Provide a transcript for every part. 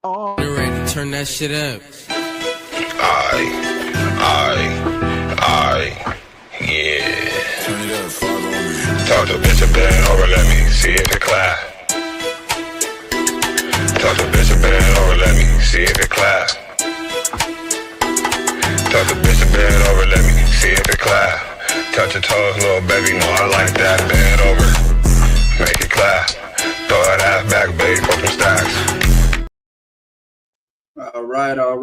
Oh, Ready to turn that shit up. Yeah. Turn it up, follow me. Talk to bitch and bend over, let me see if it clap. Talk to bitch and bend over, let me see if it clap. Talk to bitch and bend over, let me see if it clap. Touch your toes, little baby, know I like that. Bend over, make it clap. Throw that ass back, baby, for some stacks. all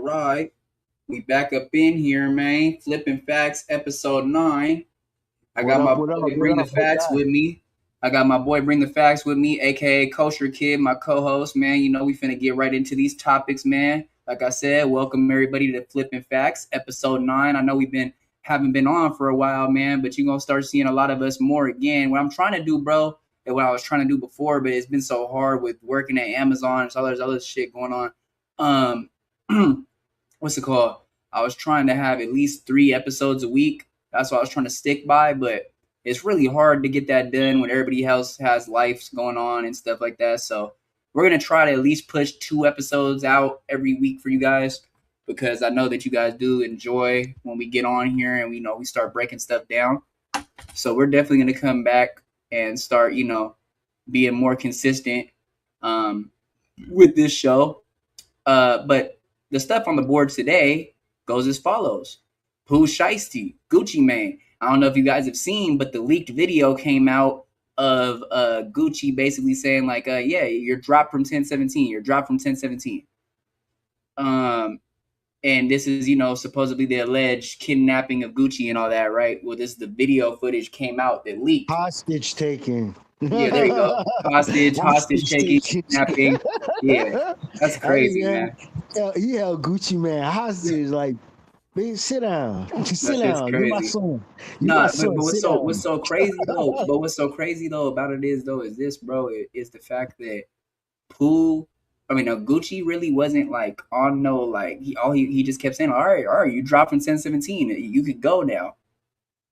right. We back up in here, man. Flipping Facts, episode 9. I got my boy Bring the Facts with me. aka Kosher Kid, my co-host, man. You know we finna get right into these topics, man. Like I said, welcome everybody to Flipping Facts, episode 9. I know we haven't been on for a while, man, but you're gonna start seeing a lot of us more again. What I'm trying to do, bro, and what I was trying to do before, but it's been so hard with working at Amazon and all this other shit going on. What's it called? I was trying to have at least 3 episodes a week. That's what I was trying to stick by, but it's really hard to get that done when everybody else has lives going on and stuff like that. So we're going to try to at least push 2 episodes out every week for you guys, because I know that you guys do enjoy when we get on here and we start breaking stuff down. So we're definitely going to come back and start, being more consistent with this show. But the stuff on the board today goes as follows. Pooh, Shiesty, Gucci Mane. I don't know if you guys have seen, but the leaked video came out of Gucci basically saying like, yeah, you're dropped from 1017. You're dropped from 1017. And this is, supposedly the alleged kidnapping of Gucci and all that, right? Well, the video footage came out that leaked. Hostage taking. Yeah, there you go. Hostage taking, kidnapping. Yeah, that's crazy, man. He held Gucci Man hostage, like, bitch, sit down. Sit down. You're my son. But what's so crazy though? But what's so crazy though about it is this, bro, is the fact that Gucci really wasn't like on no like he just kept saying, all right, you dropped from 1017, you could go now.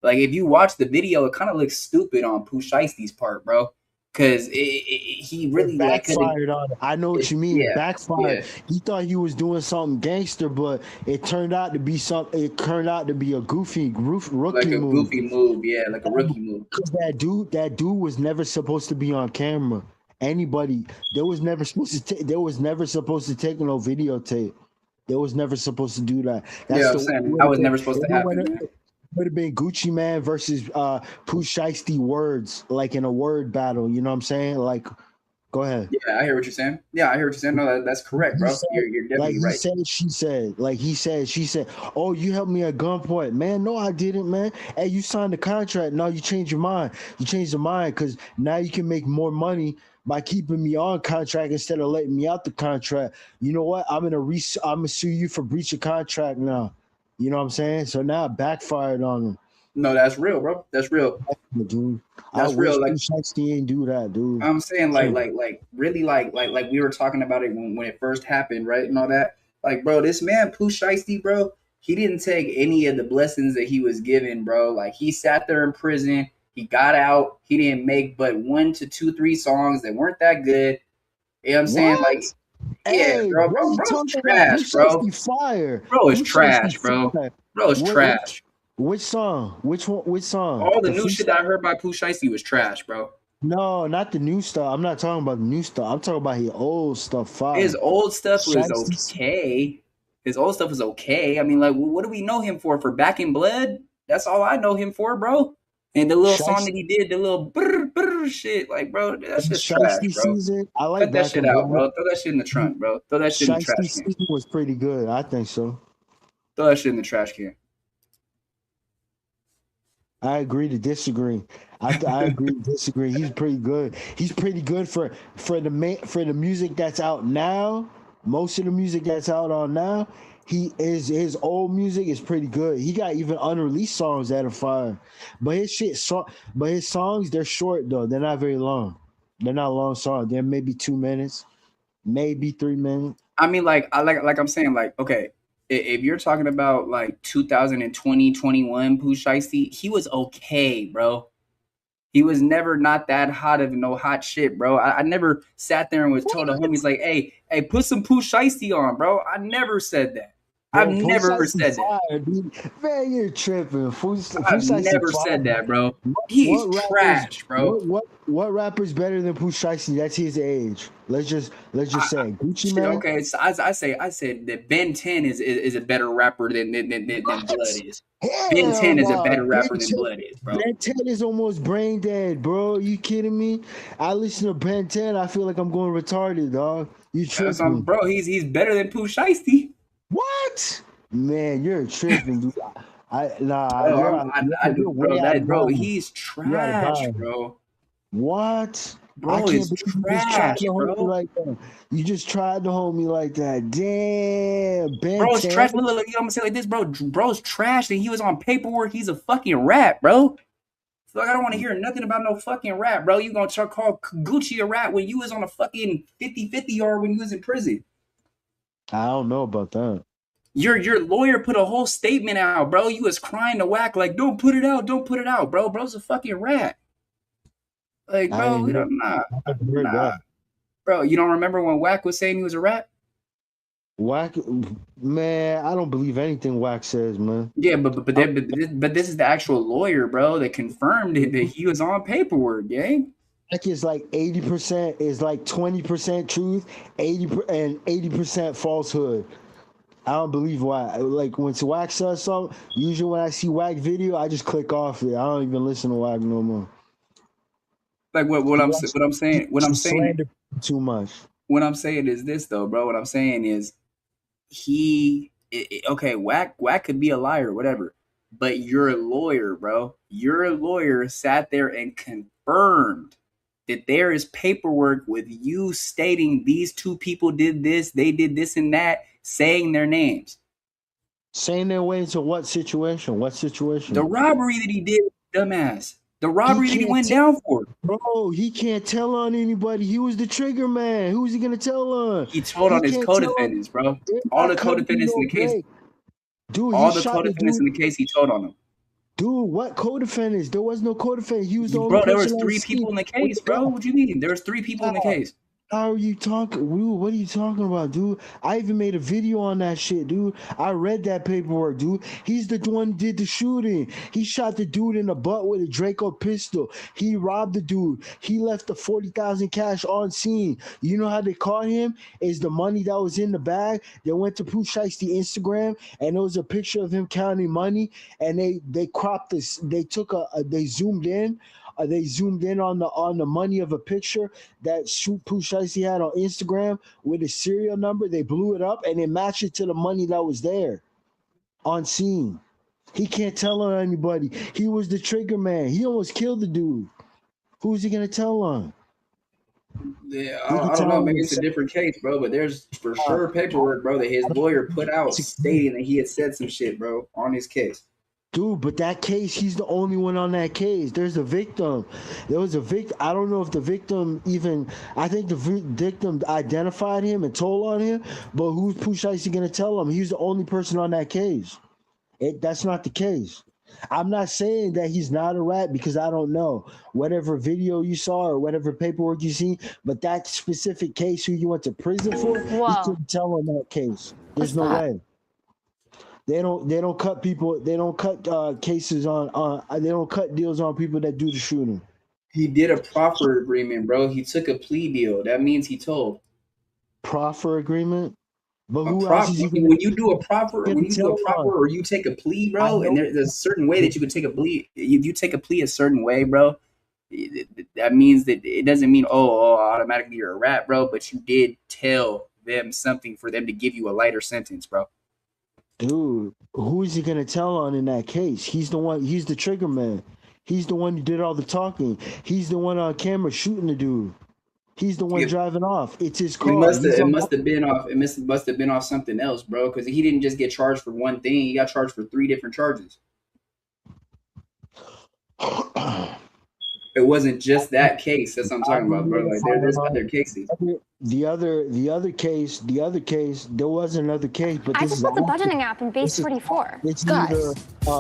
Like if you watch the video, it kind of looks stupid on Pooh Shiesty's part, bro. Because he really backfired on it. I know what you mean. Backfired. Yeah. He thought he was doing something gangster, but it turned out to be a goofy rookie move. Like a goofy move, yeah, like a rookie move. Because that dude was never supposed to be on camera. Anybody, they was never supposed to take no videotape. They was never supposed to do that. That's I was never supposed to happen. Would have been Gucci Man versus Pooh Shiesty words, like in a word battle. You know what I'm saying? Like, go ahead. Yeah, I hear what you're saying. No, that's correct, bro. You're definitely right. She said, she said, oh, you helped me at gunpoint. Man, no, I didn't, man. Hey, you signed the contract. No, you changed your mind. You changed your mind because now you can make more money by keeping me on contract instead of letting me out the contract. You know what? I'm gonna sue you for breach of contract now. You know what I'm saying? So now it backfired on him. No, that's real, bro. That's real. Dude. That's real. Like Shiesty ain't do that, dude. I'm saying like really like we were talking about it when it first happened, right? And all that. Like, bro, this man Pooh Shiesty, bro, he didn't take any of the blessings that he was given, bro. Like he sat there in prison, he got out, he didn't make but 1 to 2, 3 songs that weren't that good. You know what I'm saying? Like hey, bro's trash, bro. Fire. Bro is trash, bro. Bro is trash. Which song? Which song? All the new shit that I heard by Pooh Shiesty was trash, bro. No, not the new stuff. I'm not talking about the new stuff. I'm talking about his old stuff. Fire. His old stuff was okay. I mean, like, what do we know him for? For Back in Blood? That's all I know him for, bro. And the little song that he did, the little brr, brr shit, like, bro, that's just trash, bro. Season, I like Cut that shit out, bro. Throw that shit in the trunk, bro. Throw that shit in the trash can. Season was pretty good. I think so. Throw that shit in the trash can. I agree to disagree. I agree to disagree. He's pretty good. He's pretty good for the music that's out now. Most of the music that's out on now, his old music is pretty good. He got even unreleased songs that are fire. But his songs, they're short though. They're not very long. They're not long songs. They're maybe 2 minutes, maybe 3 minutes. I mean, like I'm saying, like, okay, if you're talking about like 2020, 21 Pooh Shiesty, he was okay, bro. He was never not that hot of no hot shit, bro. I never sat there and was told the homies like, hey, put some Pooh Shiesty on, bro. I never said that. I've never said that. Dude. Man, you're tripping. I've never said that, bro. He's trash, bro. What rapper's better than Pooh Shiesty? That's his age. Let's just say Gucci Man. Okay, so I said that Ben 10 is a better rapper than Blood is. Ben 10 is a better rapper than Blood is, bro. Ben 10 is almost brain dead, bro. You kidding me? I listen to Ben 10, I feel like I'm going retarded, dog. You tripping, bro? He's better than Pooh Shiesty. What? Man, you're tripping, dude. Bro, he's trash, bro. What? Bro, it's trash, bro. Like that. You just tried to hold me like that. Damn, Ben. Bro, it's trash. Look, I'm gonna say it like this, bro. Bro's trash, and he was on Paperwork. He's a fucking rat, bro. So I don't want to hear nothing about no fucking rat, bro. You gonna try to call Gucci a rat when you was on a fucking 50-50 yard when you was in prison? I don't know about that. Your lawyer put a whole statement out, bro. You was crying to Whack like, don't put it out, bro. Bro's a fucking rat. Like, bro, we don't nah. Bro, you don't remember when Whack was saying he was a rat? Whack, man, I don't believe anything Whack says, man. Yeah, but this is the actual lawyer, bro, that confirmed it, that he was on Paperwork, gang. Whack is like 80%, is like 20% truth, 80% falsehood. I don't believe Whack. Like when Whack says something, usually when I see Whack video, I just click off it. I don't even listen to Whack no more. Like what I'm saying too much. What I'm saying is this though, bro. What I'm saying is Whack could be a liar, whatever. But your lawyer, bro. Your lawyer sat there and confirmed that there is paperwork with you stating these two people did this, they did this and that, saying their names. Saying their way into what situation? What situation? The robbery that he did, dumbass. The robbery that he went down for. Bro, he can't tell on anybody. He was the trigger man. Who's he gonna tell on? He told on his co-defendants, bro. All the co-defendants in the case. Dude, all the co-defendants in the case, he told on them. Dude, what co-defendants? There was no co-defendant. He was the only bro, there was 3 people in the case, bro. What do you mean? There was 3 people in the case. How are you talking? What are you talking about, dude? I even made a video on that shit, dude. I read that paperwork, dude. He's the one who did the shooting. He shot the dude in the butt with a Draco pistol. He robbed the dude. He left the 40,000 cash on scene. You know how they caught him? Is the money that was in the bag. They went to Pooh Shiesty Instagram, and there was a picture of him counting money, and they cropped this. They took they zoomed in. They zoomed in on the money of a picture that Pooh Shiesty had on Instagram with a serial number. They blew it up and they matched it to the money that was there on scene. He can't tell on anybody. He was the trigger man. He almost killed the dude. Who's he gonna tell on? Yeah, I don't know. Maybe it's a different case, bro. But there's for sure paperwork, bro, that his lawyer put out stating that he had said some shit, bro, on his case. Dude, but that case, he's the only one on that case. There's a victim. There was a victim. I don't know if the victim even, I think the victim identified him and told on him, but who's Pooh Shiesty going to tell him? He's the only person on that case. That's not the case. I'm not saying that he's not a rat because I don't know. Whatever video you saw or whatever paperwork you see, but that specific case who you went to prison for, you couldn't tell on that case. There's no way. They don't cut people. They don't cut cases on. They don't cut deals on people that do the shooting. He did a proffer agreement, bro. He took a plea deal. That means he told. Proffer agreement. But who else is when you do a proffer, or you take a plea, bro, and there's a certain way that you can take a plea. If you take a plea a certain way, bro, that means that it doesn't mean automatically you're a rat, bro. But you did tell them something for them to give you a lighter sentence, bro. Dude, who is he gonna tell on in that case? He's the one. He's the trigger man. He's the one who did all the talking. He's the one on camera shooting the dude. He's the one driving off. It's his car. It must have been off something else, bro. Because he didn't just get charged for one thing. He got charged for 3 different charges. It wasn't just that case. That's what I'm talking about, bro. Like there's other cases. The other case, there was another case, but I just built the budgeting app in base 44. It's Guys,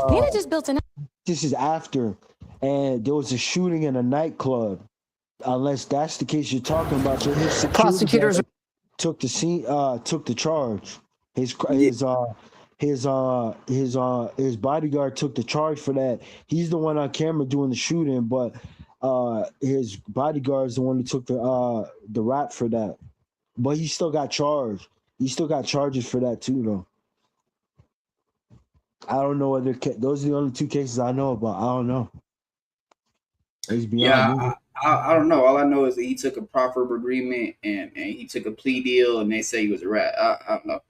Nina just built an. This is after. and there was a shooting in a nightclub. Unless that's the case you're talking about, so his security Prosecutors guard took the scene, took the charge. His bodyguard took the charge for that. He's the one on camera doing the shooting, but his bodyguard is the one who took the rap for that. But he still got charged. He still got charges for that too, though. I don't know whether those are the only two cases I know about. I don't know. It's beyond me. I don't know. All I know is that he took a proffer agreement and he took a plea deal, and they say he was a rat. I don't know.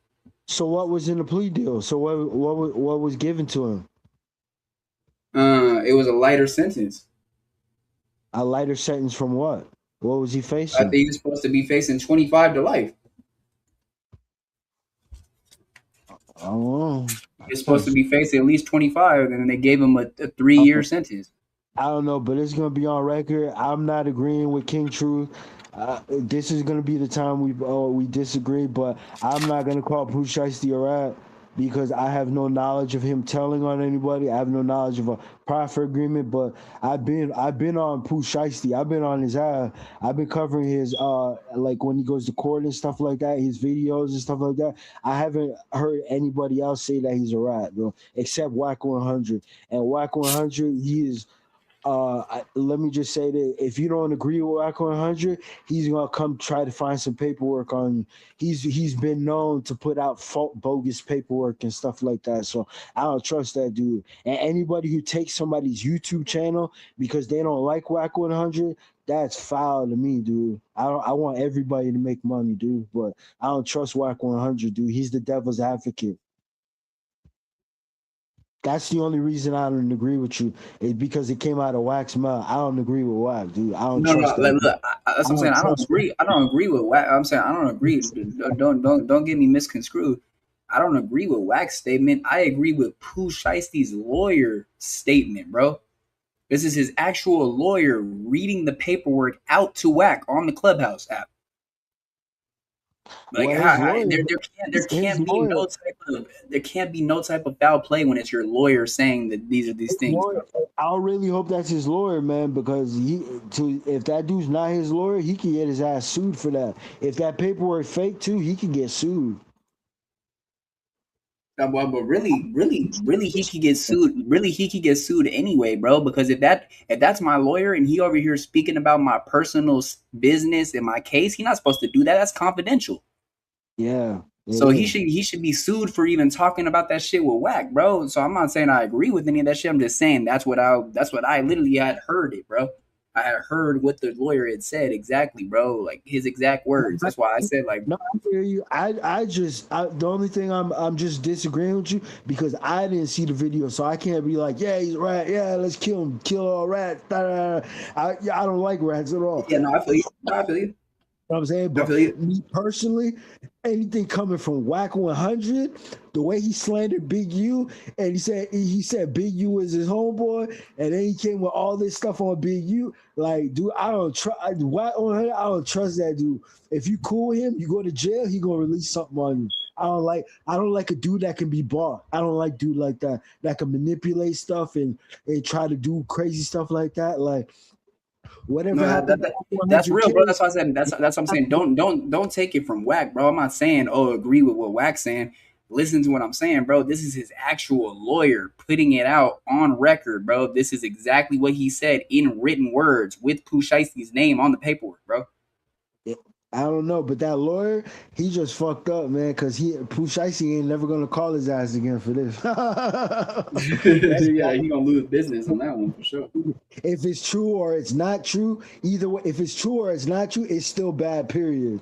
So what was in the plea deal? So what was given to him? It was a lighter sentence. A lighter sentence from what? What was he facing? I think he was supposed to be facing 25 to life. Oh, He's supposed to be facing at least 25, and then they gave him a 3-year sentence. I don't know, but it's gonna be on record. I'm not agreeing with King Truth. This is gonna be the time we disagree, but I'm not gonna call Pooh Shiesty a rat because I have no knowledge of him telling on anybody. I have no knowledge of a proffer agreement, but I've been on Pooh Shiesty. I've been on his ass. I've been covering his like when he goes to court and stuff like that, his videos and stuff like that. I haven't heard anybody else say that he's a rat, bro, except Whack 100. And Whack 100, he is. Let me just say that if you don't agree with Whack 100, he's gonna come try to find some paperwork on you. He's been known to put out bogus paperwork and stuff like that. So I don't trust that dude. And anybody who takes somebody's YouTube channel because they don't like Whack 100, that's foul to me, dude. I want everybody to make money, dude. But I don't trust Whack 100, dude. He's the devil's advocate. That's the only reason I don't agree with you is because it came out of Whack's mouth. I don't agree with Whack, dude. I don't trust Look, that's what I'm saying. I don't agree. I don't agree with Whack. I'm saying I don't agree. Don't get me misconstrued. I don't agree with Whack's statement. I agree with Pooh Shiesty's lawyer statement, bro. This is his actual lawyer reading the paperwork out to Whack on the Clubhouse app. Like there can't be no type of foul play when it's your lawyer saying that these are these things. I really hope that's his lawyer, man, because if that dude's not his lawyer, he can get his ass sued for that. If that paperwork fake too, he can get sued. But really, he could get sued. Really, he could get sued anyway, bro. Because if that's my lawyer and he over here speaking about my personal business and my case, he's not supposed to do that. That's confidential. Yeah. So he should be sued for even talking about that shit with Whack, bro. So I'm not saying I agree with any of that shit. I'm just saying that's what I literally had heard it, bro. I had heard what the lawyer had said exactly, bro. Like his exact words. That's why I said like. No, I hear you. The only thing I'm just disagreeing with you because I didn't see the video, so I can't be like, yeah, he's a rat. Yeah, let's kill him. Kill all rats. I don't like rats at all. Yeah, no, I feel you. You know what I'm saying? But me personally, anything coming from Whack 100, the way he slandered Big U, and he said Big U is his homeboy, and then he came with all this stuff on Big U. Like, dude, I don't trust Whack 100. I don't trust that dude. If you cool with him, you go to jail, he gonna release something on you. I don't like a dude that can be bought. I don't like dude like that can manipulate stuff and try to do crazy stuff like that. Like. Whatever happened, that's real, bro. That's what I said. That's what I'm saying. Don't take it from Whack, bro. I'm not saying agree with what Whack's saying. Listen to what I'm saying, bro. This is his actual lawyer putting it out on record, bro. This is exactly what he said in written words with Pooh Shiesty's name on the paperwork, bro. I don't know, but that lawyer, he just fucked up, man, because Pooh Shiesty ain't never gonna call his ass again for this. Yeah, he gonna lose business on that one for sure. If it's true or it's not true, either way, if it's true or it's not true, it's still bad. Period.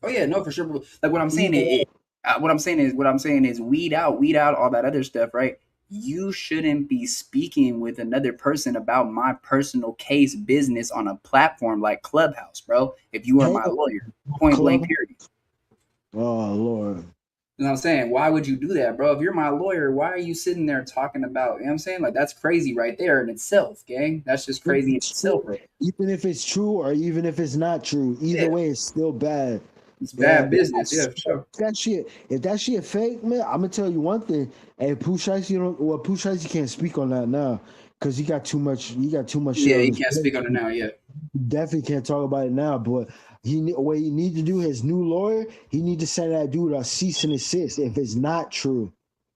Oh yeah, no, for sure. Like what I'm saying is weed out all that other stuff, right? You shouldn't be speaking with another person about my personal case business on a platform like Clubhouse, bro. If you are my lawyer, point blank, period. Oh, Lord. You know what I'm saying? Why would you do that, bro? If you're my lawyer, why are you sitting there talking about, you know what I'm saying? Like, that's crazy right there in itself, gang. That's just crazy in itself, bro. Even if it's true or even if it's not true, either way, it's still bad. It's bad business, yeah, for sure. If that shit fake, man, I'm gonna tell you one thing. And Pooh Shiesty, Pooh Shiesty can't speak on that now. because he got too much. He got too much shit Yeah, on he his can't plate. speak on it now. Yeah. Definitely can't talk about it now. But what he need to do, his new lawyer, he need to send that dude a cease and desist if it's not true.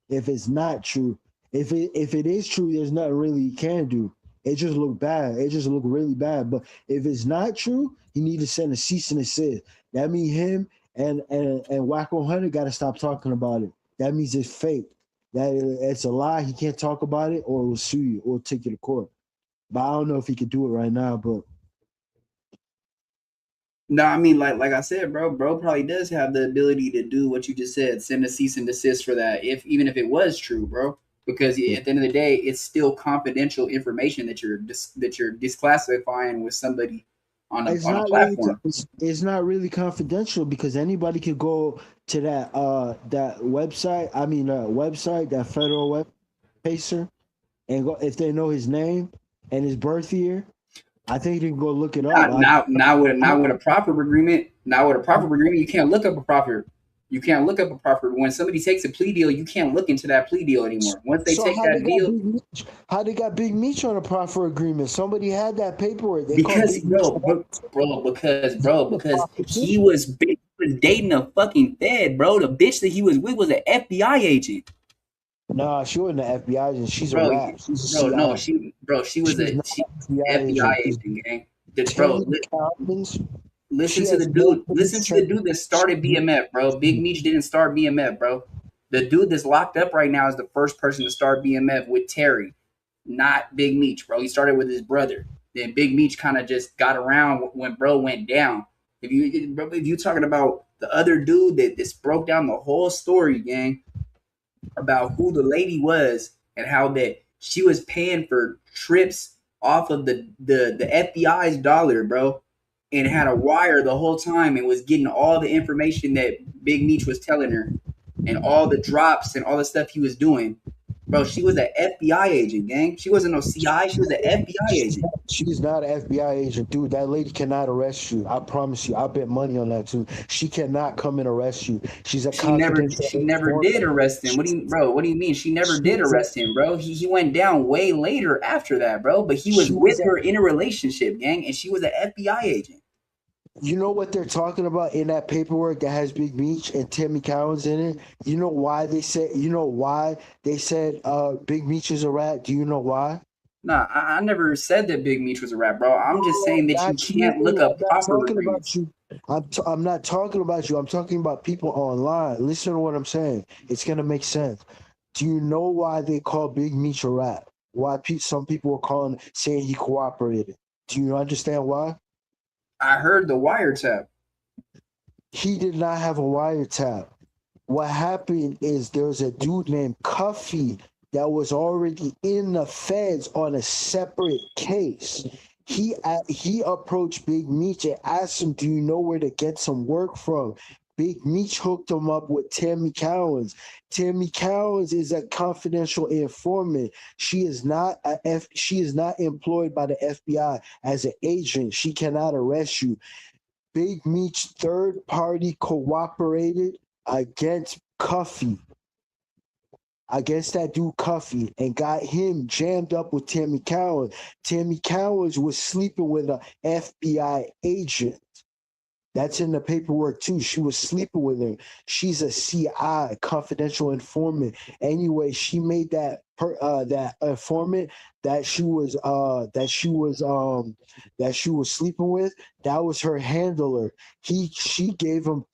If it's not true, if it is true, there's nothing really he can do. It just look bad. It just look really bad. But if it's not true, he need to send a cease and desist. That means him and Wacko Hunter got to stop talking about it. That means it's fake. That it's a lie. He can't talk about it, or will sue you, or take you to court. But I don't know if he could do it right now. But No, I mean, like I said, bro probably does have the ability to do what you just said, send a cease and desist for that, if even if it was true, bro. Because at the end of the day, it's still confidential information that you're disclassifying with somebody on a platform. It's not really confidential because anybody could go to that website. I mean, website, that federal web pacer, and go if they know his name and his birth year. I think you can go look it up. Now with a proper agreement, you can't look up a proper. You can't look up a proper. When somebody takes a plea deal, you can't look into that plea deal anymore. Once they take that deal, how they got Big Meech on a proper agreement? Somebody had that paperwork. Because he was dating a fucking Fed, bro. The bitch that he was with was an FBI agent. Nah, she wasn't an FBI agent. She's a rat. She's a she was an FBI agent, gang. Listen to the dude that started BMF, bro. Big Meech didn't start BMF, bro. The dude that's locked up right now is the first person to start BMF with Terry, not Big Meech, bro. He started with his brother. Then Big Meech kind of just got around when bro went down. If you talking about the other dude that this broke down the whole story, gang, about who the lady was and how that she was paying for trips off of the FBI's dollar, bro, and had a wire the whole time and was getting all the information that Big Meech was telling her and all the drops and all the stuff he was doing. Bro, she was an FBI agent, gang. She wasn't no CI. She was an FBI agent. She's not an FBI agent, dude. That lady cannot arrest you. I promise you. I bet money on that too. She cannot come and arrest you. She's a She never did arrest him. What do you mean? She never did arrest him, bro. He went down way later after that, bro. But he was with her in a relationship, gang, and she was an FBI agent. You know what they're talking about in that paperwork that has Big Meech and Tammy Cowens in it? You know why they said Big Meech is a rat? Do you know why? Nah, I never said that Big Meech was a rat, bro. I'm just saying that you can't look up proper agreements. I'm not talking about you. I'm talking about people online. Listen to what I'm saying. It's gonna make sense. Do you know why they call Big Meech a rat? Why some people are saying he cooperated? Do you understand why? I heard the wiretap. He did not have a wiretap. What happened is there was a dude named Cuffy that was already in the feds on a separate case. He approached Big Meech and asked him, "Do you know where to get some work from?" Big Meech hooked him up with Tammy Cowens. Tammy Cowens is a confidential informant. She is not employed by the FBI as an agent. She cannot arrest you. Big Meech third party cooperated against Cuffy. Against that dude Cuffy, and got him jammed up with Tammy Cowens. Tammy Cowens was sleeping with an FBI agent. That's in the paperwork too. She was sleeping with him. She's a CI, confidential informant. Anyway, she made that informant that she was sleeping with. That was her handler. She gave him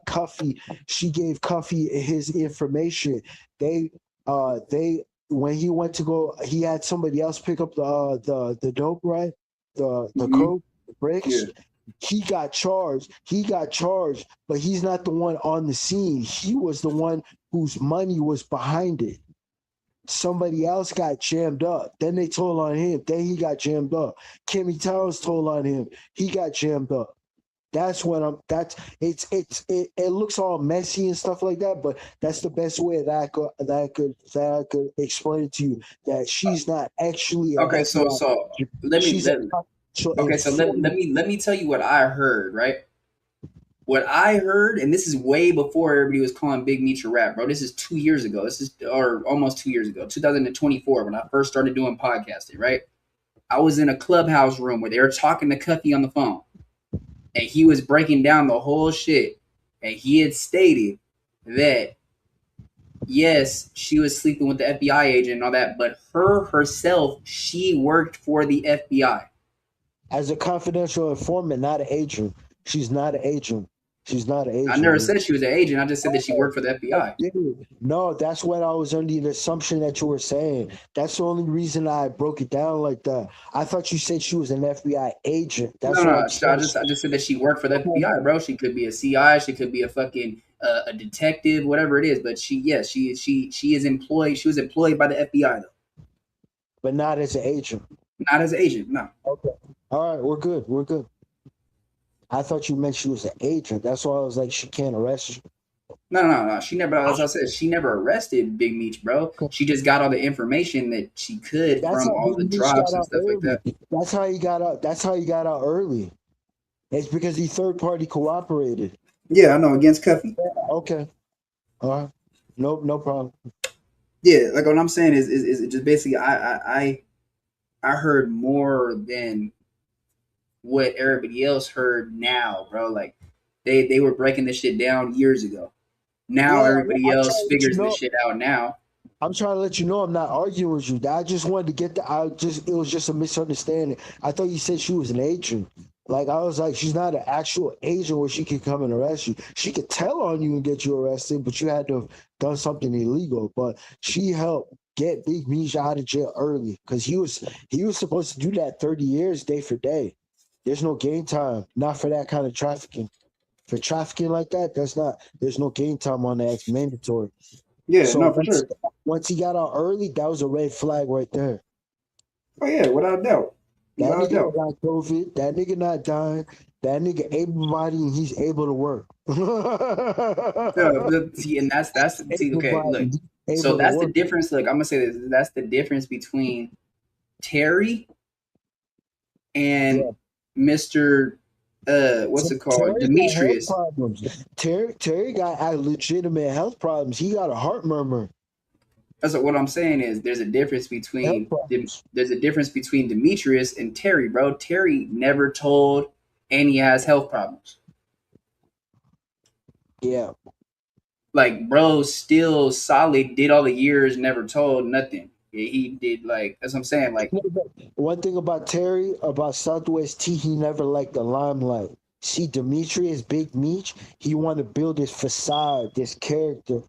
Cuffy. She gave Cuffy his information. When he went to go, he had somebody else pick up the dope, right? The coke, the bricks. Yeah. He got charged, but he's not the one on the scene. He was the one whose money was behind it. Somebody else got jammed up. Then they told on him. Then he got jammed up. Kimmy Towers told on him. He got jammed up. That's what it looks all messy and stuff like that, but that's the best way that I could explain it to you, that she's not actually okay. So let me tell you what I heard, right? what I heard, and this is way before everybody was calling Big Meech a rat, bro. This is 2 years ago. Or almost 2 years ago, 2024, when I first started doing podcasting, right? I was in a clubhouse room where they were talking to Cuffy on the phone, and he was breaking down the whole shit. And he had stated that, yes, she was sleeping with the FBI agent and all that, but herself, she worked for the FBI. As a confidential informant, not an agent. She's not an agent. She's not an agent. I never said she was an agent. I just said that she worked for the FBI. No, that's what I was under the assumption that you were saying. That's the only reason I broke it down like that. I thought you said she was an FBI agent. That's no. I just said that she worked for the FBI, bro. She could be a CI. She could be a fucking a detective, whatever it is. But she is employed. She was employed by the FBI though. But not as an agent. Not as an agent, no. Okay. All right, we're good. We're good. I thought you meant she was an agent. That's why I was like, she can't arrest you. No. She never, as I said, she never arrested Big Meech, bro. She just got all the information that she could from all the drops and stuff like that. That's how he got out. That's how he got out early. It's because he third party cooperated. Yeah, I know, against Cuffy. Yeah, okay. All right. No problem. Yeah, like what I'm saying is just basically I heard more than what everybody else heard now, bro. Like they were breaking this shit down years ago. Now everybody else figures this shit out now. I'm trying to let you know I'm not arguing with you. I just wanted to get it was just a misunderstanding. I thought you said she was an agent. Like I was like, she's not an actual agent where she could come and arrest you. She could tell on you and get you arrested, but you had to have done something illegal. But she helped get Big Meech out of jail early because he was supposed to do that 30 years day for day. There's no game time, not for that kind of trafficking. For trafficking like that, there's no game time on that. It's mandatory. Yeah, so no, for sure. Once he got out early, that was a red flag right there. Oh yeah, without a doubt. That nigga got COVID. That nigga not dying. That nigga able-bodied and he's able to work. See, and that's see, okay, look. So that's the difference. Look, I'm gonna say this. That's the difference between Terry and Mr. What's it called? Demetrius. Terry got legitimate health problems. He got a heart murmur. That's what I'm saying is there's a difference between Demetrius and Terry, bro. Terry never told, and he has health problems. Yeah. Like, bro, still solid, did all the years, never told, nothing. He did, like, that's what I'm saying. Like, one thing about Terry, about Southwest T, he never liked the limelight. See, Demetrius, Big Meech, he wanted to build this facade, this character.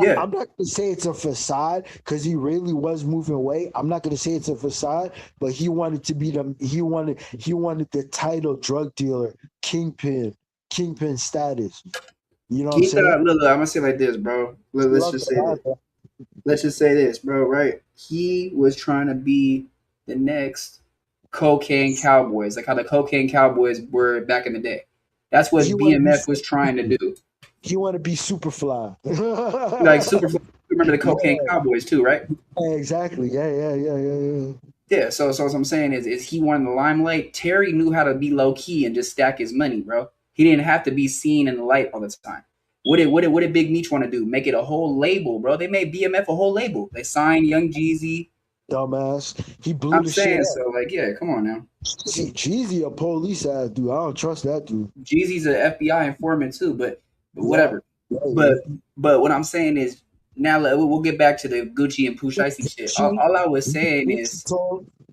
Yeah. I'm not gonna say it's a facade because he really was moving weight. I'm not gonna say it's a facade, but he wanted to be he wanted the title drug dealer, kingpin status. You know what I'm saying? Look, I'm gonna say like this, bro. Let's just say this, bro, right? He was trying to be the next cocaine cowboys, like how the cocaine cowboys were back in the day. That's what BMF was trying to do. He want to be Superfly. Like Superfly, remember the cocaine cowboys too, right? Yeah, exactly. Yeah. Yeah, so what I'm saying is he wanted the limelight. Terry knew how to be low key and just stack his money, bro. He didn't have to be seen in the light all the time. What did Big Meech want to do? Make it a whole label, bro. They made BMF a whole label. They signed Young Jeezy. Dumbass. He blew the shit. So, like, yeah, come on now. See, Jeezy a police ass dude. I don't trust that dude. Jeezy's an FBI informant too, but whatever. Yeah. But what I'm saying is, now we'll get back to the Gucci and pooh shiesty shit. All I was saying is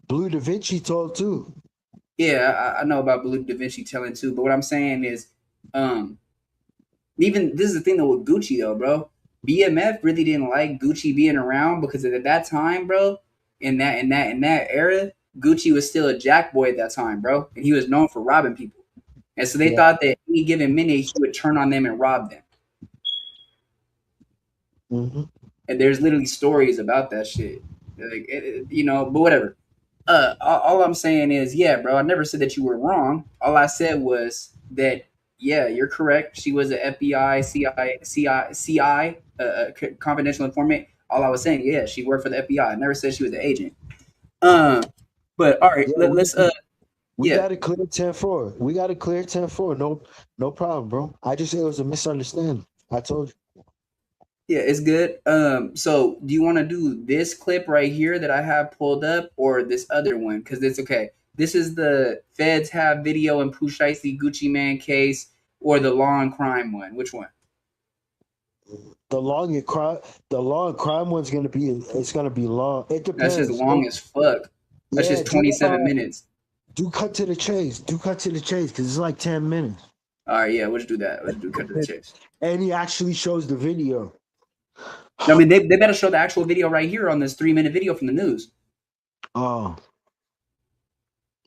Blue Da Vinci told too. Yeah, I know about Blue Da Vinci telling too. But what I'm saying is, even this is the thing though with Gucci though, bro. BMF really didn't like Gucci being around because at that time, bro, in that era, Gucci was still a jack boy at that time, bro, and he was known for robbing people. And so they thought that any given minute he would turn on them and rob them. Mm-hmm. And there's literally stories about that shit, like but whatever. All I'm saying is, yeah, bro, I never said that you were wrong. All I said was that, yeah, you're correct. She was an FBI, CI, confidential informant. All I was saying, yeah, she worked for the FBI. I never said she was an agent. But all right, let's We Yeah, got to clear 10-4. We got to clear 10-4. No problem, bro. It was a misunderstanding. I told you. yeah, it's good. So do you want to do this clip right here that I have pulled up, or this other one? Because it's okay. This is the Feds have video and Pooh Shiesty Gucci Man case, or the Law and Crime one. Which one? The long crime one's gonna be. It's gonna be long. It That's just depends. long as fuck. That's Yeah, just 27 minutes. do cut to the chase. Do cut to the chase because it's like 10 minutes. All right, yeah, let's do that. Let's do cut to the chase. And he actually shows the video. I mean, they better show the actual video right here on this 3-minute video from the news. Oh,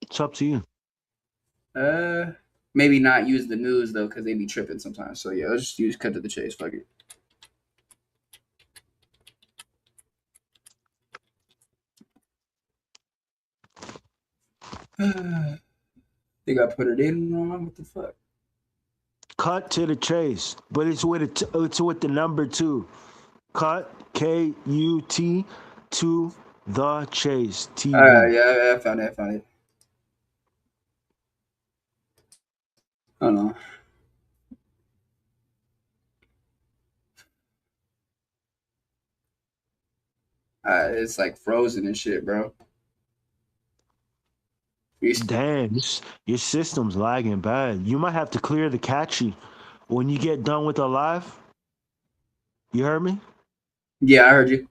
it's up to you. Maybe not use the news though, because they be tripping sometimes. So yeah, let's just use cut to the chase. Fuck it. Think I put it in wrong. What the fuck? Cut to the chase, but it's with the number 2. Cut KUT to the chase. TV. Yeah, I found it. Oh no. It's like frozen and shit, bro. Damn, your system's lagging bad. You might have to clear the cache when you get done with the live. You heard me? Yeah, I heard you.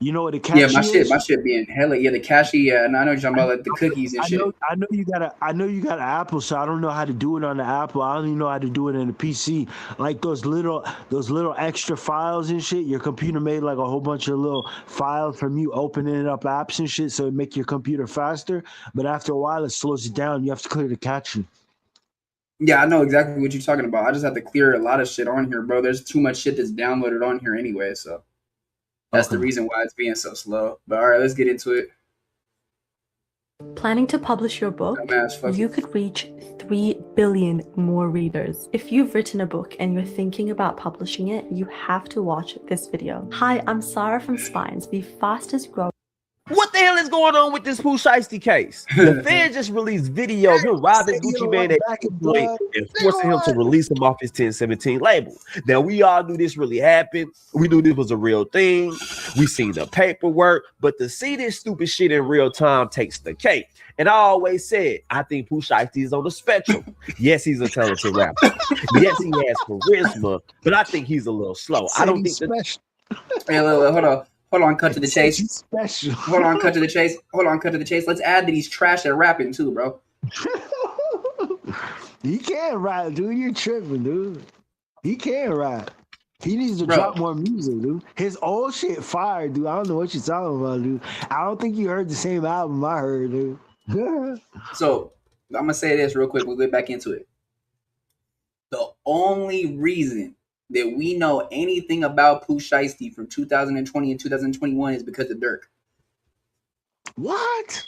You know what the cache is? My shit being hella, yeah, the cache, yeah, and I know you're talking about like the cookies and shit. I know you got an Apple, so I don't know how to do it on the Apple. I don't even know how to do it in the PC. Like those little extra files and shit. Your computer made like a whole bunch of little files from you opening up apps and shit, so it make your computer faster. But after a while, it slows it down. You have to clear the cache. Yeah, I know exactly what you're talking about. I just have to clear a lot of shit on here, bro. There's too much shit that's downloaded on here anyway, so that's the reason why it's being so slow. But all right, let's get into it. Planning to publish your book? You could reach 3 billion more readers. If you've written a book and you're thinking about publishing it, you have to watch this video. Hi, I'm Sarah from Spines, the fastest growing. What the hell is going on with this Pooh Shiesty case? The Fed just released video of him robbing Gucci Man and forcing him to release him off his 1017 label. Now, we all knew this really happened. We knew this was a real thing. We seen the paperwork, but to see this stupid shit in real time takes the cake. And I always said, I think Pooh Shiesty is on the spectrum. Yes, he's a talented rapper. Yes, he has charisma, but I think he's a little slow. I don't think that. Hey, hold on, cut to the chase. Hold on, cut to the chase. Let's add that he's trash at rapping too, bro. He can't rap, dude. You're tripping, dude. He can't rap. He needs to drop more music, dude. His old shit fire, dude. I don't know what you're talking about, dude. I don't think you heard the same album I heard, dude. So I'm gonna say this real quick. We'll get back into it. The only reason that we know anything about Pooh Shiesty from 2020 and 2021 is because of DURK. What?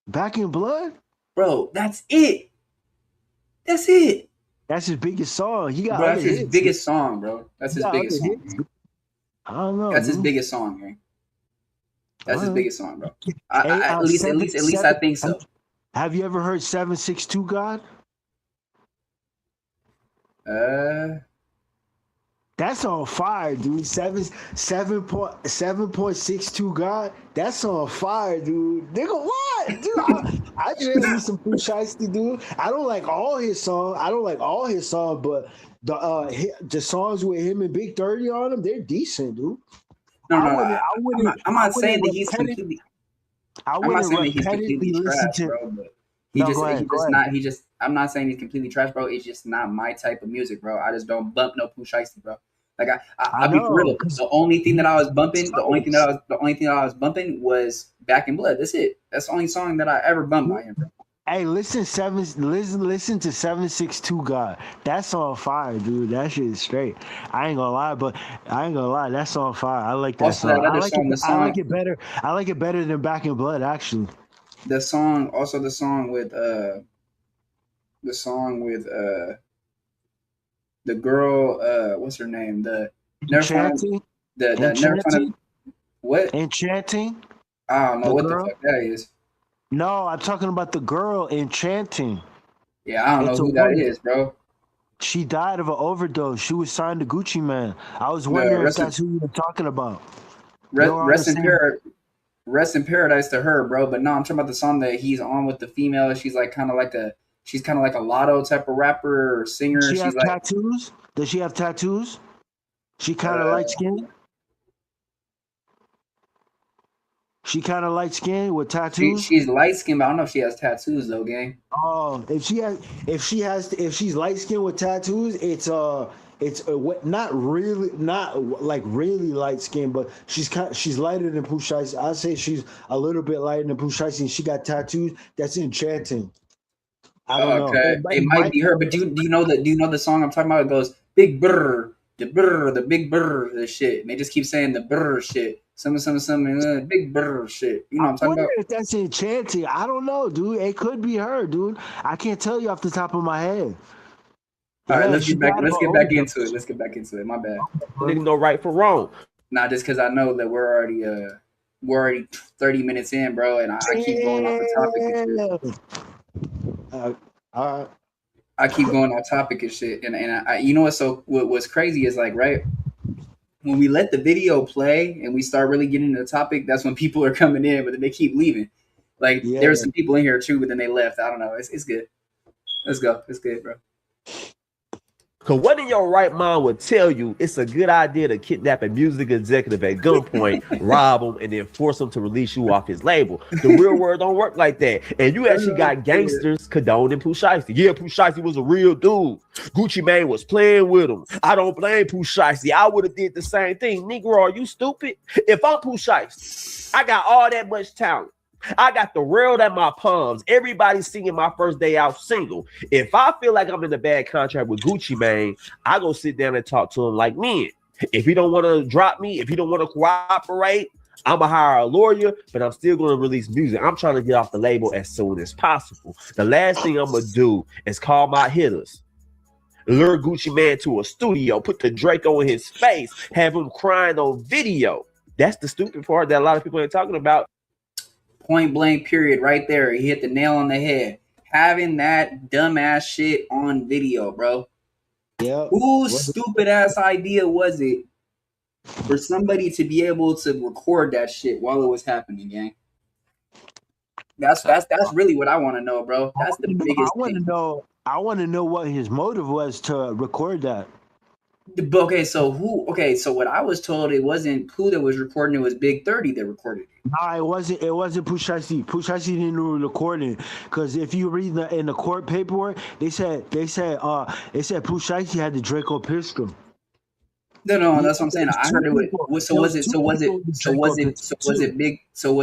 Back in Blood? Bro, that's it. That's it. That's his biggest song. That's his biggest song, bro. That's his biggest song. I don't know. That's his biggest song, man. That's his biggest song, bro. At least I think so. Have you ever heard 762 God? That's on fire, dude. 7.62 God. That's on fire, dude. Nigga, what? Dude, I just need some Pooh Shiesty, dude. I don't like all his songs. But the songs with him and Big 30 on them, they're decent, dude. I'm not saying that he's completely. I'm not saying that he's completely trash, bro. But I'm not saying he's completely trash, bro. It's just not my type of music, bro. I just don't bump no Pooh Shiesty, bro. Like I'll be for real. The only thing that I was bumping, was Back in Blood. That's it. That's the only song that I ever bumped by him, bro. Hey, listen to 762 God. That's on fire, dude. That shit is straight. I ain't gonna lie, that's on fire. I like that song. I like it better. I like it better than Back in Blood, actually. The song with the girl, what's her name? Enchanting? What? Enchanting? I don't know what the fuck that is. No, I'm talking about the girl Enchanting. Yeah, I don't know It's a who that woman. is, bro. She died of an overdose. She was signed to Gucci Man. I was wondering if that's who you were talking about. You're on the Rest in same. rest in paradise to her, bro. But no, I'm talking about the song that he's on with the female. She's like she's kind of like a Lotto type of rapper or singer. Does she She's have like, tattoos? Does she have tattoos? She kind of uh, light skinned. She kind of light skinned with tattoos. she's light skinned, but I don't know if she has tattoos though, gang. Oh, if she's light skinned with tattoos, not really, not like really light skinned, but she's lighter than Pooh Shiesty. I'd say she's a little bit lighter than Pooh Shiesty, and she got tattoos. That's Enchanting. I don't know. Okay, it might be her, but do you know the song I'm talking about? It goes big brr, the big brr, the shit. And they just keep saying the brr shit. Some big brr shit. You know what I'm talking about? If that's Enchanting, I don't know, dude. It could be her, dude. I can't tell you off the top of my head. All right, let's get back into it. Let's get back into it. My bad. Niggas know right from wrong. Not just because I know that we're already 30 minutes in, bro, and I keep going off the topic and shit. I keep going off topic and shit, and I you know what's crazy is like, right, when we let the video play and we start really getting into the topic, that's when people are coming in, but then they keep leaving. Like there were some people in here too, but then they left. I don't know. It's good. Let's go. It's good, bro. Because what in your right mind would tell you it's a good idea to kidnap a music executive at gunpoint, rob him, and then force him to release you off his label? The real world don't work like that. And you actually got gangsters condoning Pooh Shiesty. Yeah, Pooh Shiesty was a real dude. Gucci Mane was playing with him. I don't blame Pooh Shiesty. I would have did the same thing. Negro, are you stupid? If I'm Pooh Shiesty, I got all that much talent. I got the world at my palms. Everybody's singing my first day out single. If I feel like I'm in a bad contract with Gucci Mane, I go sit down and talk to him like men. If he don't want to drop me, if he don't want to cooperate, I'm gonna hire a lawyer, but I'm still gonna release music. I'm trying to get off the label as soon as possible. The last thing I'm gonna do is call my hitters, lure Gucci Mane to a studio, put the Draco in his face, have him crying on video. That's the stupid part that a lot of people ain't talking about. Point blank period right there. He hit the nail on the head. Having that dumbass shit on video, bro. Yeah. Whose stupid ass idea was it for somebody to be able to record that shit while it was happening, gang? That's really what I want to know, bro. That's the biggest thing. I want to know what his motive was to record that. Okay, so what I was told, it wasn't Pooh that was recording, it was Big 30 that recorded it. Nah, it wasn't Pooh Shiesty. Pooh Shiesty didn't do the recording, because if you read in the court paperwork, they said Pooh Shiesty had the Draco pistol. No, that's what I'm saying. I heard it was was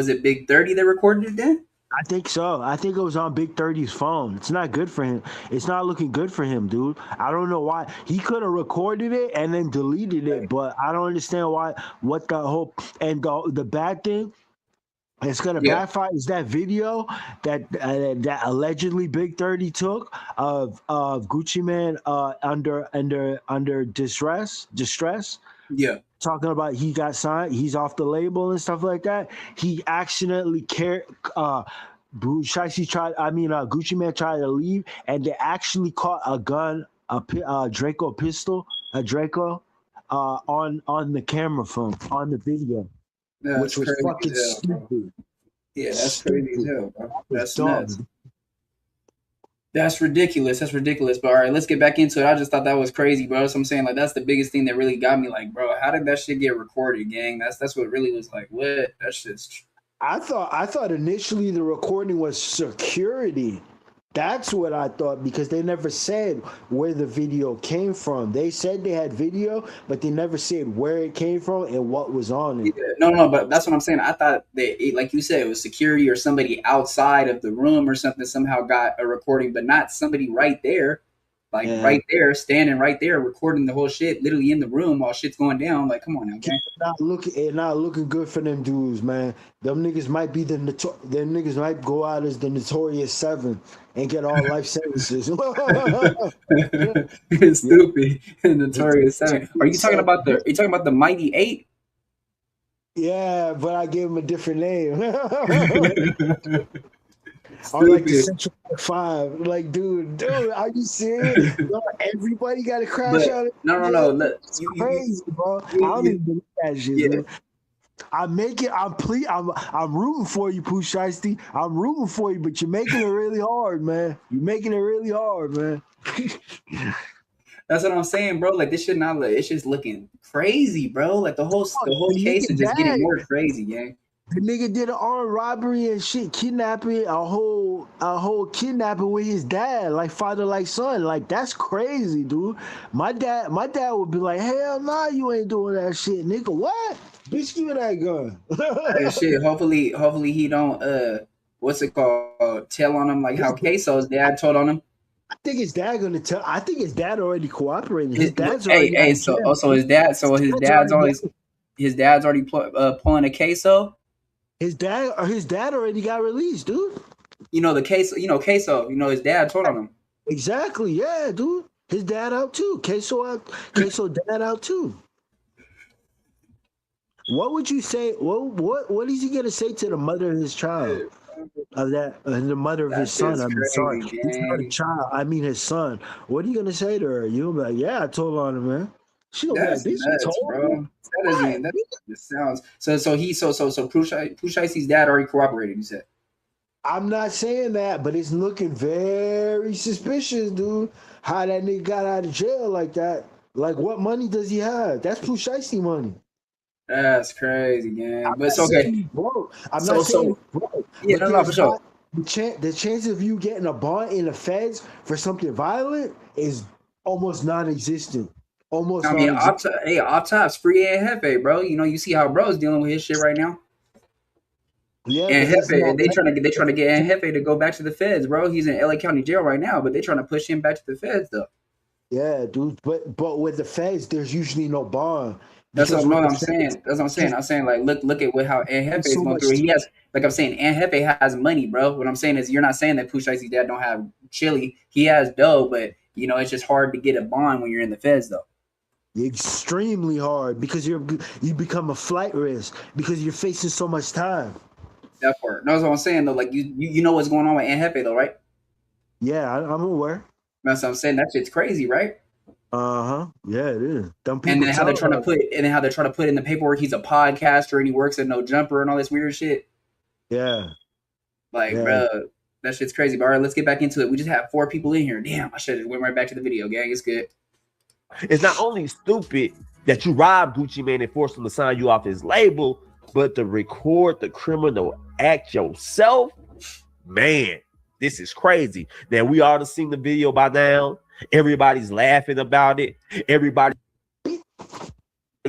it Big 30 that recorded it then? I think so. I think it was on Big 30's phone. It's not good for him. It's not looking good for him, dude. I don't know why. He could have recorded it and then deleted it, but I don't understand what the whole, and the bad thing, it's gonna backfire, is that video that allegedly Big 30 took of Gucci Mane under distress. Yeah. Talking about he got signed, he's off the label and stuff like that. He accidentally Gucci Mane tried to leave, and they actually caught a gun, a Draco pistol, on the camera phone, on the video, which was fucking stupid. Yeah, that's crazy as hell, bro. That's nuts. That's ridiculous. But all right, let's get back into it. I just thought that was crazy, bro. So I'm saying, like, that's the biggest thing that really got me. Like, bro, how did that shit get recorded, gang? That's what really was like, what? That shit's. I thought initially the recording was security. That's what I thought, because they never said where the video came from. They said they had video, but they never said where it came from and what was on it. Yeah, no, but that's what I'm saying. I thought like you said, it was security or somebody outside of the room or something somehow got a recording, but not somebody right there. Like right there, standing right there, recording the whole shit, literally in the room while shit's going down. Like, come on now, gang. Not looking good for them dudes, man. Them niggas might be them niggas might go out as the Notorious 7 and get all life sentences. It's stupid. Notorious 7. Are you talking about the Mighty 8? Yeah, but I gave him a different name. or like the Central 5. Like, dude, are you serious? Bro, everybody got to crash out. No. Look, it's crazy, bro. I don't even believe that shit, dude. I'm rooting for you, Pooh Shiesty. I'm rooting for you, but you're making it really hard, man. You're making it really hard, man. That's what I'm saying, bro. Like, this shit not like, it's just looking crazy, bro. Like the whole case is just getting more crazy, gang. The nigga did an armed robbery and shit, kidnapping, a whole kidnapping with his dad, like father like son. Like, that's crazy, dude. My dad would be like, hell nah, you ain't doing that shit, nigga. What? Bitch, give me that gun. Shit, hopefully he don't what's it called? Tell on him like how Queso's dad told on him. I think his dad gonna tell. I think his dad already cooperated. His dad's already his dad's already pulling a Queso. His dad already got released, dude. You know the Queso. His dad told on him. Exactly. Yeah, dude. His dad out too. Queso dad out too. What would you say? What is he gonna say to the mother of his child? Of that, the mother of his son. I'm sorry, it's not a child. I mean his son. What are you gonna say to her? You'll be like, yeah, I told on him, man. She gonna be like, this nuts, bro. That sounds so. Pooh Shiesty's dad already cooperated. You said. I'm not saying that, but it's looking very suspicious, dude. How that nigga got out of jail like that? Like, what money does he have? That's Pooh Shiesty money. That's crazy, man. But it's okay. I'm not saying broke. Yeah, no, for sure. The chance of you getting a bond in the feds for something violent is almost non-existent. Almost. I mean, off top's free and Jefe, bro. You know, you see how bro's dealing with his shit right now. Yeah, and Jefe, they trying to get Jefe to go back to the feds, bro. He's in LA County jail right now, but they trying to push him back to the feds, though. Yeah, dude. But with the feds, there's usually no bond. That's what I'm saying. That's what I'm saying. I'm saying, like, look at how Jefe is going through. He has, like I'm saying, Jefe has money, bro. What I'm saying is, you're not saying that Pooh Shiesty's dad don't have chili. He has dough, but you know, it's just hard to get a bond when you're in the feds, though. Extremely hard because you become a flight risk because you're facing so much time. That part. That's what I'm saying, though. Like, you know what's going on with Jefe, though, right? Yeah, I'm aware. That's what I'm saying. That shit's crazy, right? Yeah, it is. And then how they're trying to put in the paperwork he's a podcaster and he works at No Jumper and all this weird shit. Yeah. Like, bro, that shit's crazy. But all right, let's get back into it. We just have 4 people in here. Damn, I should have went right back to the video, gang. It's good. It's not only stupid that you robbed Gucci Mane and forced him to sign you off his label, but to record the criminal act yourself, man, this is crazy. Now, we all have seen the video by now. Everybody's laughing about it. Everybody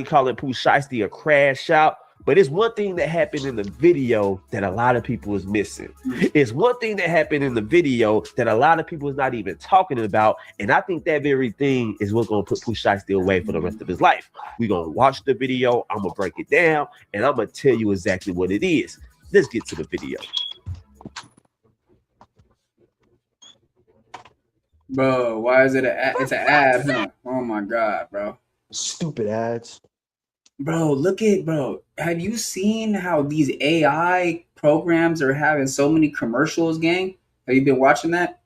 calling Pooh Shiesty a crash out. But it's one thing that happened in the video that a lot of people is missing. It's one thing that happened in the video that a lot of people is not even talking about. And I think that very thing is what's going to put Pooh Shiesty away for the rest of his life. We're going to watch the video. I'm going to break it down. And I'm going to tell you exactly what it is. Let's get to the video. Bro, why is it it's an ad, huh? Oh my god, bro. Stupid ads. Bro, have you seen how these AI programs are having so many commercials, gang? Have you been watching that?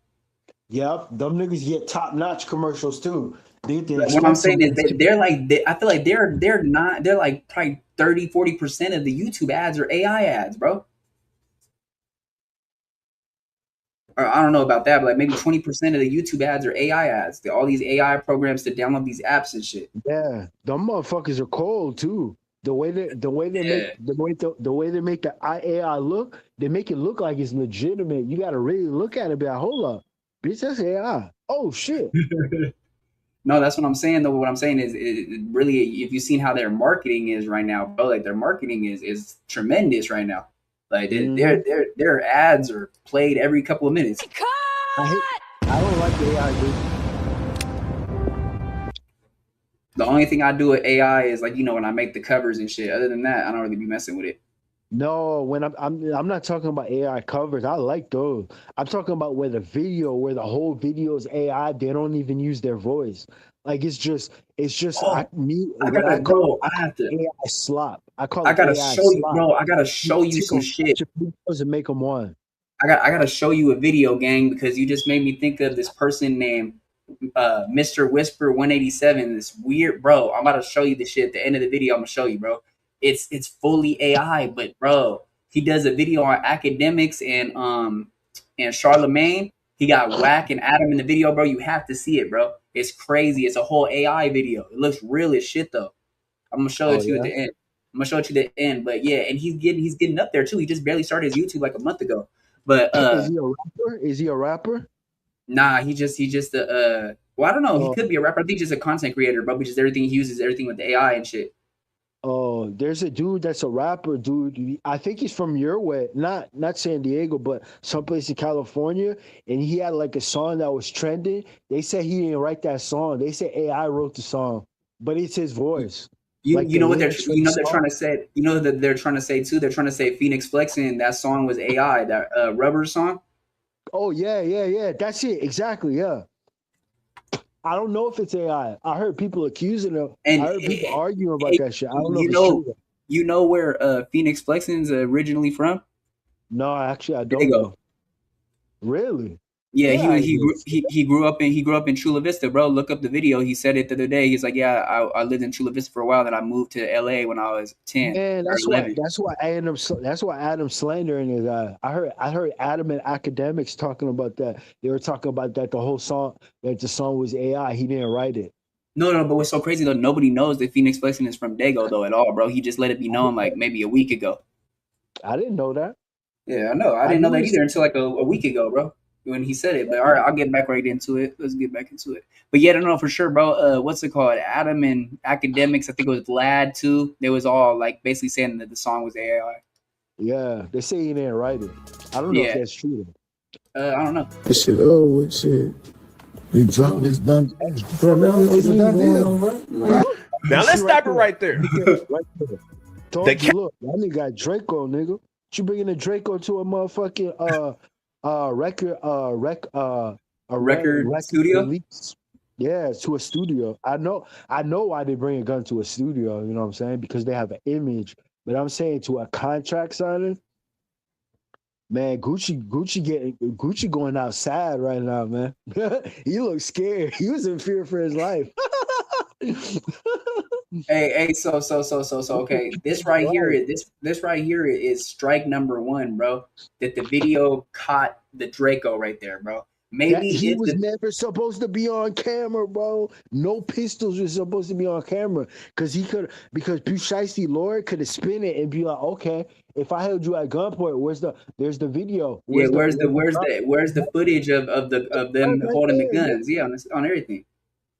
Yep, them niggas get top-notch commercials too. What I'm saying is I feel like they're like probably 30-40% of the YouTube ads are AI ads, bro. Or I don't know about that, but like maybe 20% of the YouTube ads are AI ads. All these AI programs to download these apps and shit. Yeah, them motherfuckers are cold too. The way they make the AI look, they make it look like it's legitimate. You gotta really look at it and be like, hold up, bitch, that's AI. Oh shit. No, that's what I'm saying though. What I'm saying is it really, if you've seen how their marketing is right now, bro, like their marketing is tremendous right now. Like their ads are played every couple of minutes. I don't like the AI, dude. The only thing I do with AI is like, you know, when I make the covers and shit. Other than that, I don't really be messing with it. No, when I'm not talking about AI covers. I like those. I'm talking about where the whole video is AI. They don't even use their voice. Like it's just I have to AI slop. I gotta show you, bro. I gotta show you some shit. And make them one. I gotta show you a video, gang, because you just made me think of this person named Mr. Whisper 187. This weird bro. I'm about to show you the shit at the end of the video. I'm gonna show you, bro. It's fully AI, but bro, he does a video on academics and Charlemagne. He got Whack and Adam in the video, bro. You have to see it, bro. It's crazy. It's a whole AI video. It looks real as shit though. I'm gonna show it to you at the end. I'm gonna show it to you at the end. But yeah, and he's getting up there too. He just barely started his YouTube like a month ago. But is he a rapper? Is he a rapper? Nah, he just well, I don't know. He could be a rapper. I think he's just a content creator, but just everything he uses everything with the AI and shit. Oh, there's a dude that's a rapper, dude. I think he's from your way, not San Diego, but someplace in California. And he had like a song that was trending. They said he didn't write that song. They said AI wrote the song, but it's his voice. You know what they're trying to say. You know that they're trying to say too. They're trying to say Phoenix Flexing, that song was AI. That Rubber song. Oh yeah. That's it exactly. Yeah. I don't know if it's AI. I heard people accusing him. And I heard people arguing about that shit. I don't know if it's true. You know where Phoenix Flexing's originally from? No, actually, I don't know. Really? Yeah, he grew up in Chula Vista, bro. Look up the video. He said it the other day. He's like, yeah, I lived in Chula Vista for a while, then I moved to LA when I was 10. Man, that's why Adam slandering his guy. I heard Adam and academics talking about that. They were talking about that the song was AI. He didn't write it. No, but what's so crazy though, nobody knows that Phoenix Flexing is from Dago though at all, bro. He just let it be known like maybe a week ago. I didn't know that. Yeah, I know. I didn't know that either until like a week ago, bro, when he said it. But all right, I'll get back right into it. Let's get back into it. But yeah, I don't know for sure, bro. What's it called? Adam and academics. I think it was Vlad too. They was all like basically saying that the song was AI. Yeah, they say he didn't write it. I don't know if that's true though. I don't know. This shit, shit. We dropped this done. Now let's stop it right there. Look, that nigga got Draco, nigga. You bringing a Draco to a motherfucking record studio? Release. Yeah, to a studio. I know why they bring a gun to a studio, you know what I'm saying? Because they have an image. But I'm saying to a contract signing, man, Gucci going outside right now, man. He looks scared. He was in fear for his life. Hey, so okay. This right here is strike number 1, bro. That the video caught the Draco right there, bro. Maybe he was never supposed to be on camera, bro. No pistols were supposed to be on camera because Pooh Shiesty Lord could have spin it and be like, okay, if I held you at gunpoint, there's the video. Where's the footage of them holding the guns? Yeah, on everything.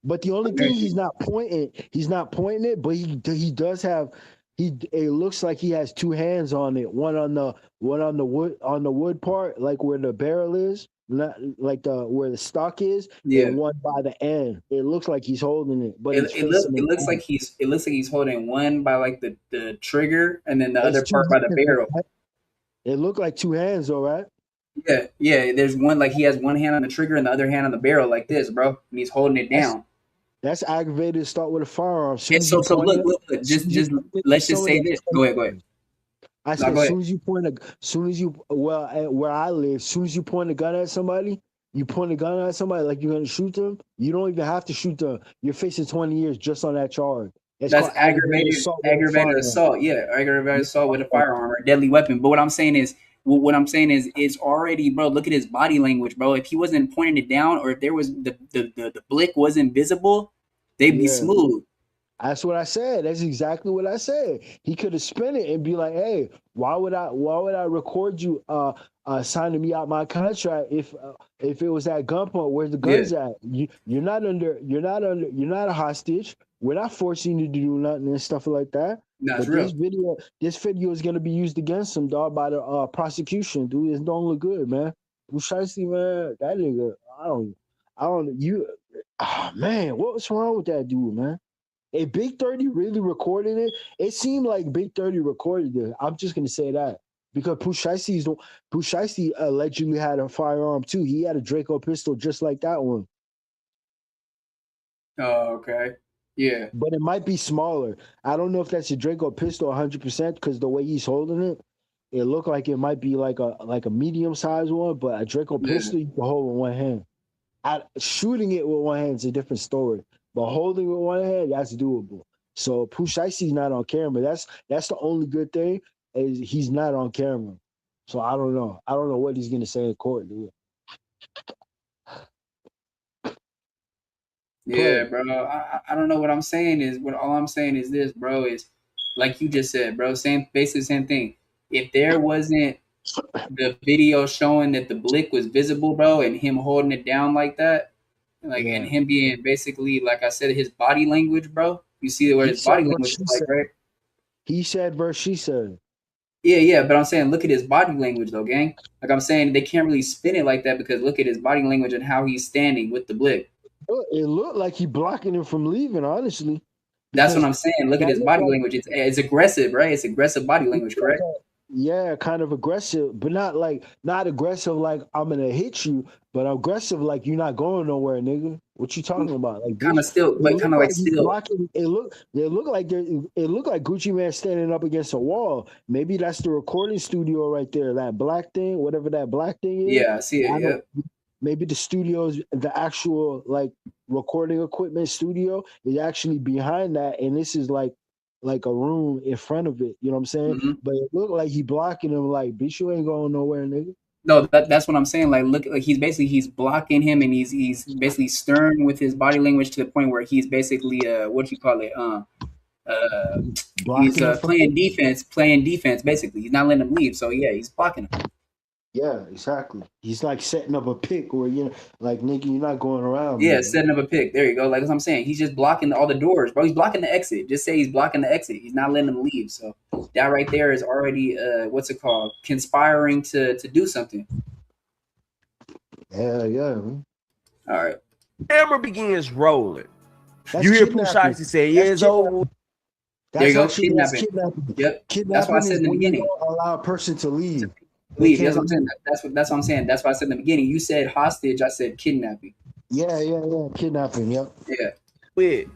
But the only thing he's not pointing it, but he does have. It looks like he has 2 hands on it. One on the wood part, like where the barrel is. Not like where the stock is, and one by the end. It looks like he's holding it, but it looks like he's holding one by like the trigger, and then the other part by the barrel. It looked like 2 hands, all right. Yeah. There's one like he has one hand on the trigger and the other hand on the barrel, like this, bro, and he's holding it down. That's aggravated to start with a firearm. And so look, just let's just say this. Go ahead. I said, where I live, as soon as you point a gun at somebody, like you're gonna shoot them. You don't even have to shoot them. You're facing 20 years just on that charge. That's aggravated assault. Yeah, aggravated assault with a firearm or a deadly weapon. But what I'm saying is, it's already, bro. Look at his body language, bro. If he wasn't pointing it down, or if there was the blick wasn't visible, they'd be smooth. That's what I said. That's exactly what I said. He could have spent it and be like, "Hey, why would I record you signing me out my contract if it was at gunpoint? Where's the guns at? You're not a hostage. We're not forcing you to do nothing and stuff like that." That's but real. This video is gonna be used against him, dog, by the prosecution, dude. It don't look good, man. Shiesty, man, that nigga. I don't. Man, what's wrong with that dude, man? If Big 30 really recorded it, it seemed like Big 30 recorded it. I'm just gonna say that because Pooh Shiesty allegedly had a firearm too. He had a Draco pistol just like that one. Oh, okay. Yeah. But it might be smaller. I don't know if that's a Draco pistol 100% because the way he's holding it. It looked like it might be like a medium sized one, but a Draco pistol you can hold with one hand. Shooting it with one hand is a different story, but holding with one hand, that's doable. So Pooh Shiesty's not on camera. That's the only good thing is he's not on camera. So I don't know. I don't know what he's gonna say in court, dude. Yeah, bro. I don't know what I'm saying is all I'm saying is this, bro, is like you just said, bro, basically same thing. If there wasn't the video showing that the blick was visible, bro, and him holding it down like that, like and him being basically, like I said, his body language, bro. You see where his body language is like, right? He said versus she said. Yeah, but I'm saying look at his body language though, gang. Like I'm saying they can't really spin it like that because look at his body language and how he's standing with the blick. It looked like he blocking him from leaving, honestly. That's what I'm saying. Look at his body language. It's aggressive, right? It's aggressive body language, correct? Yeah, kind of aggressive, but not aggressive like I'm gonna hit you, but aggressive like you're not going nowhere, nigga. What you talking about? Like kind of still, but kind of like still. Blocking, it looked like Gucci Man standing up against a wall. Maybe that's the recording studio right there, that black thing, whatever that black thing is. Yeah, I see it. Yeah. Maybe the studio's the actual like recording equipment studio is actually behind that, and this is like a room in front of it. You know what I'm saying? Mm-hmm. But it looked like he blocking him. Like, bitch, you ain't going nowhere, nigga. No, that's what I'm saying. Like, look, like he's blocking him, and he's basically stern with his body language to the point where he's basically what you call it? He's playing defense. Basically, he's not letting him leave. So yeah, he's blocking him. Yeah, exactly. He's like setting up a pick where like nigga, you're not going around. Yeah, man. Setting up a pick. There you go. Like what I'm saying, he's just blocking all the doors, bro. He's blocking the exit. Just say he's blocking the exit. He's not letting them leave. So that right there is already what's it called? Conspiring to do something. Yeah. Man. All right. Camera begins rolling. You hear Pooh Shiesty's say, "Yeah, it's over." There you go. Kidnapping. Yep. That's why I said in the beginning. Allow a person to leave. Leave. That's what I'm saying. That's what I'm saying. That's why I said in the beginning. You said hostage. I said kidnapping. Yeah. Kidnapping. Yep. Yeah. Wait.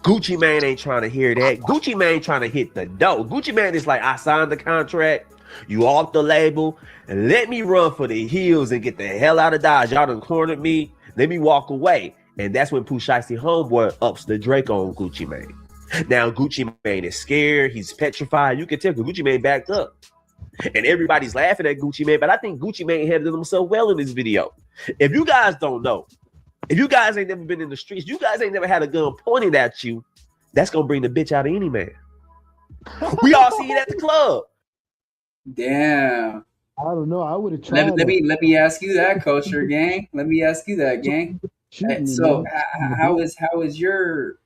Gucci Man ain't trying to hear that. Gucci Man trying to hit the dough. Gucci Man is like, I signed the contract. You off the label, and let me run for the hills and get the hell out of Dodge. Y'all done cornered me. Let me walk away. And that's when Pooh Shiesty homeboy ups the Draco on Gucci Man. Now Gucci Man is scared. He's petrified. You can tell Gucci Man backed up. And everybody's laughing at Gucci Man, but I think Gucci Man handled himself well in this video. If you guys don't know, if you guys ain't never been in the streets, you guys ain't never had a gun pointed at you, that's gonna bring the bitch out of any man. We all see it at the club. Damn. I don't know. I would have tried. Let me ask you that, Culture Gang. Let me ask you that, gang. So how is your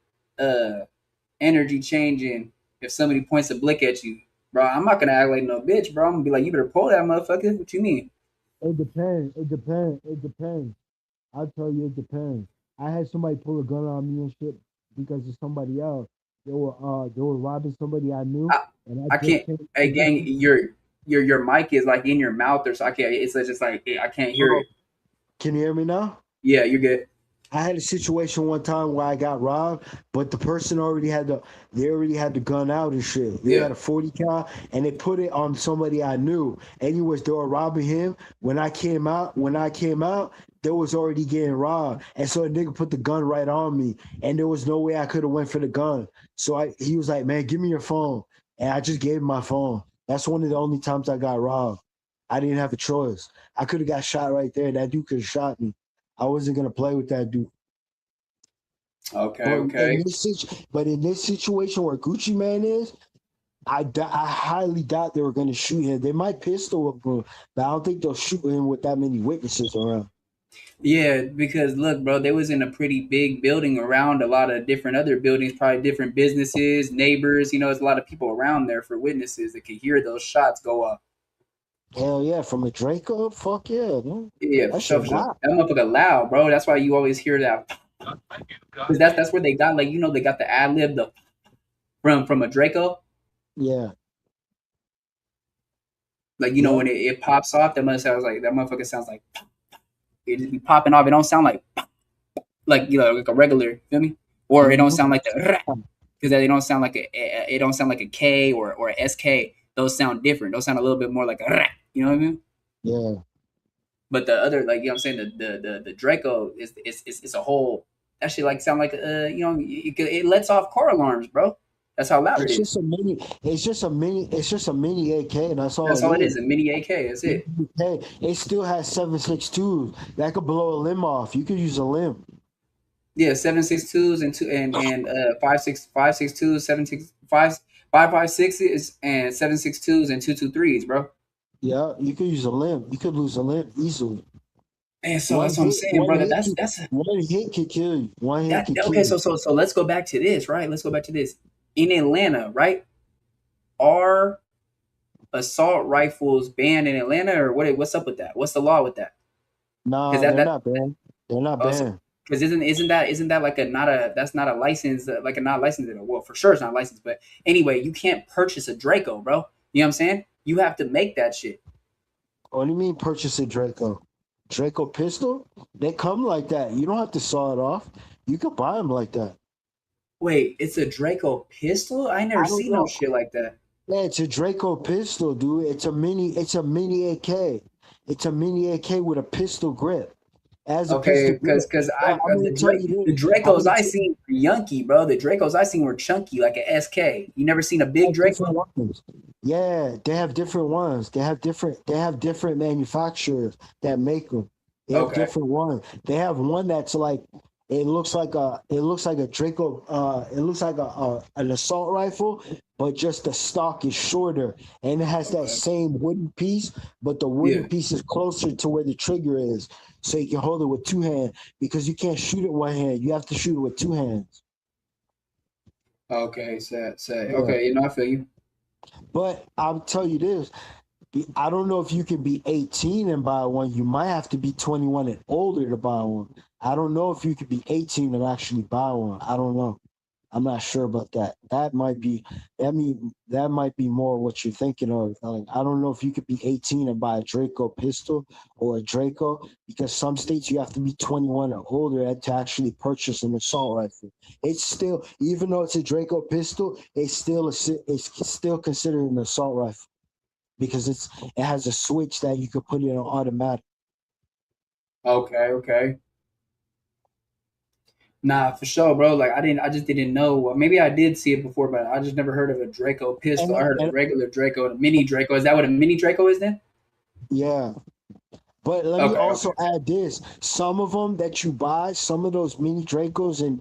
energy changing if somebody points a blick at you? Bro, I'm not gonna act like no bitch, bro. I'm gonna be like, you better pull that motherfucker. What you mean? It depends. I'll tell you, it depends. I had somebody pull a gun on me and shit because of somebody else. They were robbing somebody I knew. I can't. Hey, gang, your mic is like in your mouth, or so I can't. It's just like I can't hear it. Can you hear me now? Yeah, you're good. I had a situation one time where I got robbed, but the person already had the gun out and shit. They had a 40 cal and they put it on somebody I knew. Anyways, they were robbing him. When I came out, they was already getting robbed. And so a nigga put the gun right on me, and there was no way I could have went for the gun. So he was like, man, give me your phone. And I just gave him my phone. That's one of the only times I got robbed. I didn't have a choice. I could have got shot right there. That dude could have shot me. I wasn't going to play with that dude. Okay. But in this situation where Gucci Man is, I highly doubt they were going to shoot him. They might pistol him, but I don't think they'll shoot him with that many witnesses around. Yeah, because look, bro, they was in a pretty big building around a lot of different other buildings, probably different businesses, neighbors. You know, there's a lot of people around there for witnesses that could hear those shots go off. Hell yeah, from a Draco? Fuck yeah, man. Yeah, for sure. That motherfucker loud, bro. That's why you always hear that. Because that's where they got, like, you know, they got the ad lib from a Draco. Yeah. Like, you know, when it pops off, that motherfucker sounds like it just be popping off. It don't sound like you know, like a regular, feel me? Or it don't sound like the because they don't sound like a K or a SK. those sound different. Those sound a little bit more like a, you know what I mean? Yeah. But the other, like, you know what I'm saying, the Draco is a whole, that shit like sound like it lets off car alarms, bro. That's how loud it is. It's just a mini AK, and that's all it is. A mini AK. That's it. It still has 7.62. That could blow a limb off. You could use a limb. Yeah, 7.62s and 5.62s, 5.56s and 7.62s and 2.23s, bro. Yeah, you could use a limb. You could lose a limb easily. And so that's what I'm saying, brother. That's one hit could kill you. One hit could kill you. So let's go back to this, right? Let's go back to this. In Atlanta, right? Are assault rifles banned in Atlanta, or what's up with that? What's the law with that? No, they're not banned. They're not banned. Because isn't that like that's not a license, like a not licensed, well, for sure it's not licensed, but anyway, you can't purchase a Draco, bro. You know what I'm saying? You have to make that shit. What do you mean purchase a Draco? Draco pistol? They come like that. You don't have to saw it off. You can buy them like that. Wait, it's a Draco pistol? I never seen no shit like that. Yeah, it's a Draco pistol, dude. It's a mini AK. It's a mini AK with a pistol grip. Okay, because the Dracos I seen were yunky, bro. The Dracos I seen were chunky, like an SK. You never seen a big Draco? Yeah, they have different ones. They have different manufacturers that make them. They have different ones. They have one that's like it looks like a Draco. It looks like an assault rifle, but just the stock is shorter, and it has that same wooden piece, but the wooden piece is closer to where the trigger is, so you can hold it with two hands, because you can't shoot it one hand. You have to shoot it with two hands. Okay, say. Okay, I feel you. But I'll tell you this. I don't know if you can be 18 and buy one. You might have to be 21 and older to buy one. I don't know if you could be 18 and actually buy one. I don't know. I'm not sure about that. That might be more what you're thinking of. Like, I don't know if you could be 18 and buy a Draco pistol or a Draco, because some states you have to be 21 or older to actually purchase an assault rifle. It's still, even though it's a Draco pistol, it's still considered an assault rifle, because it has a switch that you could put it on automatic. Okay. Nah, for sure, bro. Like I just didn't know. Maybe I did see it before, but I just never heard of a Draco pistol. I heard of a regular Draco and a mini Draco. Is that what a mini Draco is then? Yeah. But let me also add this. Some of them that you buy, some of those mini Dracos and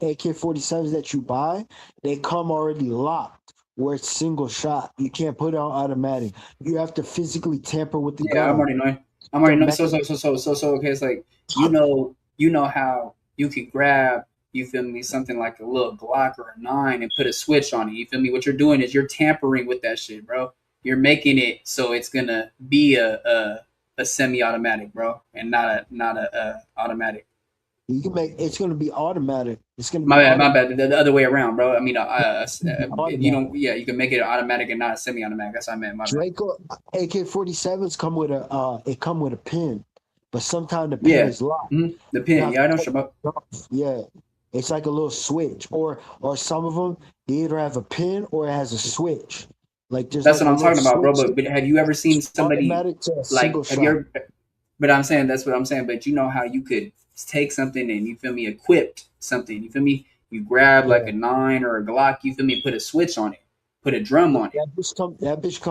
AK-47s that you buy, they come already locked, where it's single shot. You can't put it on automatic. You have to physically tamper with the gun. Yeah, I'm already knowing. So okay, it's like you know how you could grab, you feel me, something like a little Glock or a 9 and put a switch on it. You feel me? What you're doing is you're tampering with that shit, bro. You're making it so it's gonna be a semi-automatic, bro, and not a automatic. You can make it's gonna be automatic. It's gonna be my bad. The other way around, bro. I mean, you don't. Yeah, you can make it automatic and not a semi-automatic. That's what I meant. Draco AK-47s come with a pin. But sometimes the pin is locked. Mm-hmm. The pin, I know about. Yeah, it's like a little switch, or some of them they either have a pin or it has a switch. Like that's what I'm talking about, bro. But have you ever seen somebody like? But I'm saying that's what I'm saying. But you know how you could take something and you feel me, equipped something. You feel me? You grab like a 9 or a Glock. You feel me? Put a switch on it. Put a drum on it. That bitch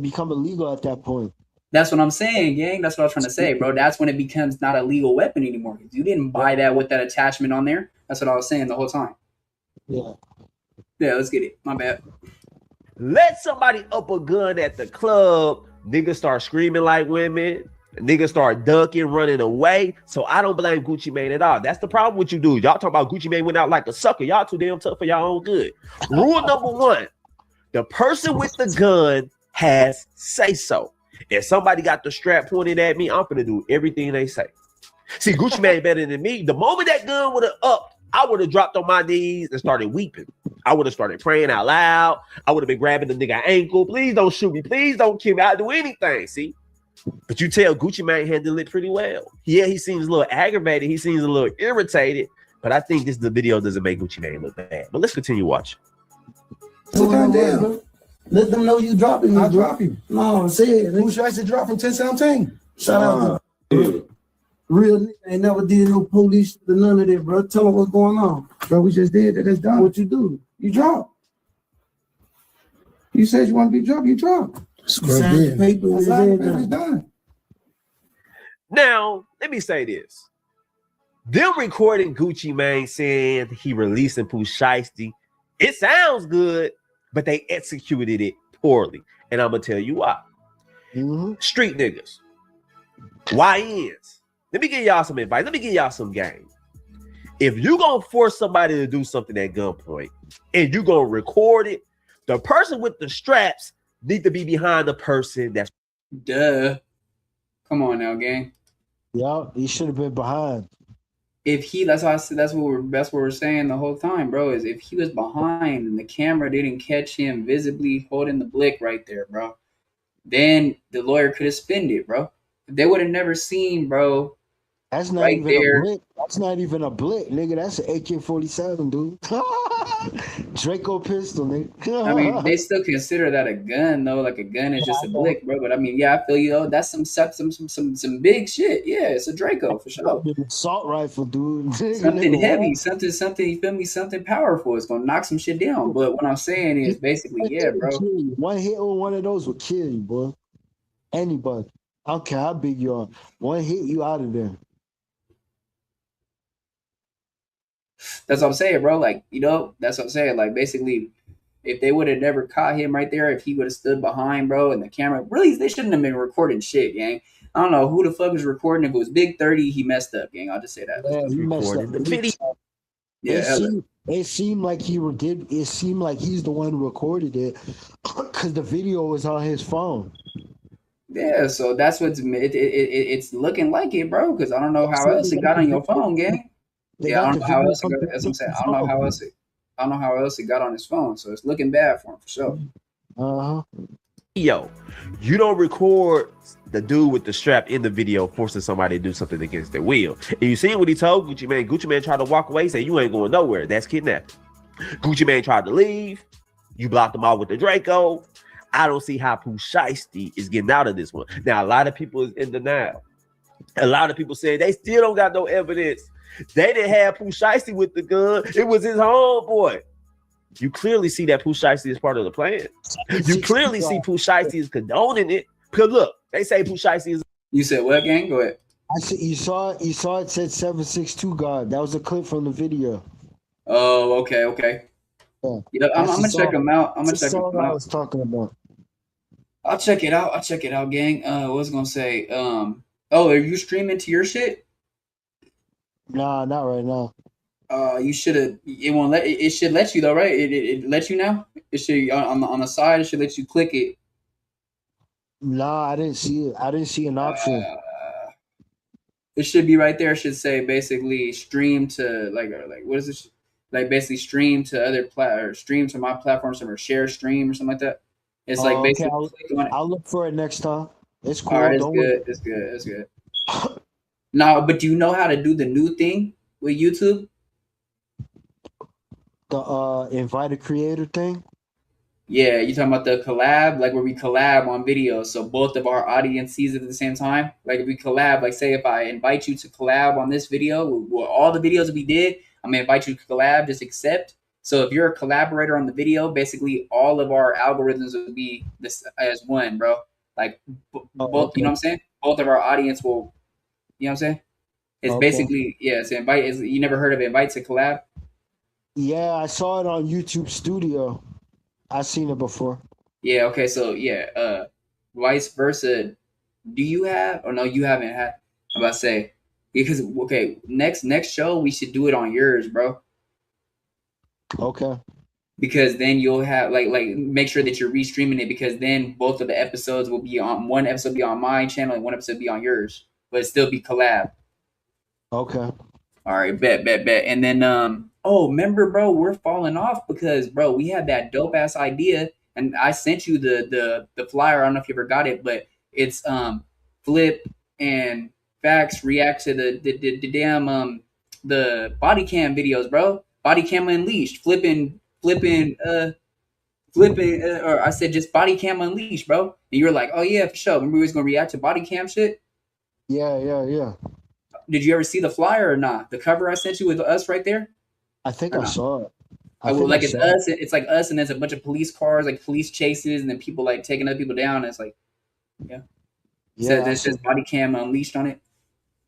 become illegal at that point. That's what I'm saying, gang. That's what I was trying to say, bro. That's when it becomes not a legal weapon anymore. You didn't buy that with that attachment on there. That's what I was saying the whole time. Yeah, let's get it. My bad. Let somebody up a gun at the club. Niggas start screaming like women. Niggas start ducking, running away. So I don't blame Gucci Mane at all. That's the problem with you dudes. Y'all talk about Gucci Mane went out like a sucker. Y'all too damn tough for y'all own good. Rule number 1, the person with the gun has say-so. If somebody got the strap pointed at me, I'm gonna do everything they say. See, Gucci Mane better than me. The moment that gun would have upped, I would have dropped on my knees and started weeping. I would have started praying out loud. I would have been grabbing the nigga ankle. Please don't shoot me. Please don't kill me. I'll do anything. See? But you tell Gucci Mane handled it pretty well. Yeah, he seems a little aggravated. He seems a little irritated. But I think the video doesn't make Gucci Mane look bad. But let's continue watching. Goddamn. Let them know you dropping me. I'll drop you. No, say it. Who should I say drop from 1017? Shout out to real nigga ain't never did no police or none of that, bro. Tell them what's going on. Bro, we just did that. That's done. What you do? You drop. You said you want to be dropped, you drop. Sign the paper. It's done. Now, let me say this. Them recording Gucci Mane saying he releasing Pooh Shiesty, it sounds good, but they executed it poorly. And I'm going to tell you why. Street niggas. YNs. Let me give y'all some advice. Let me give y'all some game. If you going to force somebody to do something at gunpoint and you going to record it, the person with the straps need to be behind the person that's... Duh. Come on now, gang. Yeah, he should have been behind. If he, that's why I said that's what we're saying the whole time, bro. Is if he was behind and the camera didn't catch him visibly holding the blick right there, bro, then the lawyer could have spinned it, bro. They would have never seen, bro. That's not right even there. a blick. That's not even a blick, nigga. That's an AK-47, dude. Draco pistol, nigga. I mean, they still consider that a gun, though. Like a gun is just a blick, bro. But I mean, yeah, I feel you though. That's some big shit. Yeah, it's a Draco for sure. Assault rifle, dude. Something heavy, something. You feel me? Something powerful. It's gonna knock some shit down. But what I'm saying is basically, yeah, bro. One hit with one of those will kill you, boy. Anybody. I don't care how big you are. One hit, you out of there. That's what I'm saying, bro. Like, you know, that's what I'm saying. Like, basically, if they would have never caught him right there, if he would have stood behind, bro, and the camera, really, they shouldn't have been recording shit, gang. I don't know who the fuck was recording. If it was Big 30, he messed up, gang. I'll just say that. Yeah, he messed up. The video. Yeah, it seemed like it seemed like he's the one who recorded it because the video was on his phone. Yeah, so that's what's it's looking like it, bro. Because I don't know how else it got on your phone, gang. Yeah, I don't know how else it got. That's what I'm saying. I don't know how else it got on his phone. So it's looking bad for him for sure. Yo, you don't record the dude with the strap in the video forcing somebody to do something against their will. And you seen what he told Gucci Mane? Gucci Mane tried to walk away, say you ain't going nowhere. That's kidnapping. Gucci Mane tried to leave. You blocked him out with the Draco. I don't see how Pooh Shiesty is getting out of this one. Now, a lot of people is in denial. A lot of people saying they still don't got no evidence. They didn't have Pooh Shiesty with the gun. It was his homeboy. You clearly see that Pooh Shiesty is part of the plan. You clearly see Pooh Shiesty is condoning it. Because look, they say Pooh Shiesty is... You said what, gang? Go ahead. I see you saw it said 762 guard. That was a clip from the video. Oh, okay. Yeah, I'm gonna check them out. I'm gonna check them out. I was talking about. I'll check it out, gang. What was I gonna say? Oh, are you streaming to your shit? Nah, not right now. You should have. It won't let. It should let you though, right? It lets you now. It should on the side. It should let you click it. Nah, I didn't see it. I didn't see an option. It should be right there. It should say basically stream to like what is this? Like basically stream to other or stream to my platform or share stream or something like that. It's like basically. Okay, I'll look for it next time. It's cool. All right, it's good. No, but do you know how to do the new thing with YouTube? The invite a creator thing? Yeah, you talking about the collab, like where we collab on videos, so both of our audience sees it at the same time. Like if we collab, like say if I invite you to collab on this video, with all the videos that we did, I'm gonna invite you to collab, just accept. So if you're a collaborator on the video, basically all of our algorithms will be this as one, bro. Like both, okay. You know what I'm saying? Both of our audience will, you know what I'm saying? It's basically, yeah, it's invite. You never heard of invite to collab? Yeah, I saw it on YouTube Studio. I've seen it before. Yeah, okay, so yeah, vice versa. Do you have, or no, you haven't had, I'm about to say, because, okay, next show, we should do it on yours, bro. Okay. Because then you'll have, like make sure that you're restreaming it, because then both of the episodes will be on, one episode be on my channel and one episode be on yours, but it still be collab. Okay. All right, bet. And then, oh, remember, bro, we're falling off because, bro, we had that dope ass idea, and I sent you the flyer. I don't know if you ever got it, but it's Flip and Facts react to the damn the body cam videos, bro. Body cam unleashed, flipping flipping, or I said just body cam unleashed, bro. And you were like, oh yeah, for sure. Remember we was gonna react to body cam shit? Yeah. Did you ever see the flyer or not? The cover I sent you with us right there? I think Or I not? saw it. Like it's us. It's like us, and there's a bunch of police cars, like police chases, and then people like taking other people down. And it's like, yeah. So that says body cam unleashed on it.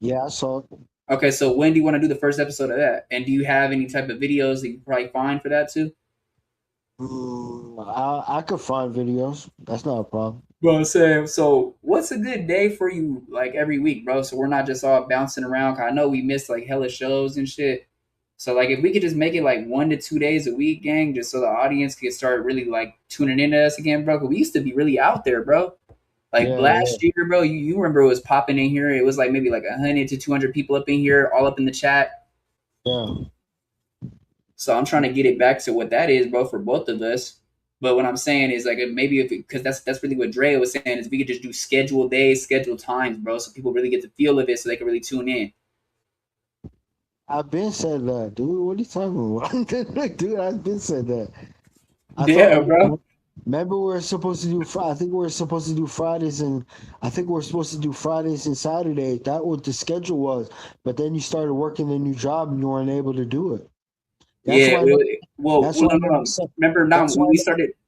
Yeah, I saw it. Okay, so when do you want to do the first episode of that? And do you have any type of videos that you probably find for that too? I could find videos. That's not a problem. Bro, Sam, so what's a good day for you like every week, bro? So we're not just all bouncing around. 'Cause I know we missed like hella shows and shit. So like if we could just make it like 1 to 2 days a week, gang, just so the audience could start really like tuning into us again, bro. 'Cause we used to be really out there, bro. Like last year, bro, you remember it was popping in here. It was like maybe like 100 to 200 people up in here, all up in the chat. Yeah. So I'm trying to get it back to what that is, bro, for both of us. But what I'm saying is like maybe if because that's really what Dre was saying is we could just do scheduled days, scheduled times, bro, so people really get the feel of it, so they can really tune in. I've been said that, dude. What are you talking about? Dude, I've been said that. Bro. Remember, we're supposed to do. I think we're supposed to do Fridays, and I think we're supposed to do Fridays and Saturdays. That what the schedule was. But then you started working a new job, and you weren't able to do it. Remember now when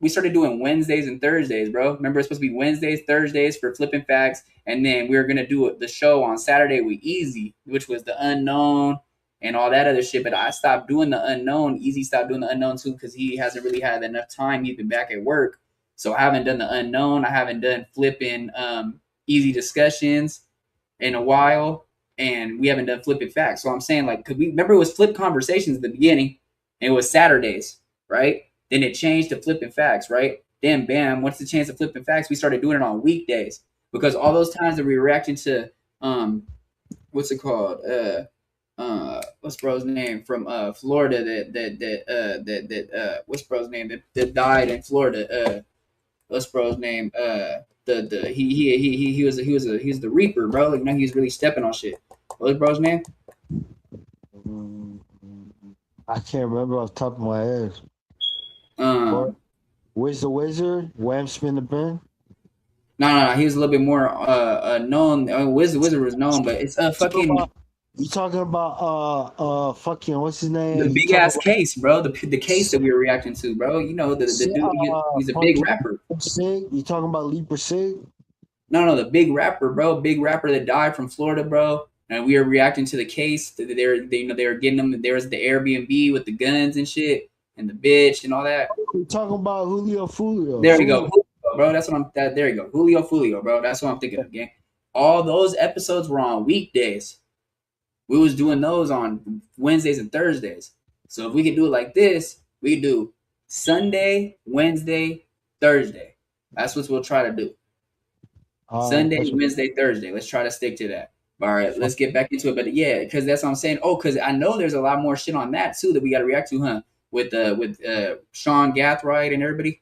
we started doing Wednesdays and Thursdays, bro. Remember it's supposed to be Wednesdays, Thursdays for flipping facts, and then we were gonna do the show on Saturday with Easy, which was the unknown and all that other shit. But I stopped doing the unknown. Easy stopped doing the unknown too because he hasn't really had enough time. He's been back at work, so I haven't done the unknown. I haven't done flipping easy discussions in a while, and we haven't done flipping facts. So I'm saying like, cause we remember it was flip conversations at the beginning. And it was Saturdays, right? Then it changed to flipping facts, right? Then bam, once the chance to flipping facts, we started doing it on weekdays because all those times that we were reacting to, what's it called? What's bro's name from Florida what's bro's name that died in Florida? What's bro's name? He was the Reaper, bro. Like, he was really stepping on shit. What was bro's name? I can't remember off the top of my head. Where's the Wizard? Wham Spin the Ben? No. He was a little bit more known. Wizard was known, but it's fucking. You talking about fucking what's his name? The big ass case, bro. The case that we were reacting to, bro. You know the dude. He's a big rapper. Sig? You talking about Leaper Sig? No, the big rapper, bro. Big rapper that died from Florida, bro. And we were reacting to the case. They were getting them. There was the Airbnb with the guns and shit, and the bitch and all that. We're talking about Julio Fulio. There we go, Julio, bro. That's what I'm. There you go, Julio Fulio, bro. That's what I'm thinking of again. All those episodes were on weekdays. We was doing those on Wednesdays and Thursdays. So if we could do it like this, we could do Sunday, Wednesday, Thursday. That's what we'll try to do. Sunday, Wednesday, Thursday. Let's try to stick to that. All right, let's get back into it. But yeah, because that's what I'm saying. Oh, because I know there's a lot more shit on that too that we got to react to, huh? With Sean Gathright and everybody.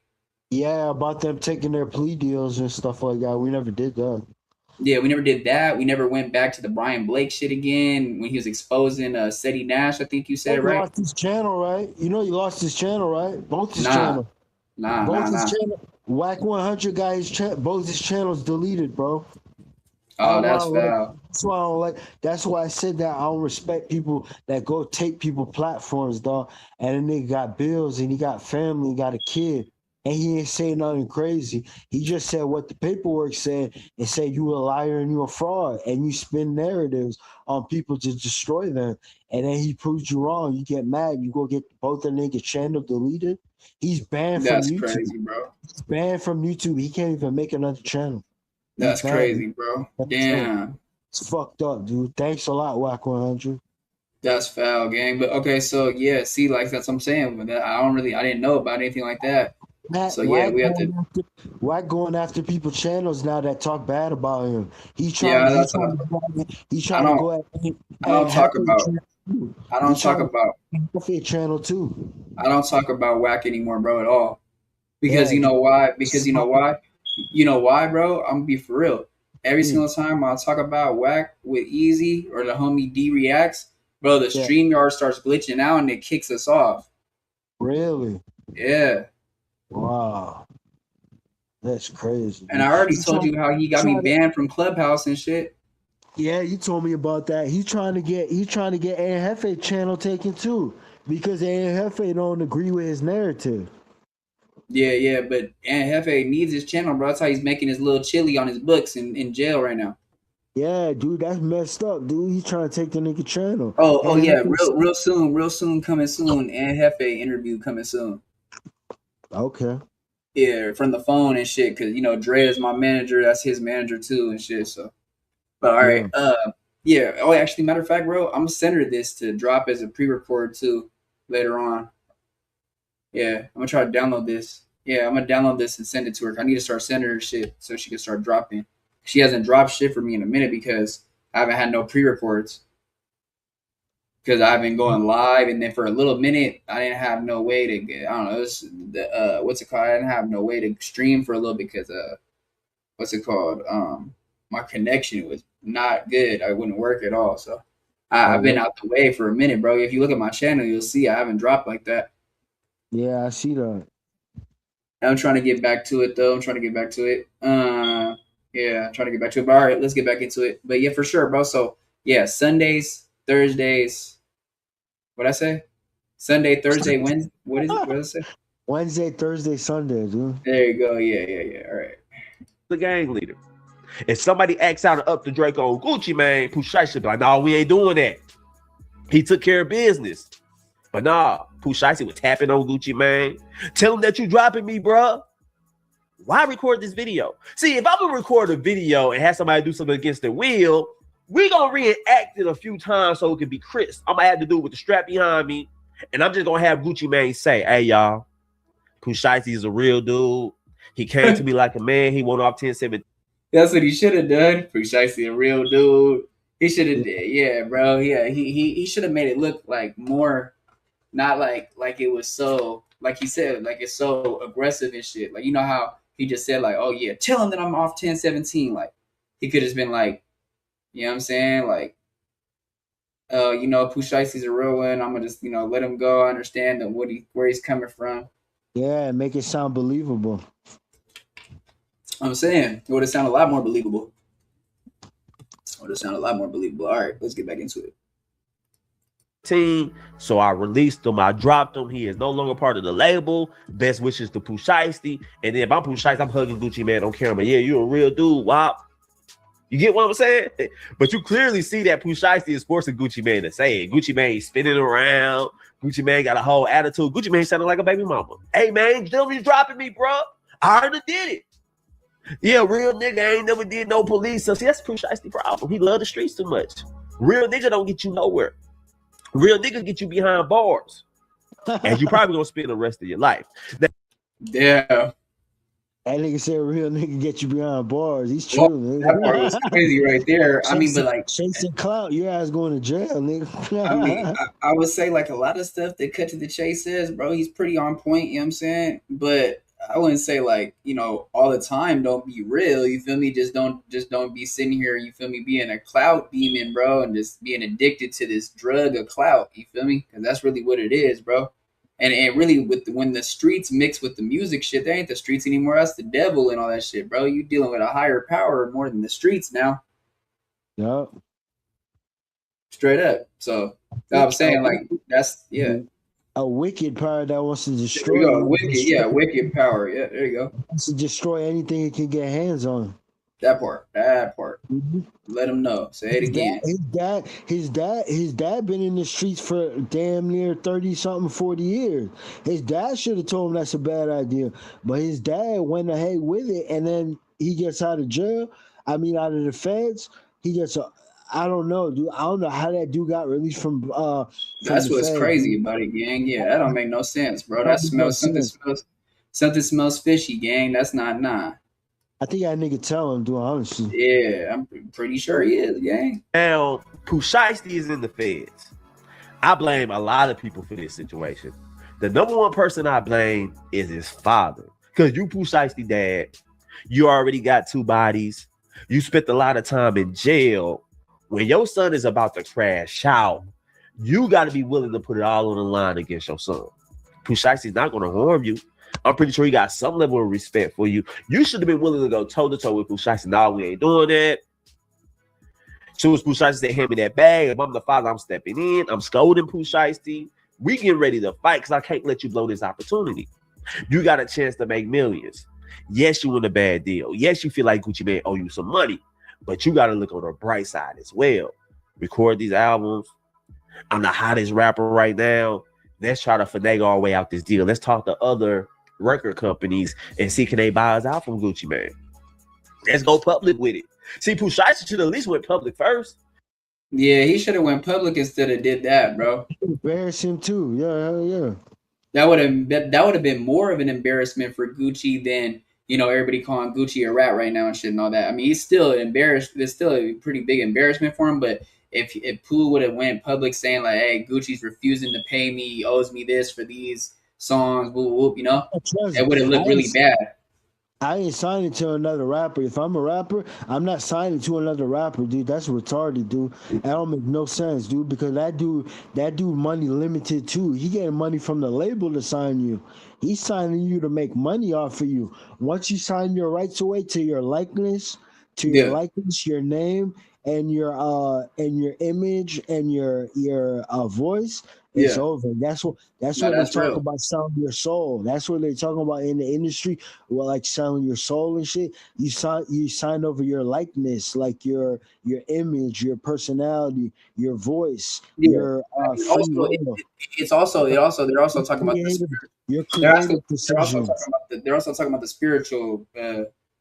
Yeah, about them taking their plea deals and stuff like that. We never did that. Yeah, we never did that. We never went back to the Brian Blake shit again when he was exposing Seti Nash. I think you said, right? He lost his channel, right? You know, he lost his channel, right? Both his channel. Channel. Whack 100 guys, both his channels deleted, bro. Oh, that's foul. That's why I don't like. That's why I said that I don't respect people that go take people platforms, dog. And then nigga got bills and he got family, he got a kid, and he ain't saying nothing crazy. He just said what the paperwork said and said you a liar and you a fraud, and you spin narratives on people to destroy them. And then he proves you wrong. You get mad. You go get both the nigga channel deleted. He's banned from YouTube. That's crazy, bro. He's banned from YouTube. He can't even make another channel. That's crazy, bro. Damn. It's fucked up, dude. Thanks a lot, Whack 100. That's foul, gang. But okay, so yeah, see, like that's what I'm saying. But I didn't know about anything like that. So yeah, we have to. Whack going after people's channels now that talk bad about him. He's trying to go at. I don't talk about channel too. I don't talk about Whack anymore, bro, at all. Because you know why? Because you know why? You know why, bro? I'm gonna be for real. Every single time I talk about Whack with Easy or the homie D reacts, bro, the StreamYard starts glitching out and it kicks us off. Really? Yeah. Wow, that's crazy. And I already told you how he got me banned from Clubhouse and shit. Yeah, you told me about that. He's trying to get El Jefe channel taken too, because El Jefe don't agree with his narrative. Yeah, but El Jefe needs his channel, bro. That's how he's making his little chili on his books in jail right now. Yeah, dude, that's messed up, dude. He's trying to take the nigga channel. Oh yeah, real soon coming soon. El Jefe interview coming soon. Okay. Yeah, from the phone and shit, because you know Dre is my manager. That's his manager too and shit. So, but all right, yeah. Oh, actually, matter of fact, bro, I'm gonna send her this to drop as a pre-record too later on. Yeah, I'm gonna try to download this. Yeah, I'm gonna download this and send it to her. I need to start sending her shit so she can start dropping. She hasn't dropped shit for me in a minute because I haven't had no pre-records. Because I've been going live, and then for a little minute, I didn't have no way to get. I don't know. It's the what's it called? I didn't have no way to stream for a little because what's it called? My connection was not good. I wouldn't work at all. So I've been out the way for a minute, bro. If you look at my channel, you'll see I haven't dropped like that. Yeah, I see that. I'm trying to get back to it though. Yeah, I'm trying to get back to it. But all right, let's get back into it. But yeah, for sure, bro. So yeah, Sundays, Thursdays. What'd I say? Sunday, Thursday, Wednesday. What is it? What did I say? Wednesday, Thursday, Sunday, dude. There you go. Yeah. All right. The gang leader. If somebody acts out and up the Drake on Gucci, man, Pooh Shiesty be like, no, we ain't doing that. He took care of business. But nah, Pooh Shiesty was tapping on Gucci, man. Tell him that you dropping me, bruh. Why record this video? See, if I'm gonna record a video and have somebody do something against their will, we gonna reenact it a few times so it can be crisp. I'm gonna have to do it with the strap behind me, and I'm just gonna have Gucci Mane say, "Hey y'all, Pooh Shiesty is a real dude. He came to me like a man. He went off 10-7." That's what he should have done. Pooh Shiesty, a real dude. He should have, yeah, bro. Yeah, he should have made it look like more, not like it was so, like he said, like it's so aggressive and shit. Like you know how he just said like, "Oh yeah, tell him that I'm off 10-17." Like he could have been like. You know what I'm saying? Like, you know, Pooh Shiesty's a real one. I'm gonna just, you know, let him go. I understand that where he's coming from. Yeah, make it sound believable. I'm saying it would have sounded a lot more believable. All right, let's get back into it. So I released him. I dropped him. He is no longer part of the label. Best wishes to Pooh Shiesty. And then if I'm Pooh Shiesty, I'm hugging Gucci Mane on camera. Yeah, you're a real dude. Wow. You get what I'm saying? But you clearly see that Pooh Shiesty is forcing Gucci Mane to say it. Gucci Mane spinning around. Gucci Mane got a whole attitude. Gucci Mane sounding like a baby mama. Hey, man, you dropping me, bro. I already did it. Yeah, real nigga ain't never did no police. So see, that's Pooh Shiesty problem. He love the streets too much. Real nigga don't get you nowhere. Real nigga get you behind bars. And you probably gonna spend the rest of your life. Yeah. That nigga said real nigga get you behind bars. He's true, nigga. That part was crazy right there. I mean, but like chasing clout, your ass going to jail, nigga. I mean, I would say like a lot of stuff that Cut to the Chase says, bro, he's pretty on point, you know what I'm saying? But I wouldn't say like, you know, all the time don't be real, you feel me? Just don't be sitting here, you feel me, being a clout demon, bro, and just being addicted to this drug of clout, you feel me? Because that's really what it is, bro. And really, when the streets mix with the music shit, they ain't the streets anymore. That's the devil and all that shit, bro. You dealing with a higher power more than the streets now. Yep. Straight up. So I'm saying, like, that's a wicked power that wants to destroy. There you go. Wicked power. Yeah, there you go. Wants to destroy anything it can get hands on. That part. Mm-hmm. Let him know. Say it again. His dad been in the streets for damn near 30-something, 40 years. His dad should have told him that's a bad idea. But his dad went ahead with it, and then he gets out of jail. I mean, out of the feds. He gets I don't know, dude. I don't know how that dude got released from that's what's crazy about it, gang. Yeah, that don't make no sense, bro. That smells something smells fishy, gang. That's not nah. I think that nigga tell him, dude, honestly. Yeah, I'm pretty sure he is, gang. Now, Pooh Shiesty is in the feds. I blame a lot of people for this situation. The number one person I blame is his father. Because you Pooh Shiesty dad, you already got 2 bodies. You spent a lot of time in jail. When your son is about to crash out, you got to be willing to put it all on the line against your son. Pooh Shiesty's not going to harm you. I'm pretty sure he got some level of respect for you. You should have been willing to go toe to toe with Pooh Shiesty. No, we ain't doing that. Soon as Pooh Shiesty said, hand me that bag, if I'm the father, I'm stepping in. I'm scolding Pooh Shiesty. We getting ready to fight because I can't let you blow this opportunity. You got a chance to make millions. Yes, you in a bad deal. Yes, you feel like Gucci Mane owe you some money, but you got to look on the bright side as well. Record these albums. I'm the hottest rapper right now. Let's try to finagle our way out this deal. Let's talk to other record companies and see can they buy us out from Gucci Mane. Let's go public with it. See, Pooh Shiesty should at least went public first. Yeah, he should have went public instead of did that, bro. Embarrass him too. Yeah. That would have been more of an embarrassment for Gucci than, you know, everybody calling Gucci a rat right now and shit and all that. I mean, he's still embarrassed. It's still a pretty big embarrassment for him. But if Pooh would have went public saying like, "Hey, Gucci's refusing to pay me, he owes me this for these songs," whoop whoop, you know, it would have looked really bad. I ain't signing to another rapper. If I'm a rapper, I'm not signing to another rapper, dude. That's retarded, dude. That don't make no sense, dude. Because that dude money limited too. He getting money from the label to sign you. He's signing you to make money off of you. Once you sign your rights away to your likeness, your name, and your image and your voice, it's over. That's what they talk about, selling your soul. That's what they're talking about in the industry. Well, like selling your soul and shit. You sign over your likeness, like your image, your personality, your voice, your free will. They're also talking about your creative decisions. They're also talking about the spiritual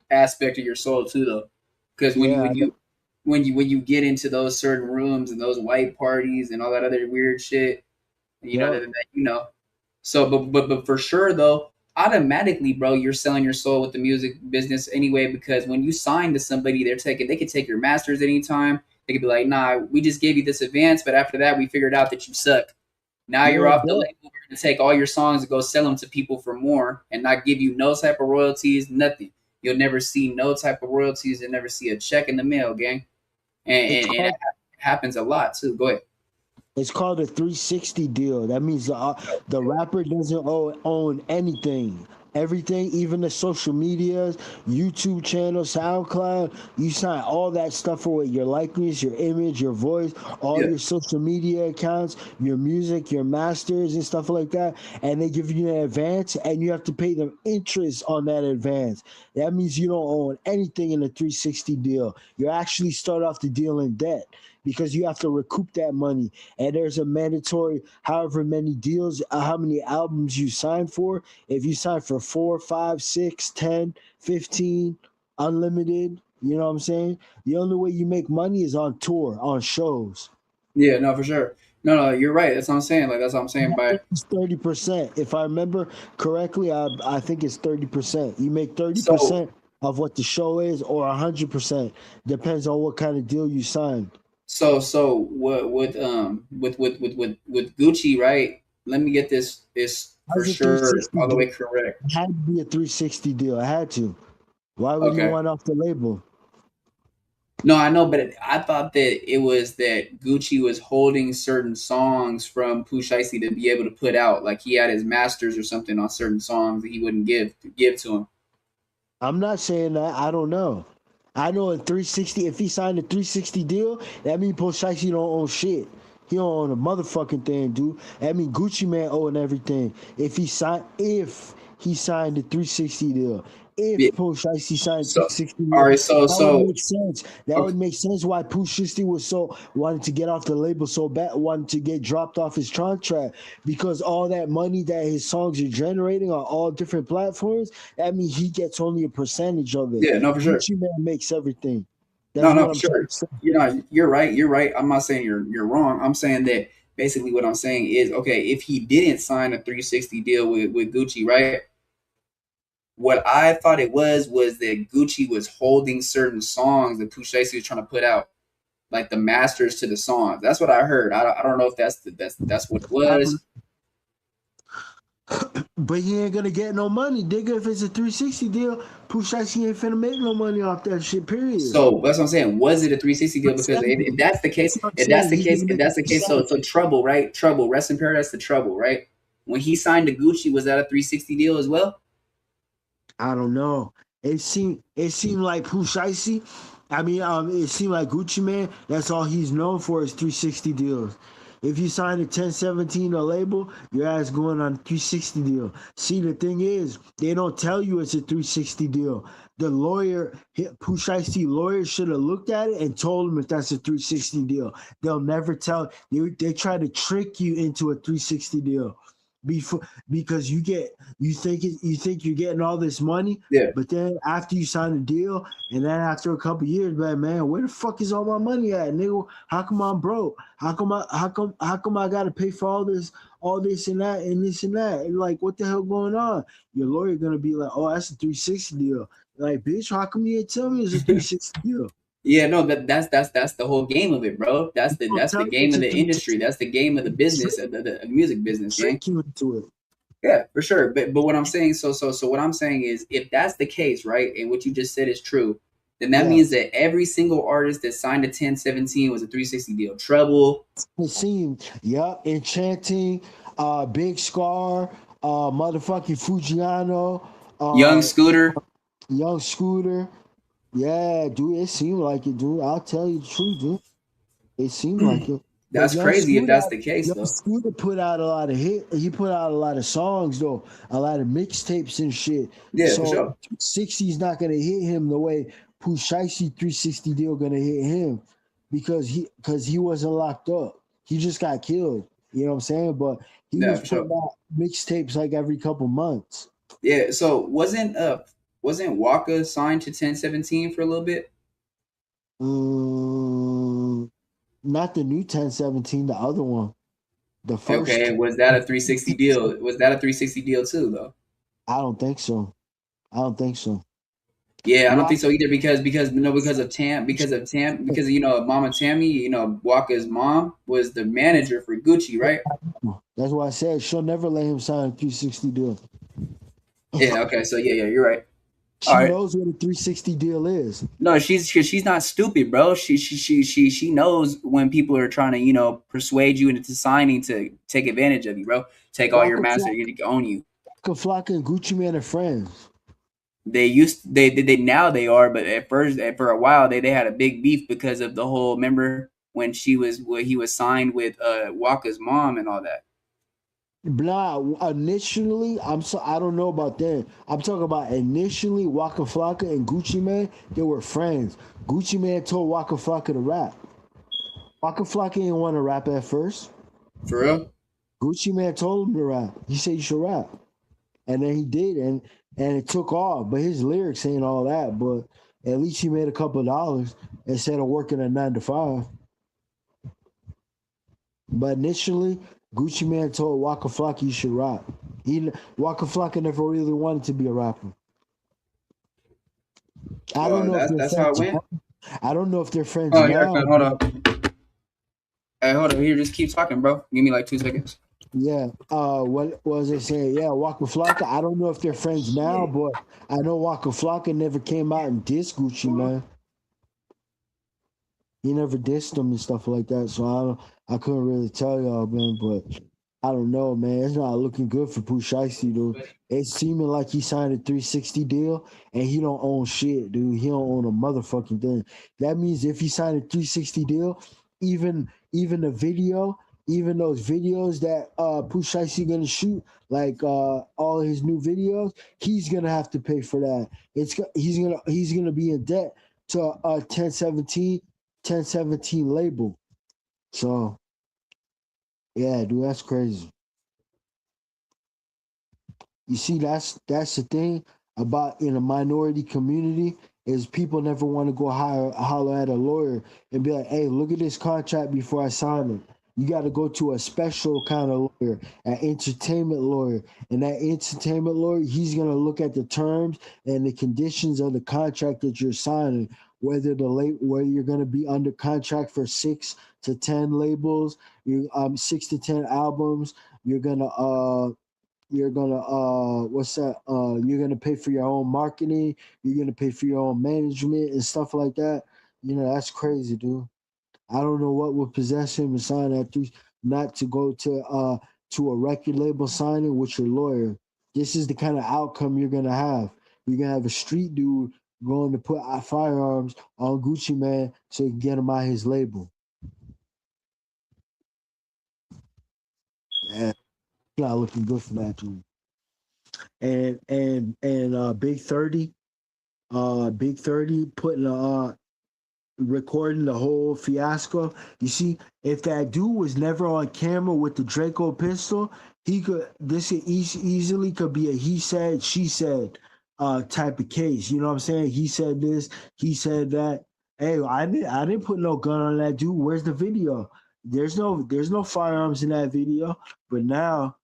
aspect of your soul too, though, because when you get into those certain rooms and those white parties and all that other weird shit. So, but for sure though, automatically, bro, you're selling your soul with the music business anyway, because when you sign to somebody, they could take your masters anytime. They could be like, nah, we just gave you this advance, but after that, we figured out that you suck. Now you're off the label. We're going to take all your songs and go sell them to people for more and not give you no type of royalties, nothing. You'll never see no type of royalties. You'll never see a check in the mail, gang. And it happens a lot too. Go ahead. It's called a 360 deal. That means the rapper doesn't own anything. Everything, even the social medias, YouTube channel, SoundCloud, you sign all that stuff away. Your likeness, your image, your voice, all your social media accounts, your music, your masters and stuff like that. And they give you an advance and you have to pay them interest on that advance. That means you don't own anything in a 360 deal. You actually start off the deal in debt, because you have to recoup that money. And there's a mandatory however many deals, how many albums you sign for. If you sign for 4, 5, 6, 10, 15, unlimited, you know what I'm saying? The only way you make money is on tour, on shows. Yeah, no, for sure. No, you're right. That's what I'm saying. Like, that's what I'm saying. It's 30%. If I remember correctly, I think it's 30%. You make 30% of what the show is, or 100%. Depends on what kind of deal you signed. So what with Gucci, right? Let me get this for sure all the way correct. It had to be a 360 deal. I had to. Why would you want off the label? No, I know, but I thought that it was that Gucci was holding certain songs from Pooh Shiesty to be able to put out. Like he had his masters or something on certain songs that he wouldn't give to him. I'm not saying that. I don't know. I know in 360, if he signed a 360 deal, that means Pooh Shiesty don't own shit. He don't own a motherfucking thing, dude. That means Gucci Mane owing everything. If he signed the 360 deal. If Pooh Shiesty signed 360 deal, all right, that would make sense. That would make sense why Pooh Shiesty was wanted to get off the label so bad, wanted to get dropped off his contract, because all that money that his songs are generating on all different platforms, that means he gets only a percentage of it. Yeah, no, for sure. Gucci Mane makes everything. That's no, for sure. You're right. You're right. I'm not saying you're wrong. I'm saying that basically what I'm saying is, okay, if he didn't sign a 360 deal with Gucci, right? What I thought it was that Gucci was holding certain songs that Pooh Shiesty was trying to put out, like the masters to the songs. That's what I heard. I don't know if that's what it was. But he ain't gonna get no money, digga. If it's a 360 deal, Pooh Shiesty ain't finna make no money off that shit, period. So that's what I'm saying. Was it a 360 deal? Because if that's the case, so Trouble, right? Trouble, Rest in Paradise to Trouble, right? When he signed to Gucci, was that a 360 deal as well? I don't know. It seemed like Pooh Shiesty. I mean, it seemed like Gucci Man. That's all he's known for is 360 deals. If you sign a 1017 a label, your ass going on a 360 deal. See, the thing is, they don't tell you it's a 360 deal. The lawyer, Pooh Shiesty lawyer, should have looked at it and told him if that's a 360 deal. They'll never tell. They try to trick you into a 360 deal because you think you're getting all this money, Yeah. but then after you sign a deal, and then after a couple years, man, where the fuck is all my money at, nigga? How come I'm broke? How come I gotta pay for all this and that and this and that? And like, what the hell going on? Your lawyer gonna be like, oh, that's a 360 deal. Like, bitch, how come you didn't tell me it's a 360 deal? Yeah, no, that's the whole game of it, bro. That's the game of the industry. That's the game of the business, of the music business, gang. Trick you into it. Yeah, for sure. But what I'm saying, so what I'm saying is, if that's the case, right, and what you just said is true, then that means that every single artist that signed a 1017 was a 360 deal. Trouble. It seemed, Enchanting, Big Scar, motherfucking Fujiano, Young Scooter. Young Scooter. Yeah, dude, it seemed like it, dude. I'll tell you the truth, dude. It seemed like it. That's crazy if that's the case, though. Scooter put out a lot of He put out a lot of songs, though. A lot of mixtapes and shit. Yeah, so for sure. 60's not gonna hit him the way Pooh Shiesty 360 deal gonna hit him because he wasn't locked up. He just got killed. You know what I'm saying? But he was putting out mixtapes like every couple months. Yeah. So wasn't Waka signed to 1017 for a little bit? Not the new 1017, the other one. The first. Okay, was that a 360 deal? Was that a 360 deal too, though? I don't think so. Yeah, I don't think so either because of Mama Tammy, Waka's mom was the manager for Gucci, right? That's why I said she'll never let him sign a 360 deal. Yeah, okay, so yeah, you're right. She knows what a 360 deal is. No, she's not stupid, bro. She knows when people are trying to, persuade you into signing to take advantage of you, bro. Take all your master, own you. Flocka and Gucci Man are friends. They now they are, but for a while they had a big beef because of the whole. Remember when he was signed with Waka's mom and all that. Nah, initially, I don't know about that. I'm talking about initially Waka Flocka and Gucci Man, they were friends. Gucci Man told Waka Flocka to rap. Waka Flocka didn't want to rap at first. For real? Gucci Man told him to rap. He said you should rap. And then he did, and it took off. But his lyrics ain't all that, but at least he made a couple of dollars instead of working a 9 to 5. But initially, Gucci Man told Waka Flocka you should rap. Waka Flocka never really wanted to be a rapper. I don't know. That's how it went. I don't know if they're friends now. Yeah, hold on. Hey, hold on. Here, just keep talking, bro. Give me like 2 seconds. Yeah. What was I saying? Yeah, Waka Flocka. I don't know if they're friends now, but I know Waka Flocka never came out and dissed Gucci, man. He never dissed him and stuff like that. So I couldn't really tell y'all, man. But I don't know, man. It's not looking good for Pooh Shiesty, dude. It's seeming like he signed a 360 deal and he don't own shit, dude. He don't own a motherfucking thing. That means if he signed a 360 deal, even the video, even those videos that Pooh Shiesty gonna shoot, like all his new videos, he's gonna have to pay for that. He's gonna be in debt to a 1017 label. So yeah, dude, that's crazy. You see, that's the thing about in a minority community is people never want to go holler at a lawyer and be like, hey, look at this contract before I sign it. You got to go to a special kind of lawyer, an entertainment lawyer. And that entertainment lawyer, he's going to look at the terms and the conditions of the contract that you're signing, whether you're going to be under contract for 6 to 10 labels, 6 to 10 albums. You're gonna you're gonna pay for your own marketing. You're gonna pay for your own management and stuff like that. That's crazy, dude. I don't know what would possess him to sign that not to go to a record label signing with your lawyer. This is the kind of outcome you're gonna have. We're gonna have a street dude going to put our firearms on Gucci Man so he can get him out his label. Yeah, it's not looking good for that dude. And Big 30 putting recording the whole fiasco. You see, if that dude was never on camera with the Draco pistol, easily could be a he said, she said type of case. You know what I'm saying? He said this, he said that. Hey, I didn't put no gun on that dude. Where's the video? There's no firearms in that video. But now,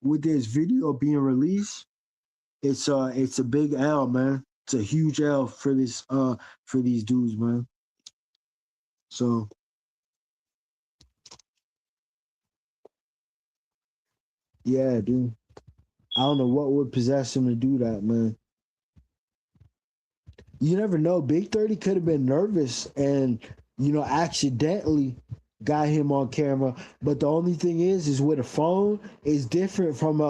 with this video being released, it's a big L, man. It's a huge L for these dudes, man. So yeah, dude. I don't know what would possess him to do that, man. You never know. Big 30 could have been nervous and, accidentally got him on camera. But the only thing is with a phone, it's different from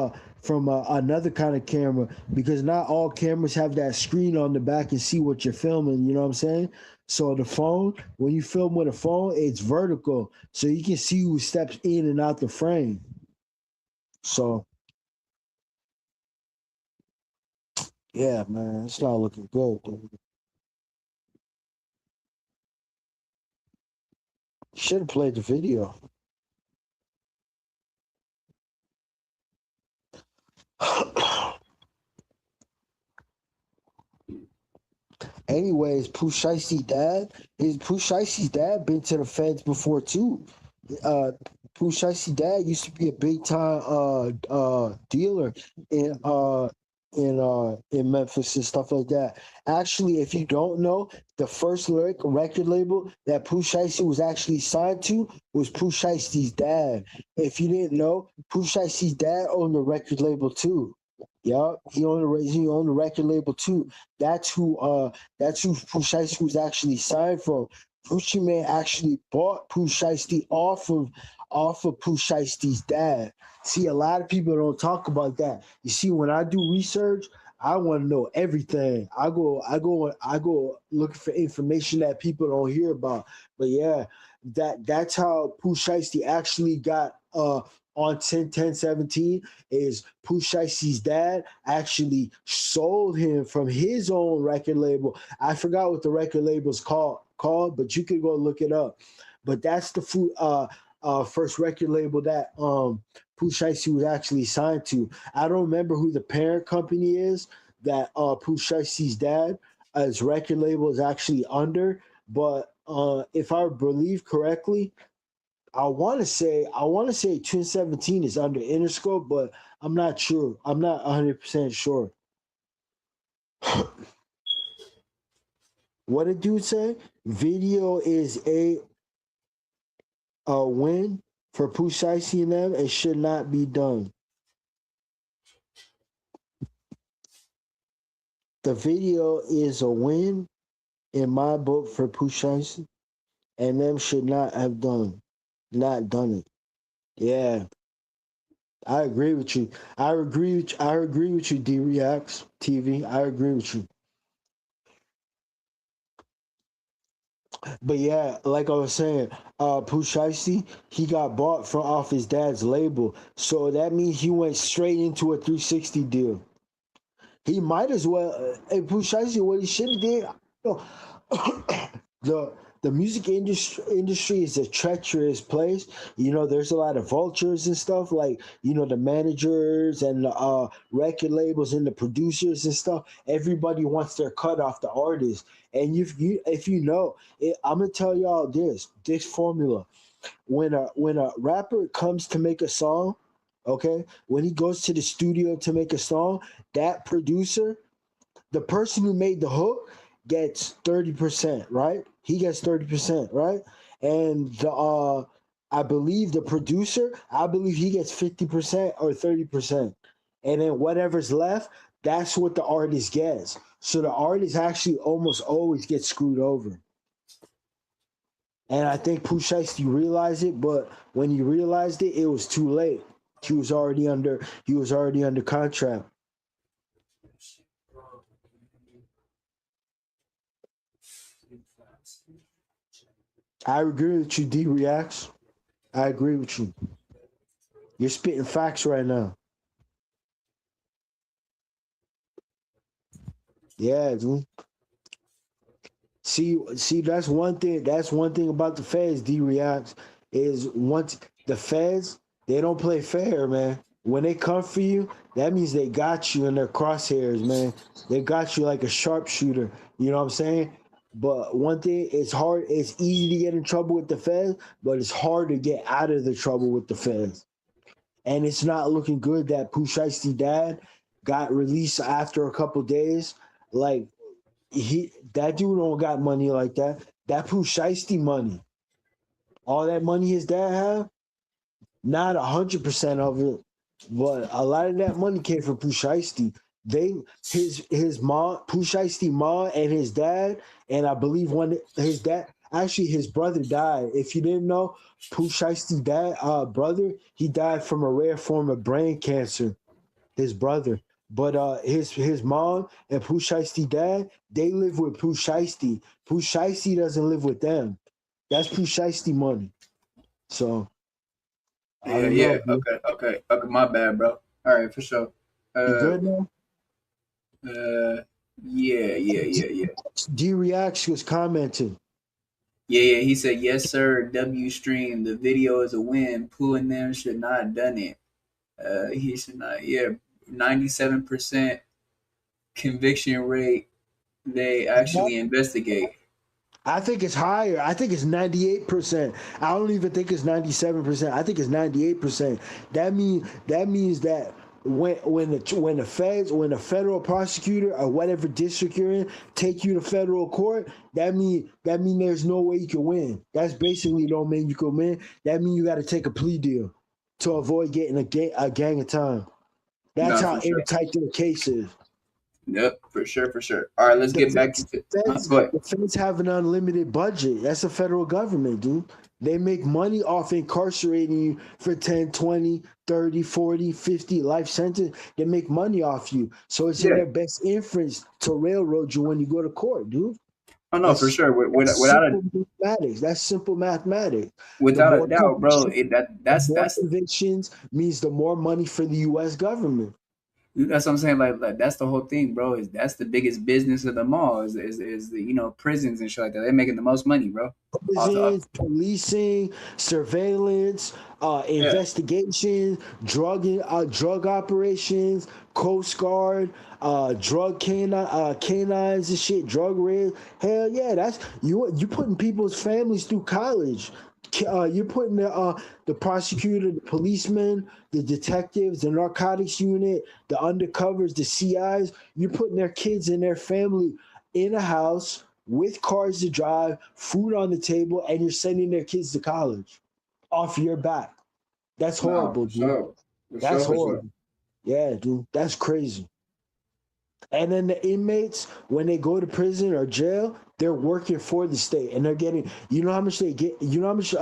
another kind of camera, because not all cameras have that screen on the back and see what you're filming. You know what I'm saying? So the phone, when you film with a phone, it's vertical, so you can see who steps in and out the frame. So yeah, man, it's not looking good, dude. Should have played the video. Anyways, Pooh Shiesty's dad been to the feds before too. Pooh Shiesty's dad used to be a big time dealer in Memphis and stuff like that. Actually, if you don't know, the first record label that Pooh Shiesty was actually signed to was Pooh Shiesty's dad. If you didn't know, Pooh Shiesty's dad owned the record label too. Yeah, he owned the record label too. That's who Pooh Shiesty was actually signed from. Gucci Man actually bought Pooh Shiesty off of Pooh Shiesty's dad. See, a lot of people don't talk about that. You see, when I do research, I want to know everything. I go looking for information that people don't hear about. But yeah, that's how Pooh Shiesty actually got on 10/10/17 is Pooh Shiesty's dad actually sold him from his own record label. I forgot what the record label's called, but you could go look it up. But that's the first record label that Pooh Shiesty was actually signed to. I don't remember who the parent company is that Pooh Shiesty's dad, his record label is actually under. But if I believe correctly, I want to say 2017 is under Interscope, but I'm not sure. I'm not 100% sure. What did dude say? Video is a win for Pooh Shiesty and them. It should not be done. The video is a win in my book for Pooh Shiesty, and them should not have done it. Yeah, I agree with you. I agree with you, D-Reacts TV. I agree with you. But yeah, like I was saying, Pooh Shiesty, he got bought off his dad's label. So that means he went straight into a 360 deal. He might as well, Pooh Shiesty, what he should have did, the music industry is a treacherous place. There's a lot of vultures and stuff, like, the managers and the record labels and the producers and stuff. Everybody wants their cut off the artist. And if you know, I'm going to tell y'all this formula. When a rapper comes to make a song, okay, when he goes to the studio to make a song, that producer, the person who made the hook, gets 30%, right? He gets 30%, right? And I believe the producer, he gets 50% or 30%. And then whatever's left, that's what the artist gets. So the artist actually almost always gets screwed over. And I think Pooh Shiesty realized it, but when he realized it, it was too late. He was already under contract. I agree with you, D Reacts. I agree with you. You're spitting facts right now. Yeah, dude. See, that's one thing. That's one thing about the feds. D Reacts is once the feds, they don't play fair, man. When they come for you, that means they got you in their crosshairs, man. They got you like a sharpshooter. You know what I'm saying? But one thing, it's hard. It's easy to get in trouble with the feds, but it's hard to get out of the trouble with the feds. And it's not looking good that Pooh Shiesty dad got released after a couple days. Like that dude don't got money like that. That Pooh Shiesty money, all that money his dad have, not 100% of it, but a lot of that money came from Pooh Shiesty. His mom, Pooh Shiesty mom, and his dad, and I believe his dad, actually his brother died. If you didn't know, Pooh Shiesty dad, brother, he died from a rare form of brain cancer. His brother. But his mom and Pooh Shiesty dad, they live with Pooh Shiesty. Pooh Shiesty doesn't live with them. That's Pooh Shiesty money. So I don't Yeah. know, bro. Okay. My bad, bro. All right, for sure. You Uh, good now? yeah. D Reacts was commenting. Yeah. He said, yes, sir. W stream. The video is a win. Pooh and them should not have done it. He should not. Yeah, 97% conviction rate. They actually investigate. I think it's higher. I think it's 98%. I don't even think it's 97%. I think it's 98%. That means that when the federal prosecutor or whatever district you're in take you to federal court, that mean there's no way you can win. That's basically don't mean you can win. That mean you got to take a plea deal to avoid getting a gang of time. That's No, how for sure. airtight the case is. Yep, for sure. All right, let's The get back feds, to feds, go ahead. the feds have an unlimited budget. That's the federal government, dude. They make money off incarcerating you for 10, 20, 30, 40, 50 life sentence. They make money off you. So it's in Yeah. their best interest to railroad you when you go to court, dude. Oh no, for That's, sure. that's simple mathematics. That's simple mathematics. The Without a more doubt, bro. convictions, the more convictions means the more money for the U.S. government. That's what I'm saying. Like that's the whole thing, bro. Is that's the biggest business of them all? Is the prisons and shit like that? They're making the most money, bro. Prisons, policing, surveillance, investigation, drug operations, Coast Guard, canines and shit, drug raids. Hell yeah, that's you putting people's families through college. You're putting the prosecutor, the policemen, the detectives, the narcotics unit, the undercovers, the CIs. You're putting their kids and their family in a house with cars to drive, food on the table, and you're sending their kids to college off your back. That's horrible, dude. Sure. That's horrible. Yeah, dude. That's crazy. And then the inmates, when they go to prison or jail, they're working for the state and they're getting, you know how much they get, you know how much,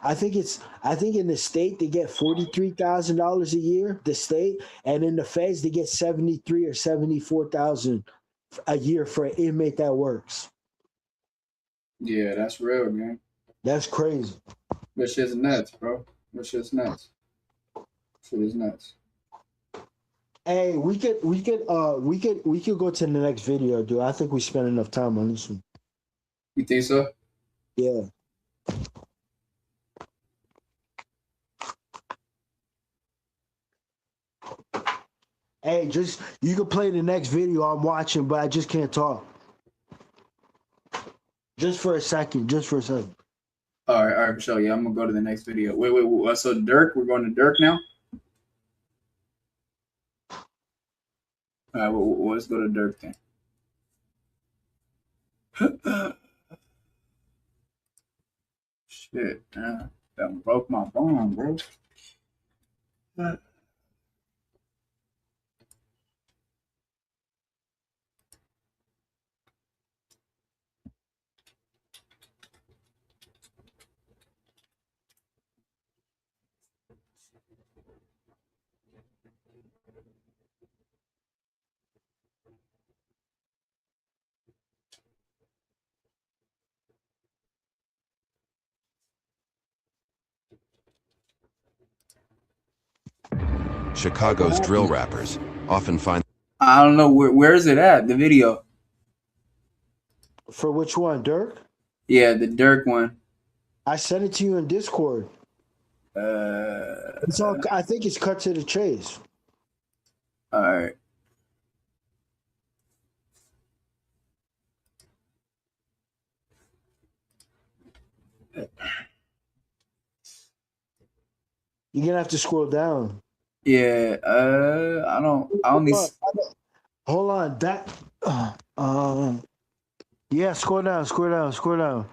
I think in the state they get $43,000 a year, the state, and in the feds they get 73 or 74,000 a year for an inmate that works. Yeah, that's real, man. That's crazy. That shit's nuts, bro. That shit's nuts. Shit is nuts. Hey, we could go to the next video, dude. I think we spent enough time on this one. You think so? Yeah. Hey, you can play the next video I'm watching, but I just can't talk. Just for a second. All right, for sure. Yeah, I'm gonna go to the next video. Wait. So DURK, we're going to DURK now. All right, well, let's go to DURK then. Shit, that broke my bone, bro. Chicago's drill rappers often find. I don't know where is it at, the video? For which one, Dirk? Yeah, the Dirk one. I sent it to you in Discord. It's all. I think it's cut to the chase. All right. You're gonna have to scroll down. Yeah. I only. Hold on. That. Yeah. Scroll down.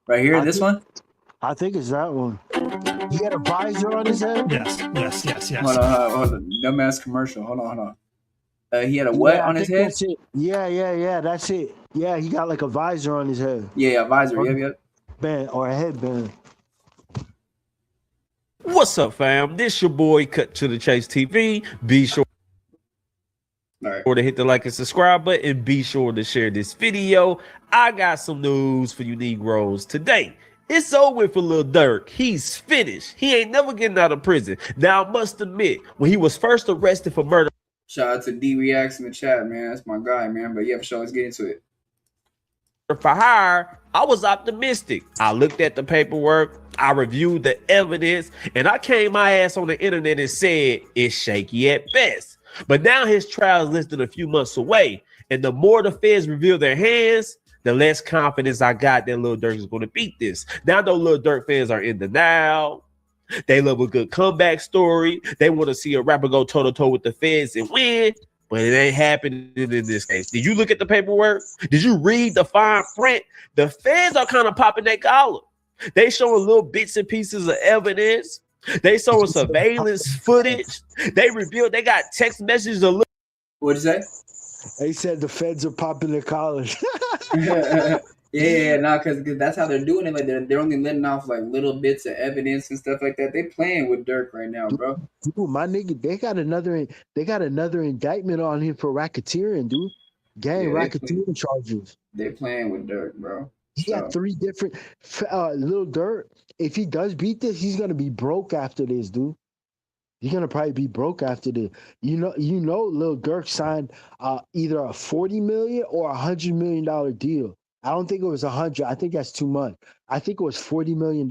Right here, this one? I think it's that one. He had a visor on his head? Yes. Hold on. Dumbass commercial. Hold on. He had a what on his head? That's it. Yeah, that's it. Yeah, he got like a visor on his head. Yeah, visor. Yep. Band or a headband. What's up, fam? This your boy Cut to the Chase TV. Be sure to hit the like and subscribe button, and be sure to share this video. I got some news for you Negroes today. It's over for Lil Durk. He's finished. He ain't never getting out of prison. Now, I must admit, when he was first arrested for murder. Shout out to D Reacts in the chat, man. That's my guy, man. But yeah, for sure, let's get into it. For hire, I was optimistic. I looked at the paperwork, I reviewed the evidence, and I came my ass on the internet and said it's shaky at best. But now his trial is listed a few months away, and the more the feds reveal their hands, the less confidence I got that Lil Durk is going to beat this. Now, though, Lil Durk fans are in denial. They love a good comeback story. They want to see a rapper go toe-to-toe with the feds and win, but it ain't happening in this case. Did you look at the paperwork? Did you read the fine print? The feds are kind of popping their collar. They showing little bits and pieces of evidence. They showing surveillance footage. They got text messages. What'd you say? They said the feds are popping their collars. Because that's how they're doing it. Like they're only letting off like little bits of evidence and stuff like that. They playing with Durk right now, bro. Dude, my nigga, they got another indictment on him for racketeering, dude. Racketeering charges. They're playing with Durk, bro. He got 3 different Lil Durk. If he does beat this, he's gonna be broke after this, dude. He's gonna probably be broke after this. You know, Lil Durk signed either a $40 million or $100 million deal. I don't think it was 100. I think that's too much. I think it was $40 million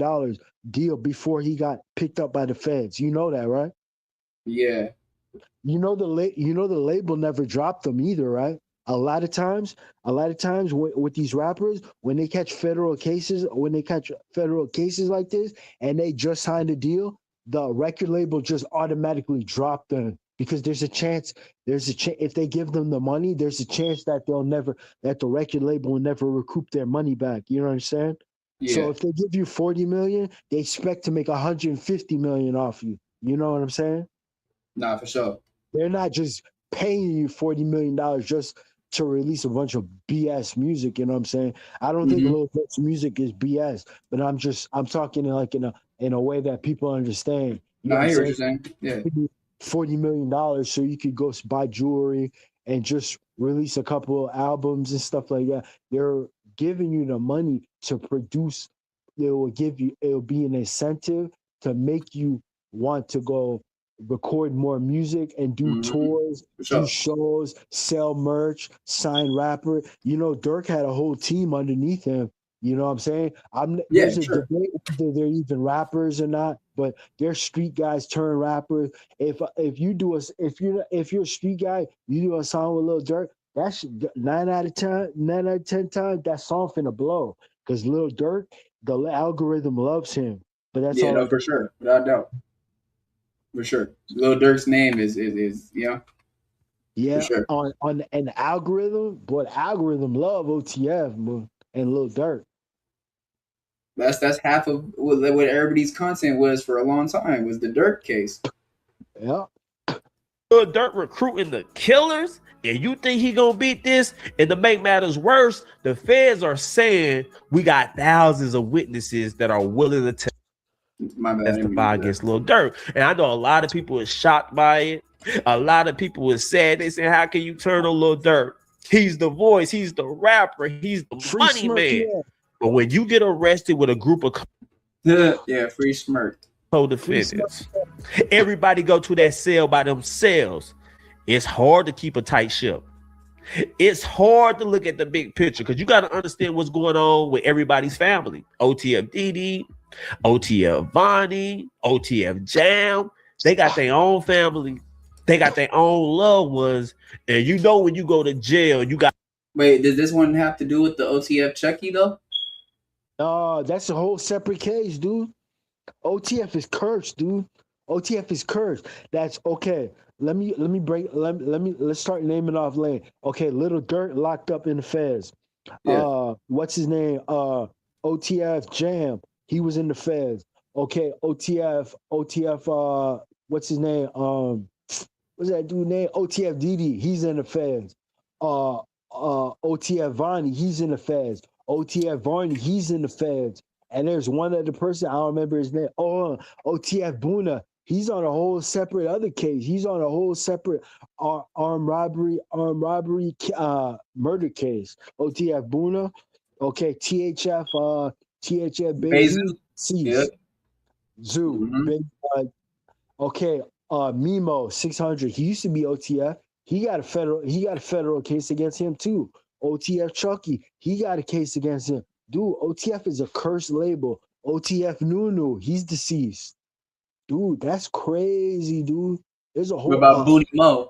deal before he got picked up by the feds. You know that, right? Yeah. You know the label never dropped them either, right? A lot of times with these rappers, when they catch federal cases like this, and they just signed a deal, the record label just automatically dropped them because there's a chance if they give them the money, there's a chance that the record label will never recoup their money back. You know what I'm saying? Yeah. So if they give you 40 million, they expect to make 150 million off you. You know what I'm saying? Nah, for sure. They're not just paying you $40 million just to release a bunch of BS music. You know what I'm saying? I don't think Lil Durk's music is BS, but I'm talking like in a way that people understand. No, I hear what you're saying. Yeah. $40 million so you could go buy jewelry and just release a couple of albums and stuff like that. They're giving you the money to produce. It will be an incentive to make you want to go record more music and do tours, do shows, sell merch, sign rapper. You know, Durk had a whole team underneath him. You know what I'm saying? There's a debate whether they're even rappers or not, but they're street guys turn rappers. If you're a street guy, you do a song with Lil Durk, that's 9 out of 10 times that song finna blow. Because Lil Durk, the algorithm loves him. But that's all. No, for sure, without doubt. For sure. Lil Durk's name is yeah. For sure. On an algorithm, but algorithm love OTF and Lil Durk. That's half of what everybody's content was for a long time, was the Durk case. Yeah. Lil Durk recruiting the killers, and you think he gonna beat this? And to make matters worse, the feds are saying we got thousands of witnesses that are willing to testify against Lil Durk. And I know a lot of people are shocked by it. A lot of people are sad. They say, how can you turn on Lil Durk? He's the voice, he's the rapper, he's the money man. Yeah. But when you get arrested with a group of free smirk co-defendants, Everybody go to that cell by themselves. It's hard to keep a tight ship. It's hard to look at the big picture because you got to understand what's going on with everybody's family. OTF Didi, OTF Vonnie, OTF Jam. They got their own family. They got their own loved ones. And you know when you go to jail, you got... Wait, does this one have to do with the OTF CHUCKYY though? That's a whole separate case, dude. OTF is cursed, dude. OTF is cursed. That's okay. Let's start naming off lane. Okay, Lil Durk locked up in the feds. Yeah. What's his name? OTF Jam. He was in the feds. Okay, OTF, what's his name? What's that dude name? OTF Didi, he's in the feds. OTF Vonnie, he's in the feds. OTF Varney, he's in the feds. And there's one other person, I don't remember his name. OTF Buna, he's on a whole separate other case. He's on a whole separate armed robbery, murder case. OTF Buna, okay, THF Baby, Yep. Zoo, okay, MEMO600, he used to be OTF. He got a federal case against him too. OTF CHUCKYY, he got a case against him. Dude, OTF is a cursed label. OTF Nunu, he's deceased. Dude, that's crazy, dude. There's a whole... What about Booty Mo?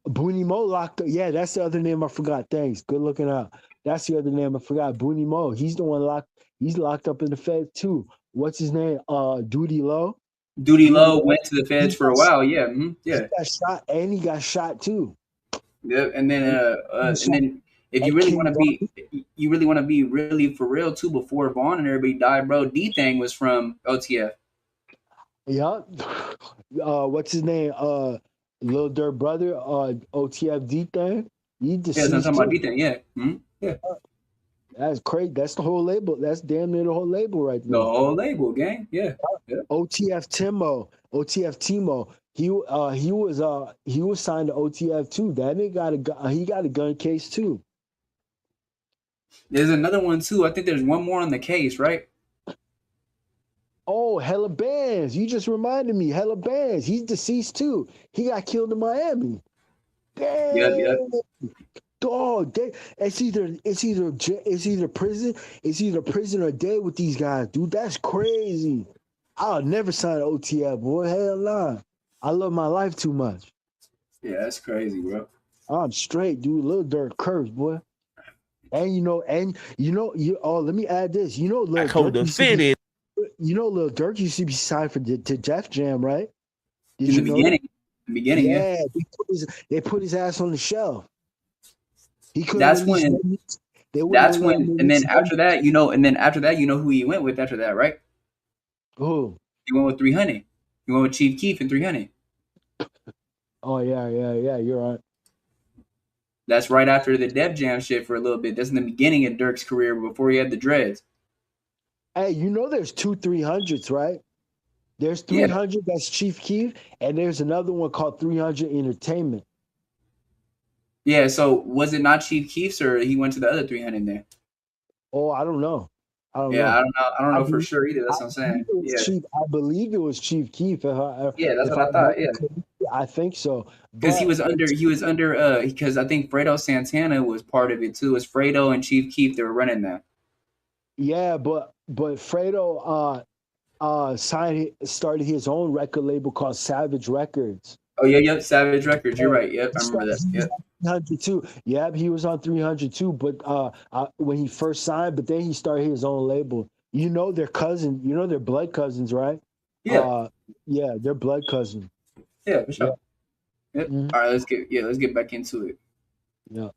Booty Mo locked up. Yeah, that's the other name I forgot. Thanks. Good looking out. That's the other name I forgot. Booty Mo. He's the one he's locked up in the Fed too. What's his name? Duty Low. Duty Low went to the feds for a while. Yeah. Yeah. He got shot and he got shot too. Yep. And then if you really want to be really for real too, before Vaughn and everybody died, bro, D-Thang was from OTF. Yeah. What's his name? Lil Durk brother, OTF D-Thang. Yeah, I'm talking about D-Thang, yeah. Mm-hmm. Yeah. That's crazy. That's the whole label. That's damn near the whole label right now. The whole label, gang. Yeah. OTF Timo. He was signed to OTF too. That nigga he got a gun case too. There's another one too. I think there's one more on the case, right? Oh, Hella Bands. You just reminded me. Hella Bands. He's deceased too. He got killed in Miami. Damn. Yeah. Dog, it's either prison or dead with these guys, dude. That's crazy. I'll never sign an OTF, boy. Hell nah. I love my life too much. Yeah, that's crazy, bro. I'm straight, dude. Lil Durk curse, boy. And let me add this. You know, Lil Durk. Lil Durk used to be signed to Def Jam, right? In the beginning, yeah. They put his ass on the shelf. That's when, and then after that, you know who he went with after that, right? Who? He went with 300. He went with Chief Keef and 300. Oh yeah, you're right. That's right after the Def Jam shit for a little bit. That's in the beginning of Durk's career before he had the dreads. Hey, there's two 300s, right? There's 300, that's Chief Keef, and there's another one called 300 Entertainment. Yeah, so was it not Chief Keef's or he went to the other 300 there? Oh, I don't know. I don't know for sure either. That's what I'm saying. I believe it was Chief Keef. Yeah, that's what I thought. Yeah, I think so. Because he was under because I think Fredo Santana was part of it too. It was Fredo and Chief Keef that were running that. Yeah, but Fredo started his own record label called Savage Records. Oh yeah, Savage Records. You're right. Yep, I remember that. Yep. 302. Yeah, he was on 302, but when he first signed, but then he started his own label. They're cousins. They're blood cousins, right? Yeah. They're blood cousins. Yeah, for sure. Yeah. Yep. Mm-hmm. All right, let's get back into it. Yeah.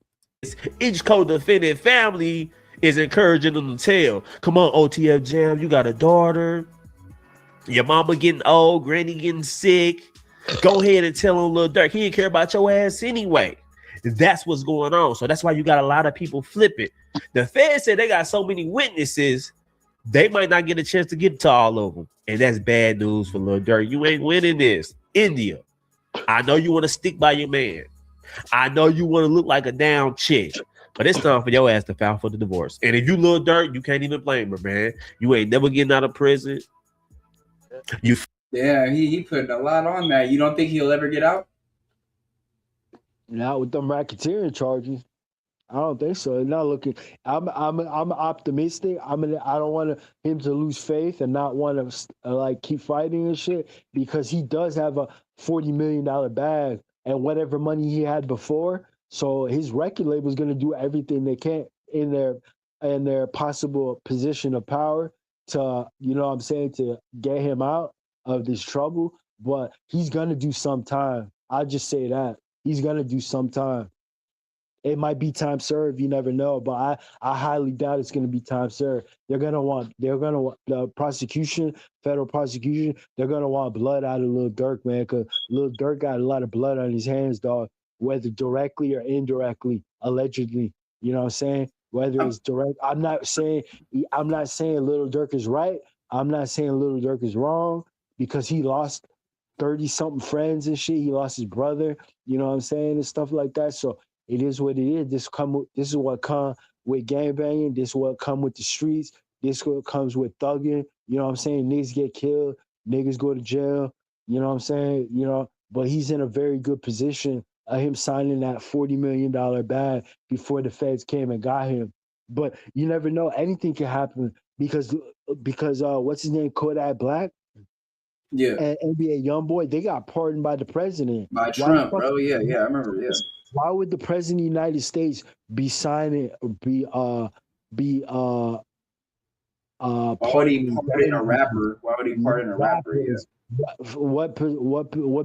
Each co-defendant family is encouraging them to tell. Come on, OTF Jam, you got a daughter. Your mama getting old, granny getting sick. Go ahead and tell him Lil Durk. He didn't care about your ass anyway. That's what's going on. So that's why you got a lot of people flip it. The Fed said they got so many witnesses, they might not get a chance to get to all of them. And that's bad news for Lil Durk. You ain't winning this. India, I know you want to stick by your man. I know you want to look like a down chick. But it's time for your ass to file for the divorce. And if you Lil Durk, you can't even blame her, man. You ain't never getting out of prison. You Yeah, he putting a lot on that. You don't think he'll ever get out? Not with them racketeering charges. I don't think so. Not looking. I'm optimistic. I don't want him to lose faith and not want to like keep fighting and shit because he does have a $40 million bag and whatever money he had before. So his record label is going to do everything they can in their possible position of power to, you know what I'm saying, to get him out of this trouble. But he's going to do some time. I'll just say that he's going to do some time. It might be time served. You never know, but I highly doubt it's going to be time served. They're going to want the prosecution, federal prosecution. They're going to want blood out of Lil Durk, man, because Lil Durk got a lot of blood on his hands, dog. Whether directly or indirectly, allegedly. You know what I'm saying? Whether it's direct, I'm not saying Lil Durk is right. I'm not saying Lil Durk is wrong because he lost 30-something friends and shit. He lost his brother. You know what I'm saying, and stuff like that. So. It is what it is. This is what come with gangbanging. This is what come with the streets. This is what comes with thugging. You know what I'm saying? Niggas get killed. Niggas go to jail. You know what I'm saying? You know, but he's in a very good position of him signing that $40 million bag before the feds came and got him. But you never know. Anything can happen because what's his name? Kodak Black? Yeah. And NBA Youngboy, they got pardoned by the president. By Trump, bro. Yeah, I remember. Yeah. Why would the president of the United States be signing pardoning a rapper? Why would he pardon a rapper? Yeah. What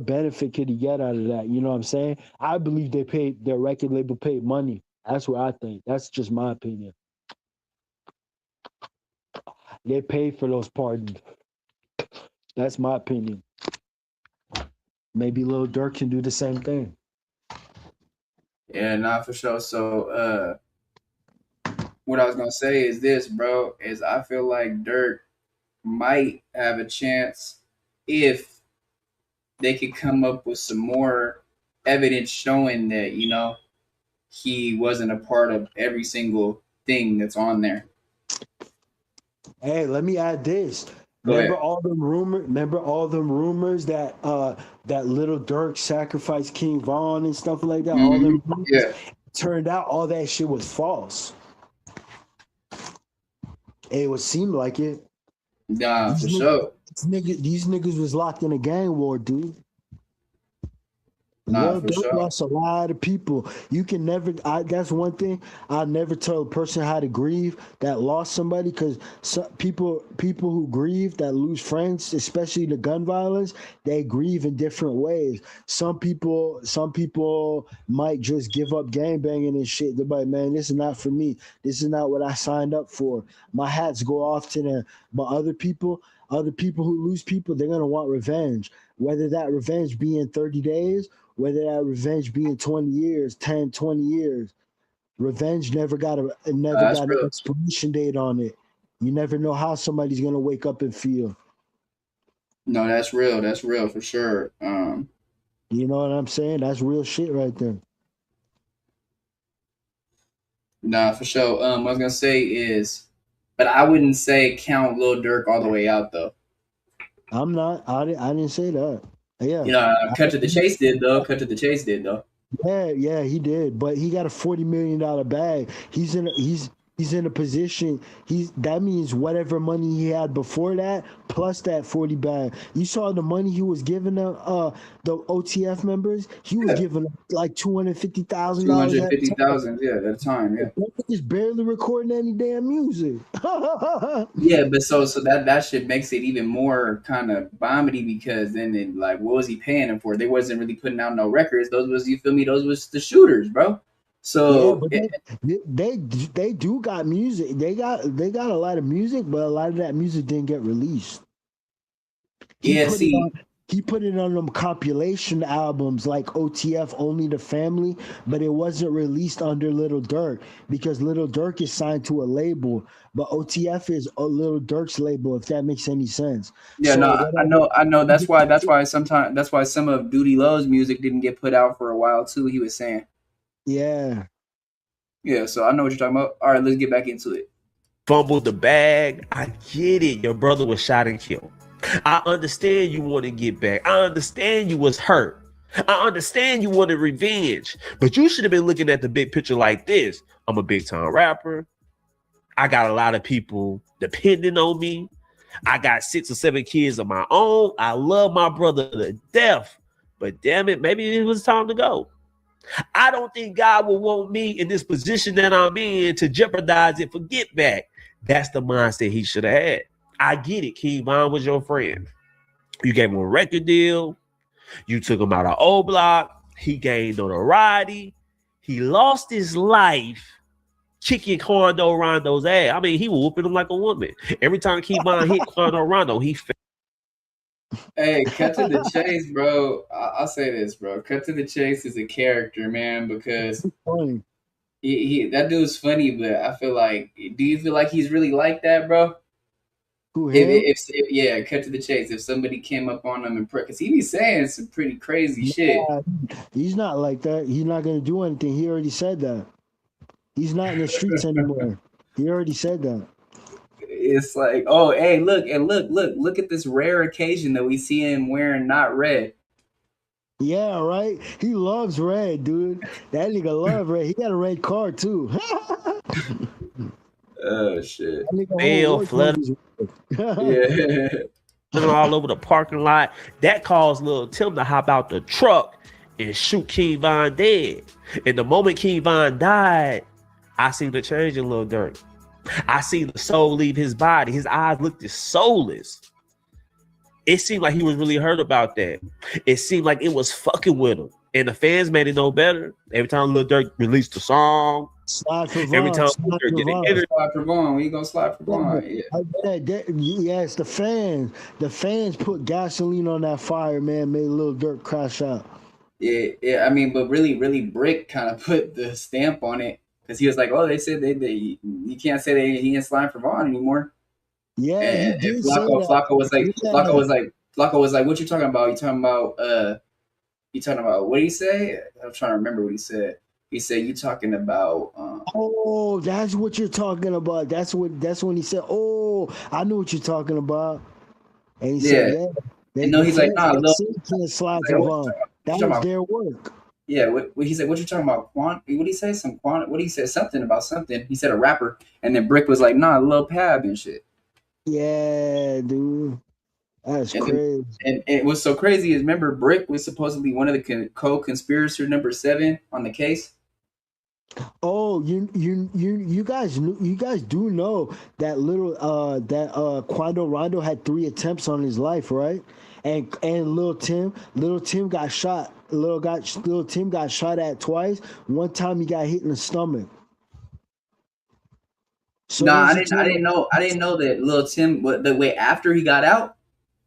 benefit could he get out of that? You know what I'm saying? I believe their record label paid money. That's what I think. That's just my opinion. They paid for those pardons. That's my opinion. Maybe Lil Durk can do the same thing. Yeah, not for sure. So what I was gonna say is this, bro, is I feel like Durk might have a chance if they could come up with some more evidence showing that, you know, he wasn't a part of every single thing that's on there. Hey, let me add this. Remember all the rumors that that Little Durk sacrificed King Von and stuff like that? Mm-hmm. All them rumors? Yeah. Turned out all that shit was false. It would seem like it. Nah, for sure. These niggas was locked in a gang war, dude. Nah, for sure. Lost a lot of people. You can never. That's one thing I never tell a person how to grieve that lost somebody, because people who grieve that lose friends, especially the gun violence, they grieve in different ways. Some people might just give up gangbanging and shit. They're like, man, this is not for me. This is not what I signed up for. My hats go off to them. But other people who lose people, they're gonna want revenge. Whether that revenge be in 30 days. Whether that revenge be in 20 years, 10, 20 years, revenge never got an expiration date on it. You never know how somebody's going to wake up and feel. No, that's real. That's real for sure. You know what I'm saying? That's real shit right there. Nah, for sure. What I was going to say is, but I wouldn't say count Lil Durk all the way out, though. I'm not. I didn't say that. Yeah, you know, Cut to the Chase did though. Yeah, he did. But he got a $40 million bag. He's in a position. That means whatever money he had before that, plus that 40 bag. You saw the money he was giving the OTF members. He was giving like $250,000. $250,000, yeah, at a time. Yeah, he's barely recording any damn music. Yeah, but so that shit makes it even more kind of vomity, because then it, like, what was he paying them for? They wasn't really putting out no records. Those was, you feel me? Those was the shooters, bro. So yeah, but they do got music. They got a lot of music, but a lot of that music didn't get released. He put it on them compilation albums like OTF, Only the Family, but it wasn't released under Little Durk because Little Durk is signed to a label, but OTF is a Little Durk's label, if that makes any sense. Yeah, so no, I know. That's why some of Duty Low's music didn't get put out for a while too. He was saying. Yeah. Yeah, so I know what you're talking about. All right, let's get back into it. Fumbled the bag. I get it. Your brother was shot and killed. I understand you want to get back. I understand you was hurt. I understand you wanted revenge. But you should have been looking at the big picture like this. I'm a big time rapper. I got a lot of people depending on me. I got 6 or 7 kids of my own. I love my brother to death. But damn it, maybe it was time to go. I don't think God will want me in this position that I'm in to jeopardize it for get back. That's the mindset he should have had. I get it. King Von was your friend. You gave him a record deal. You took him out of O Block. He gained notoriety. He lost his life kicking Quando Rondo's ass. I mean, he was whooping him like a woman. Every time King Von hit Quando Rondo, he fell. Hey, cut to the chase, bro. I'll say this, bro. Cut to the chase is a character, man, because he that dude's funny, but I feel like, do you feel like he's really like that, bro? If yeah, cut to the chase. If somebody came up on him and because he be saying some pretty crazy shit. He's not like that. He's not gonna do anything. He already said that. He's not in the streets anymore. He already said that. It's like, oh, hey, look at this rare occasion that we see him wearing not red. Yeah, right. He loves red, dude. That nigga love red. He got a red car too. Oh shit. Mail flooded. Yeah. All over the parking lot. That caused Lil Tim to hop out the truck and shoot King Von dead. And the moment King Von died, I seen the change in Lil Durk. I seen the soul leave his body. His eyes looked as soulless. It seemed like he was really hurt about that. It seemed like it was fucking with him. And the fans made it no better. Every time Lil Durk released a song, slide for Vaughn. Every time Lil Durk get an interview, slide for Vaughn. We gonna slide for Vaughn. Yeah. Yes, the fans. The fans put gasoline on that fire, man. Made Lil Durk crash out. Yeah. I mean, but really, Brick kind of put the stamp on it because he was like, "Oh, they said they you can't say he ain't sliding for Vaughn anymore." Yeah, and Flacco was like, "What you talking about? You talking about what did he say? I'm trying to remember what he said. He said, "You talking about?" Oh, that's what you're talking about. That's when he said, "Oh, I know what you're talking about." And he said, "Yeah." No, he's like, "Nah, look, can't slide for Vaughn. That was their work." Yeah, what he said, "What you talking about? What did he say? What did he say? Something about something." He said a rapper, and then Brick was like, "Nah, Lil Pab and shit." Yeah, dude. That's crazy. And what's so crazy is, remember, Brick was supposedly one of the co-conspirator number 7 on the case. Oh, you guys do know that Quando Rondo had 3 attempts on his life, right? And Lil Tim got shot. Lil Tim got shot at twice. One time he got hit in the stomach. So I didn't know that Lil Tim the way after he got out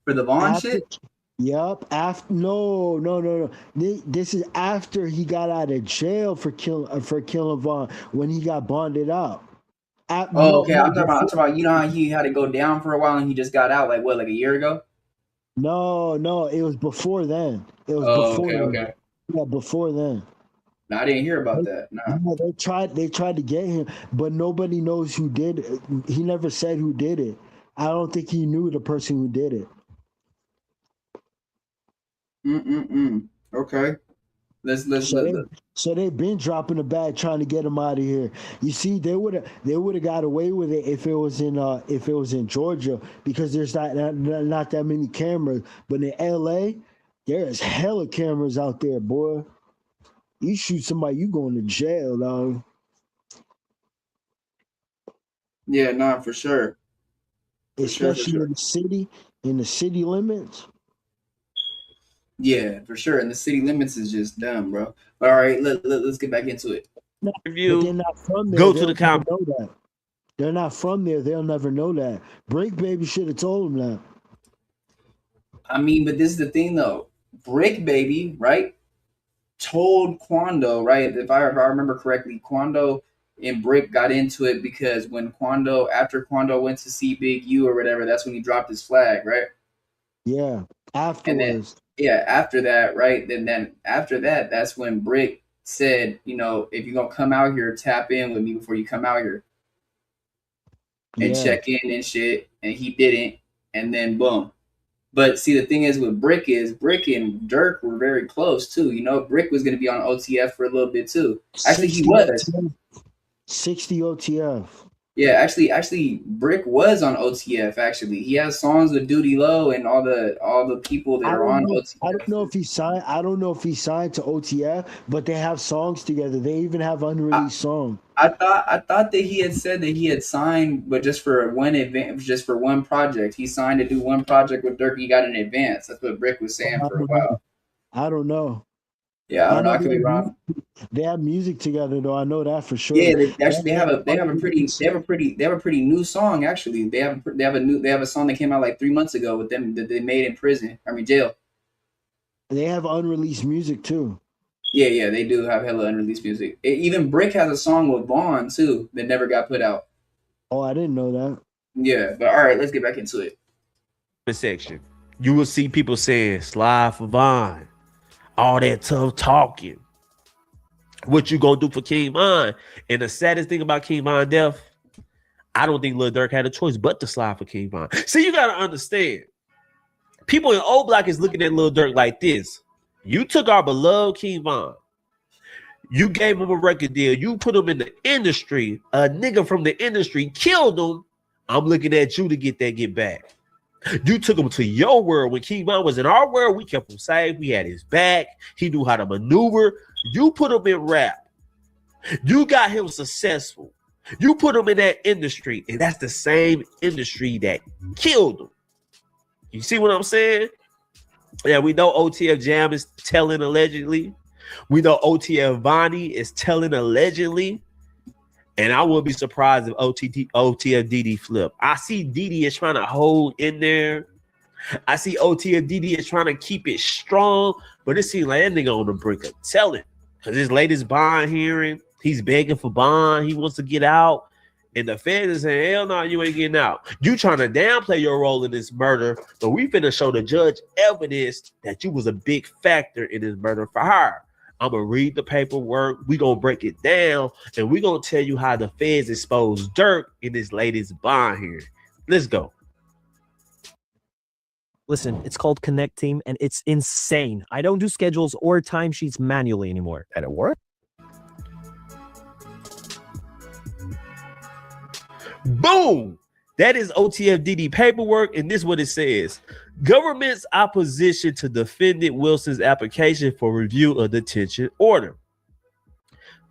for the Vaughn shit. Yep. No. This is after he got out of jail for killing Vaughn when he got bonded out. I'm talking about you know how he had to go down for a while and he just got out like a year ago. No, it was before then. It was before. Okay. Yeah, before then. No, I didn't hear about that. No. Yeah, they tried to get him, but nobody knows who did it. He never said who did it. I don't think he knew the person who did it. Okay. So they've been dropping the bag trying to get him out of here. You see, they would have got away with it if it was in Georgia, because there's not that many cameras. But in LA, there's hella cameras out there, boy. You shoot somebody, you going to jail, dog. Yeah, no, for sure. Especially in the city limits. Yeah, for sure. And the city limits is just dumb, bro. But all right, let's get back into it. But they're not from there. Go to the comment. They're not from there. They'll never know that. Brick Baby should have told them that. I mean, but this is the thing, though. Brick Baby, right, told Quando, right? If I remember correctly, Quando and Brick got into it because after Quando went to see Big U or whatever, that's when he dropped his flag, right? Yeah, afterwards. After that, right? Then after that, that's when Brick said, you know, if you're gonna come out here, tap in with me before you come out here and check in and shit. And he didn't, and then boom. But see, the thing is with Brick and Dirk were very close too. You know, Brick was going to be on OTF for a little bit too. Actually, he was. 60 OTF. Yeah, actually, Brick was on OTF. Actually, he has songs with Duty Low and all the people that are on OTF. I don't know if he signed. I don't know if he signed to OTF, but they have songs together. They even have unreleased songs. I thought that he had said that he had signed, but just for one event, just for one project. He signed to do one project with Dirk. He got an advance. That's what Brick was saying for a while. I don't know. Yeah, I don't know. I could be wrong. They have music together, though. I know that for sure. Yeah, they have a pretty new song. Actually, they have a song that came out like 3 months ago with them that they made in prison. I mean, jail. They have unreleased music too. Yeah, they do have hella unreleased music. Even Brick has a song with Vaughn too that never got put out. Oh, I didn't know that. Yeah, but all right, let's get back into it. Section, you will see people saying slide for Vaughn, all that tough talking. What you gonna do for King Von? And the saddest thing about King Von death, I don't think Lil Durk had a choice but to slide for King Von. See, you gotta understand. People in O Block is looking at Lil Durk like this. You took our beloved King Von. You gave him a record deal. You put him in the industry. A nigga from the industry killed him. I'm looking at you to get back. You took him to your world. When King Von was in our world, we kept him safe. We had his back. He knew how to maneuver. You put him in rap. You got him successful. You put him in that industry, and that's the same industry that killed him. You see what I'm saying? Yeah, we know OTF Jam is telling allegedly. We know OTF Vonnie is telling allegedly. And I wouldn't be surprised if OTF DD flip. I see DD is trying to hold in there. I see OTF DD is trying to keep it strong. But it seems like that nigga on the brink of telling. Because his latest bond hearing, he's begging for bond. He wants to get out. And the feds is saying, hell no, you ain't getting out. You trying to downplay your role in this murder. But we finna show the judge evidence that you was a big factor in this murder for hire. I'm going to read the paperwork. We're going to break it down. And we're going to tell you how the feds exposed Dirk in his latest bond hearing. Let's go. Listen, it's called Connect Team, and it's insane. I don't do schedules or timesheets manually anymore. At work? Boom! That is OTFDD paperwork, and this is what it says. Government's opposition to defendant Wilson's application for review of detention order.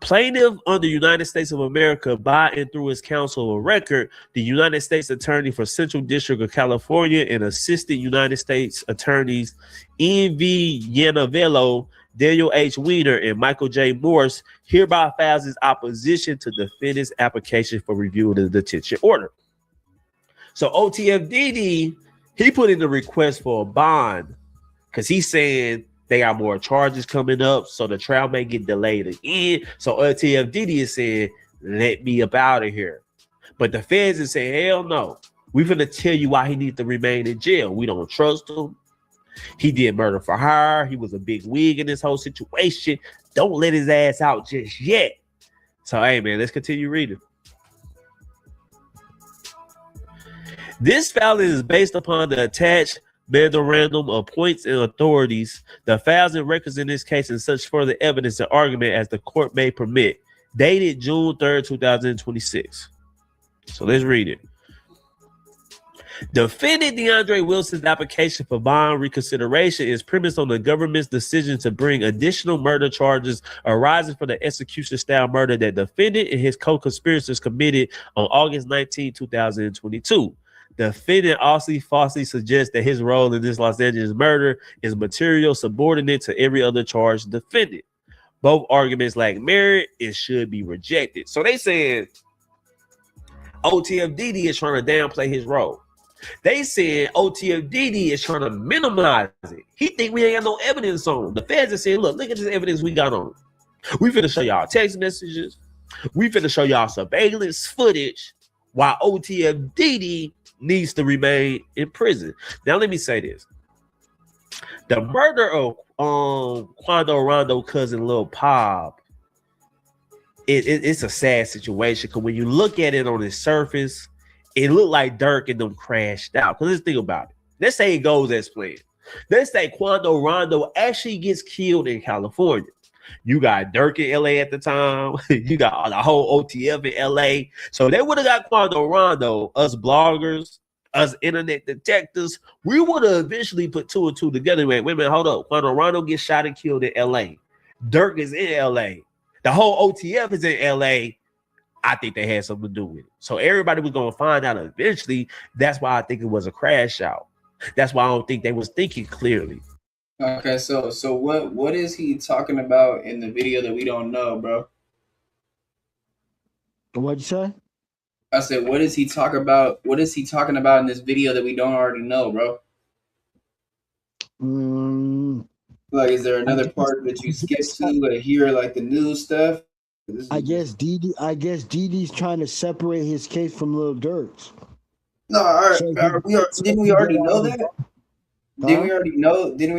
Plaintiff under United States of America by and through his counsel of record, the United States Attorney for Central District of California and Assistant United States Attorneys N.V. Yanavello, Daniel H. Weiner, and Michael J. Morse hereby files his opposition to defendant's application for review of the detention order. So OTFDD, he put in the request for a bond because he's saying they got more charges coming up, so the trial may get delayed again. So OTFDD is saying, let me up out of here. But the feds is saying, hell no. We're going to tell you why he needs to remain in jail. We don't trust him. He did murder for hire. He was a big wig in this whole situation. Don't let his ass out just yet. So, hey, man, let's continue reading. This filing is based upon the attached memorandum of points and authorities, the files and records in this case, and such further evidence and argument as the court may permit, dated June 3rd, 2026. So let's read it. Defendant DeAndre Wilson's application for bond reconsideration is premised on the government's decision to bring additional murder charges arising from the execution-style murder that defendant and his co-conspirators committed on August 19, 2022. The defendant also falsely suggests that his role in this Los Angeles murder is material subordinate to every other charged defendant. Both arguments lack merit and should be rejected. So they said OTFDD is trying to downplay his role. They said OTFDD is trying to minimize it. He think we ain't got no evidence on him. The feds are saying, look at this evidence we got on him. We finna show y'all text messages. We finna show y'all surveillance footage while OTFDD needs to remain in prison. Now, let me say this. The murder of Quando Rondo cousin Lil Pop, it's a sad situation because when you look at it on the surface, it looked like Dirk and them crashed out. Because let's think about it. Let's say it goes as planned. Let's say Quando Rondo actually gets killed in California. You got DURK in LA at the time. You got the whole OTF in LA. So they would have got Quando Rondo, us bloggers, us internet detectives. We would have eventually put 2 and 2 together. Wait a minute, hold up. Quando Rondo gets shot and killed in LA. DURK is in LA. The whole OTF is in LA. I think they had something to do with it. So everybody was going to find out eventually. That's why I think it was a crash out. That's why I don't think they was thinking clearly. Okay, so what is he talking about in the video that we don't know, bro? What'd you say? I said, what is he talking about? What is he talking about in this video that we don't already know, bro? Like, is there another part that you skipped to hear like the news stuff? I guess Diddy's trying to separate his case from Lil Durk's. No, didn't we already know that? Didn't we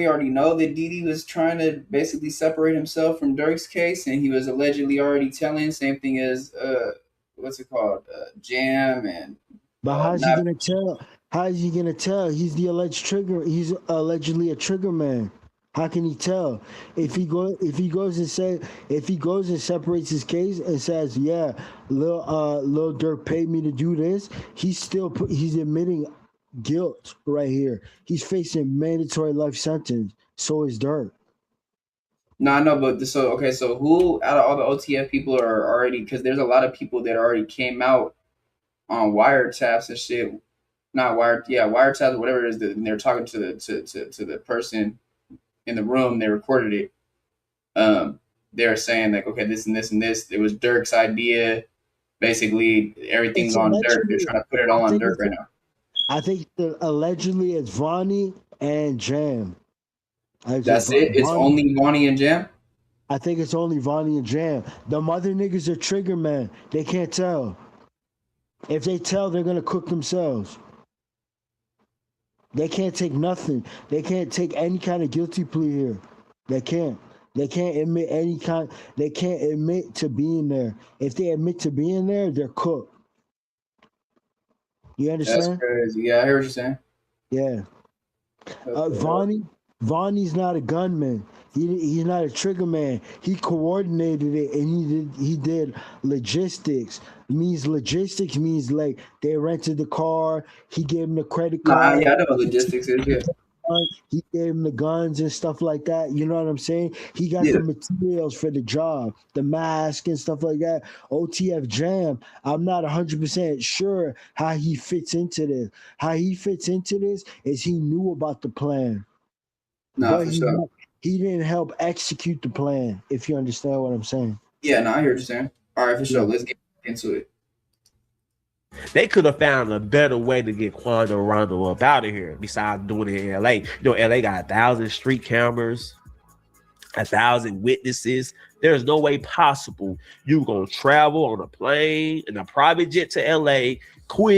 already know that Diddy was trying to basically separate himself from Durk's case, and he was allegedly already telling same thing as what's it called, Jam and. But how's he gonna tell? How is he gonna tell? He's the alleged trigger. He's allegedly a trigger man. How can he tell? If he goes and separates his case and says, yeah, Lil Durk paid me to do this, he's admitting guilt right here. He's facing mandatory life sentence. So is Durk. No, I know, but so who out of all the OTF people are already, because there's a lot of people that already came out on wiretaps and shit. Not wiretaps or whatever it is, and they're talking to the person in the room. They recorded it. They're saying like, okay, this and this and this. It was Durk's idea. Basically, everything's on Durk. They're trying to put it all on Durk right now. I think allegedly it's Vonnie and Jam. That's it? It's only Vonnie and Jam? I think it's only Vonnie and Jam. The mother niggas are trigger man. They can't tell. If they tell, they're going to cook themselves. They can't take nothing. They can't take any kind of guilty plea here. They can't. They can't admit any kind. They can't admit to being there. If they admit to being there, they're cooked. You understand? That's crazy. Yeah, I hear what you're saying. Yeah. Vonnie's not a gunman. He's not a trigger man. He coordinated it and he did logistics. Logistics means like they rented the car. He gave him the credit card. Yeah, I know what logistics is. Yeah. He gave him the guns and stuff like that. You know what I'm saying? He got the materials for the job, the mask and stuff like that. OTF Jam, I'm not 100% sure how he fits into this. How he fits into this is he knew about the plan. No, for sure. He didn't help execute the plan, if you understand what I'm saying. Yeah, no, I hear what you're saying. All right, for sure. Let's get into it. They could have found a better way to get Quando Rondo up out of here besides doing it in LA. You know, LA got 1,000 street cameras, 1,000 witnesses. There's no way possible you gonna travel on a plane in a private jet to LA,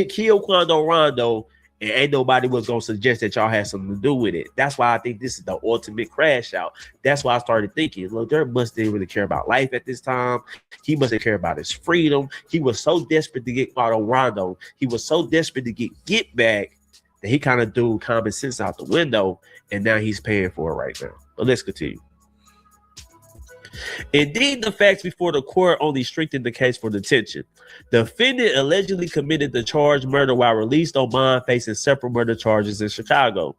kill Quando Rondo, and ain't nobody was gonna suggest that y'all had something to do with it. That's why I think this is the ultimate crash out. That's why I started thinking, look, Durk must didn't really care about life at this time. He mustn't care about his freedom. He was so desperate to get Quando Rondo. He was so desperate to get back that he kind of threw common sense out the window, and now he's paying for it right now. But let's continue. Indeed, the facts before the court only strengthened the case for detention. The defendant allegedly committed the charged murder while released on bond, facing separate murder charges in Chicago.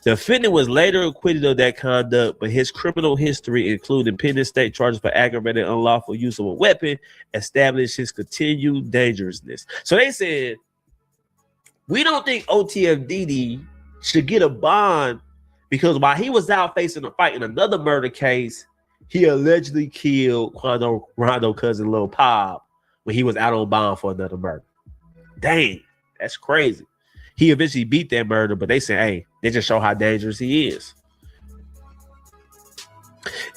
The defendant was later acquitted of that conduct, but his criminal history, including pending state charges for aggravated unlawful use of a weapon, established his continued dangerousness. So they said, we don't think OTF Diddy should get a bond because while he was out facing a fight in another murder case, he allegedly killed Quando Rondo cousin Lil Pop when he was out on bond for another murder. Dang, that's crazy. He eventually beat that murder, but they said, hey, they just show how dangerous he is.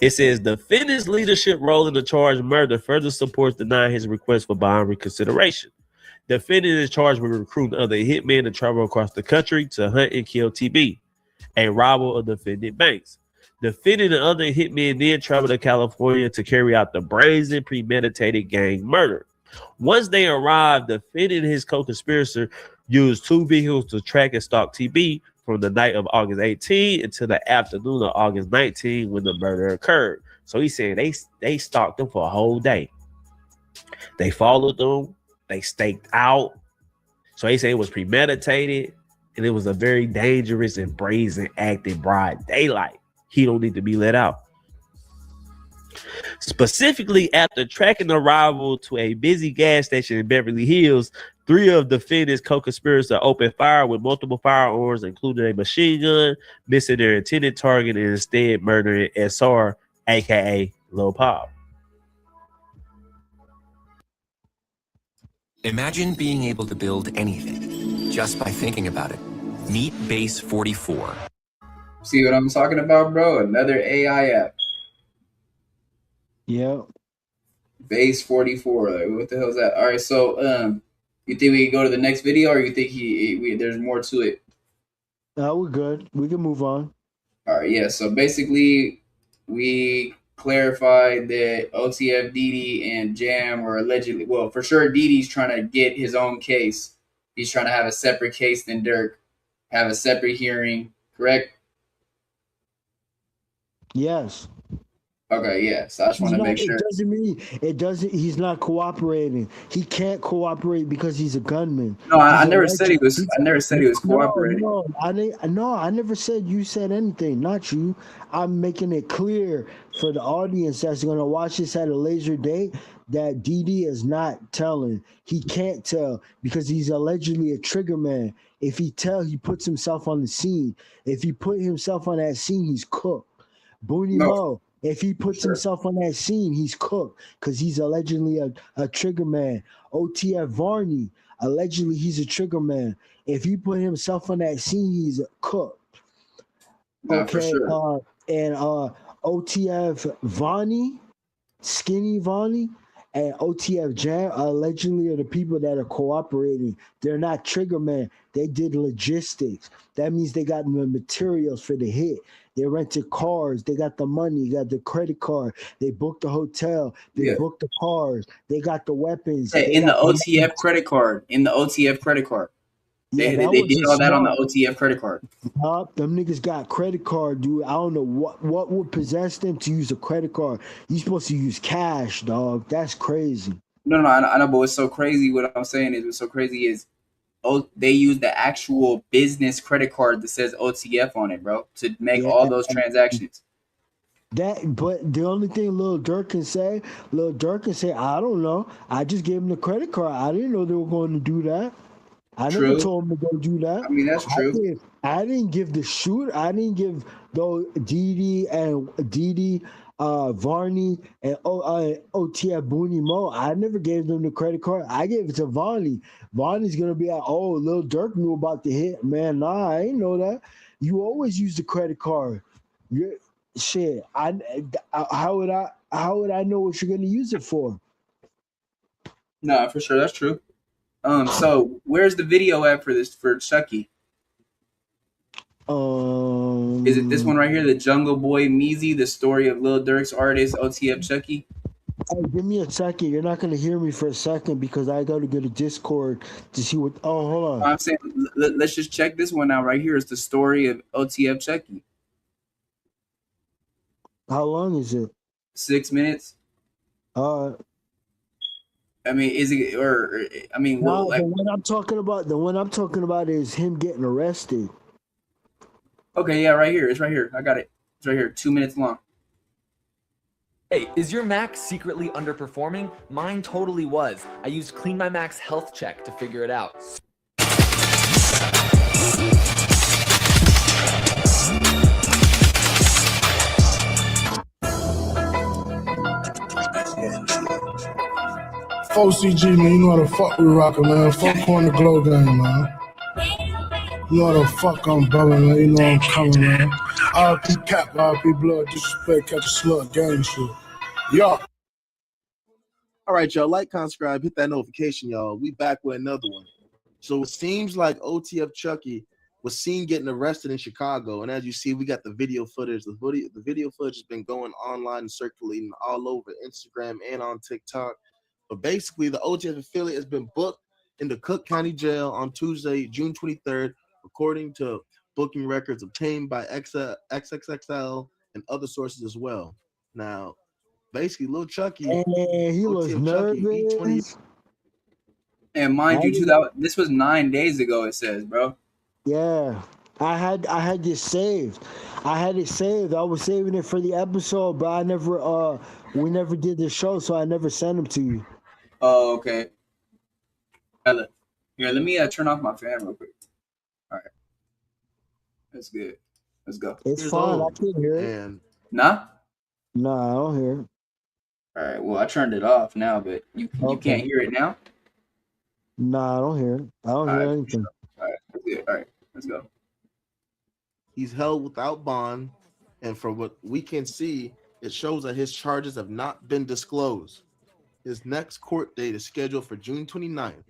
It says the defendant's leadership role in the charged murder further supports denying his request for bond reconsideration. The defendant is charged with recruiting other hitmen to travel across the country to hunt and kill TB, a rival of defendant Banks. The defendant and other hitmen then traveled to California to carry out the brazen, premeditated gang murder. Once they arrived, the defendant and his co-conspirator used 2 vehicles to track and stalk TB from the night of August 18 until the afternoon of August 19 when the murder occurred. So he said they stalked them for a whole day. They followed them. They staked out. So he said it was premeditated and it was a very dangerous and brazen act in broad daylight. He don't need to be let out. Specifically, after tracking the rival to a busy gas station in Beverly Hills, 3 of the defendants co-conspirators opened fire with multiple firearms, including a machine gun, missing their intended target and instead murdering SR, aka Lil Pop. Imagine being able to build anything just by thinking about it. Meet Base 44. See what I'm talking about, bro? Another AI app. Yeah. Base 44. Like, what the hell is that? All right, so you think we can go to the next video, or you think there's more to it? We're good. We can move on. All right, yeah. So basically, we clarified that OTF, Didi, and Jam were allegedly, well, for sure, Didi's trying to get his own case. He's trying to have a separate case than Dirk, have a separate hearing, correct? Yes. Okay, yeah. So I just want to make sure. It doesn't mean it doesn't. He's not cooperating. He can't cooperate because he's a gunman. No, I never said he was. I never said he was cooperating. No, I never said you said anything. Not you. I'm making it clear for the audience that's going to watch this at a later date that Didi is not telling. He can't tell because he's allegedly a trigger man. If he tell, he puts himself on the scene. If he put himself on that scene, he's cooked. Booney Mo. If he puts himself on that scene, he's cooked because he's allegedly a trigger man. OTF Varney, allegedly he's a trigger man. If he put himself on that scene, he's cooked. Okay, and OTF Vonnie, Skinny Vonnie, and OTF Jam allegedly are the people that are cooperating. They're not trigger men. They did logistics. That means they got the materials for the hit. They rented cars. They got the money. Got the credit card. They booked the hotel. They booked the cars. They got the weapons. In the OTF credit card. In the OTF credit card. They did all that on the OTF credit card. Them niggas got credit card, dude. I don't know what would possess them to use a credit card. You supposed to use cash, dog. That's crazy. No, I know, but what's so crazy? What I'm saying is, what's so crazy is, they use the actual business credit card that says OTF on it, bro, to make all those transactions. But the only thing Lil Durk can say, I don't know. I just gave him the credit card. I didn't know they were going to do that. I never told him to go do that. I mean, that's true. I didn't give the shoot. I didn't give Didi, Varney, and OTF Booney Mo. I never gave them the credit card. I gave it to Vonnie. Vonnie's gonna be like, oh, Lil Durk knew about the hit. Man, nah, I ain't know that. You always use the credit card. Shit. How would I know what you're gonna use it for? No, for sure, that's true. So where's the video at for CHUCKYY? Is it this one right here, the Jungle Boy Meezy, the story of Lil Durk's artist OTF CHUCKYY? Hey, give me a second. You're not gonna hear me for a second because I got to go to Discord to see what. Oh, hold on. I'm saying let's just check this one out right here. It's the story of OTF CHUCKYY. How long is it? 6 minutes. I mean, is it or I mean, no, like, the one I'm talking about is him getting arrested. Okay, yeah, right here. It's right here. I got it. It's right here. 2 minutes long. Hey, is your Mac secretly underperforming? Mine totally was. I used Clean My Mac's health check to figure it out. CG, man, you know how the fuck we rockin', man. Fuck on the glow game, man. You know how the fuck I'm bumming, man. You know I'm coming, man. RP Cap, RP Blood, disrespect, catch a slug, gang shit. Yo. All right, y'all. Like, subscribe, hit that notification, y'all. We back with another one. So it seems like OTF CHUCKYY was seen getting arrested in Chicago, and as you see, we got the video footage. The video footage has been going online and circulating all over Instagram and on TikTok. But basically, the OTF affiliate has been booked in the Cook County Jail on Tuesday, June 23rd, according to booking records obtained by XXXL and other sources as well. Now, basically, Lil Chucky, he was nervous. And mind you, too, this was 9 days ago. It says, bro. Yeah, I had this saved. I had it saved. I was saving it for the episode, but I never we never did the show, so I never sent them to you. Oh, okay. Here, let me turn off my fan real quick. All right, that's good. Let's go. It's fine. I can't hear it. Nah. No, I don't hear it. All right. Well, I turned it off now, but you can't hear it now. Nah, I don't hear it. I don't hear anything. All right. That's good. All right. Let's go. He's held without bond, and from what we can see, it shows that his charges have not been disclosed. His next court date is scheduled for June 29th.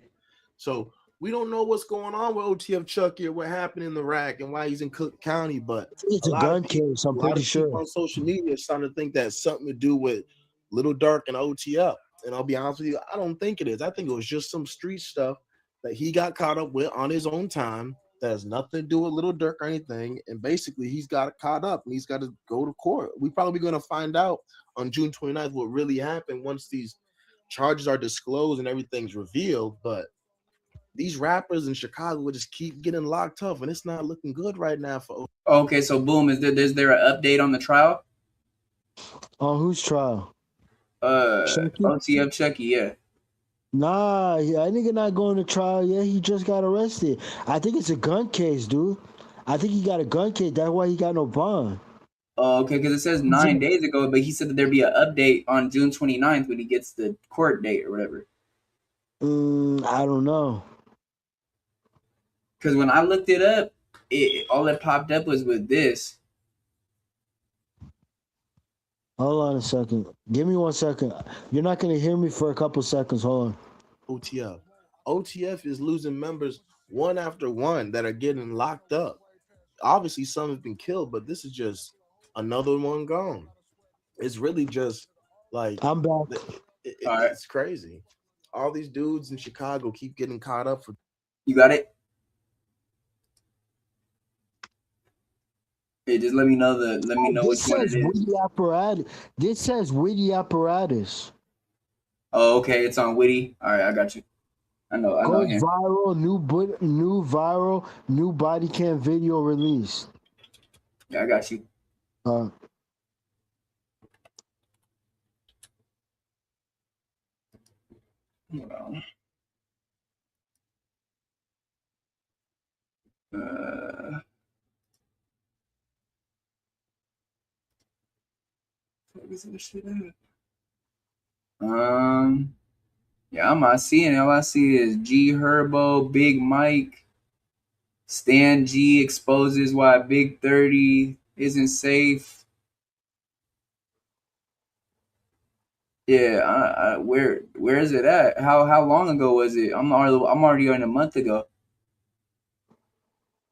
So we don't know what's going on with OTF Chucky or what happened in the rack and why he's in Cook County, but it's a gun case. I'm pretty sure on social media is starting to think that's something to do with Little DURK and OTF. And I'll be honest with you, I don't think it is. I think it was just some street stuff that he got caught up with on his own time that has nothing to do with Little DURK or anything. And basically, he's got caught up and he's got to go to court. We're probably going to find out on June 29th what really happened once these charges are disclosed and everything's revealed. But these rappers in Chicago will just keep getting locked up, and it's not looking good right now for. Okay, so boom, is there an update on the trial? On whose trial? OTF Chucky, yeah. Nah, that nigga not going to trial. Yeah, he just got arrested. I think it's a gun case, dude. I think he got a gun case. That's why he got no bond. Oh, okay, because it says 9 days ago, but he said that there'd be an update on June 29th when he gets the court date or whatever. I don't know. Because when I looked it up, all that popped up was with this. Hold on a second. Give me 1 second. You're not going to hear me for a couple seconds. Hold on. OTF. OTF is losing members one after one that are getting locked up. Obviously, some have been killed, but this is just another one gone. It's really just like I'm back. It's crazy. All these dudes in Chicago keep getting caught up for. You got it? Hey, just let me know which one it is. Witty apparatus. This says Witty apparatus. Oh, okay, it's on Witty. All right, I got you. I know. Goes viral. New body cam video released. Yeah, I got you. Hold on. Yeah, I'm not seeing it. All I see is G Herbo, Big Mike, Stan G exposes why Big 30 isn't safe. Yeah, where is it at? How long ago was it? I'm already on a month ago.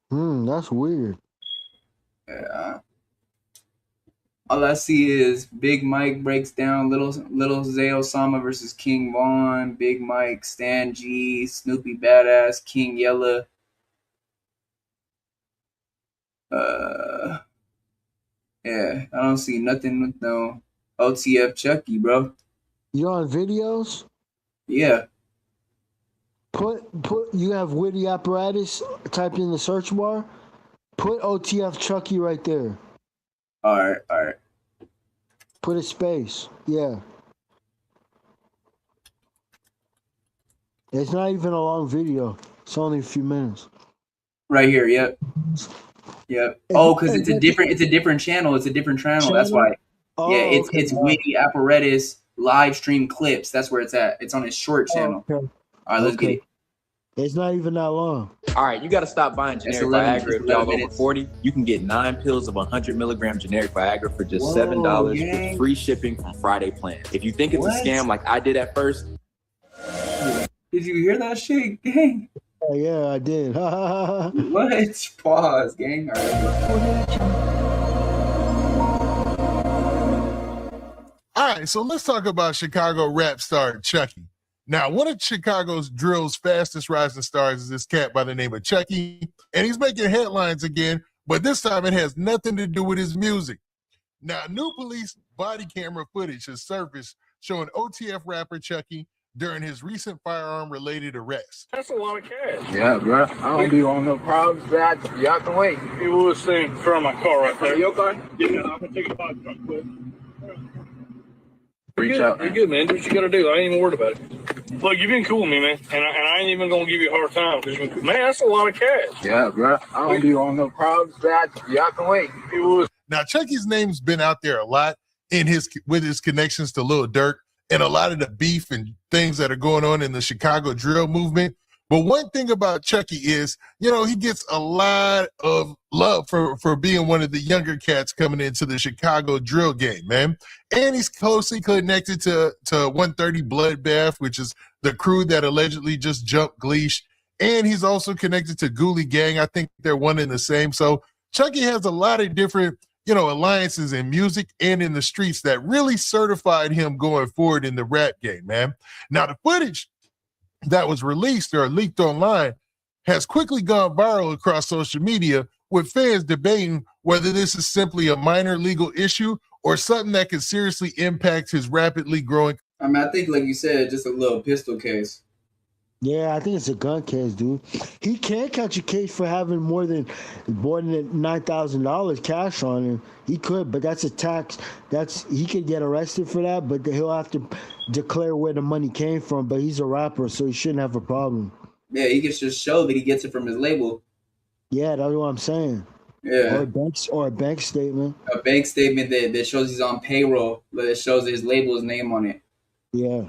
That's weird. Yeah. All I see is Big Mike breaks down Little Zay Osama versus King Von, Big Mike, Stan G, Snoopy Badass, King Yella. Yeah, I don't see nothing with no OTF Chucky, bro. You on videos? Yeah. Put you have Witty apparatus typed in the search bar. Put OTF Chucky right there. All right. Put a space. Yeah. It's not even a long video. It's only a few minutes. Right here. Yep. Oh, because it's a different channel. It's a different channel. That's why. Oh, yeah, it's okay. Witty apparatus live stream clips. That's where it's at. It's on his short channel. Okay. All right, let's get it. It's not even that long. All right, you got to stop buying generic Viagra. If y'all over 40, you can get 9 pills of 100 milligram generic Viagra for just $7 with free shipping from Friday Plan. If you think it's a scam like I did at first. Did you hear that shit, gang? Yeah, I did. What? Pause, gang. All right, so let's talk about Chicago rap star Chucky. Now, one of Chicago's drill's fastest rising stars is this cat by the name of CHUCKYY, and he's making headlines again, but this time it has nothing to do with his music. Now, new police body camera footage has surfaced showing OTF rapper CHUCKYY during his recent firearm-related arrest. That's a lot of cash. Yeah, bro. I don't be on no problems. You out the way. He was saying from my car right there. Your car? Yeah, I'm gonna take a body truck quick. Reach out. You're good, man. Do what you gotta do. I ain't even worried about it. Look, you've been cool with me, man. And I ain't even gonna give you a hard time because you've been cool. Man, that's a lot of cash. Yeah, bro. I don't be on no problems. You out the way. He was. Now, CHUCKYY's name's been out there a lot with his connections to Lil Durk and a lot of the beef and things that are going on in the Chicago drill movement. But one thing about CHUCKYY is, you know, he gets a lot of love for being one of the younger cats coming into the Chicago drill game, man. And he's closely connected to 130 Bloodbath, which is the crew that allegedly just jumped Gleesh. And he's also connected to Ghoulie Gang. I think they're one and the same. So CHUCKYY has a lot of different, you know, alliances in music and in the streets that really certified him going forward in the rap game, man. Now, the footage that was released or leaked online has quickly gone viral across social media, with fans debating whether this is simply a minor legal issue or something that could seriously impact his rapidly growing. I mean, I think, like you said, just a little pistol case. Yeah, I think it's a gun case, dude. He can't catch a case for having more than $9,000 cash on him. He could, but that's a tax. He could get arrested for that, but he'll have to declare where the money came from. But he's a rapper, so he shouldn't have a problem. Yeah, he can just show that he gets it from his label. Yeah, that's what I'm saying. Yeah. Or a bank statement. A bank statement that shows he's on payroll, that shows that his label's name on it. Yeah.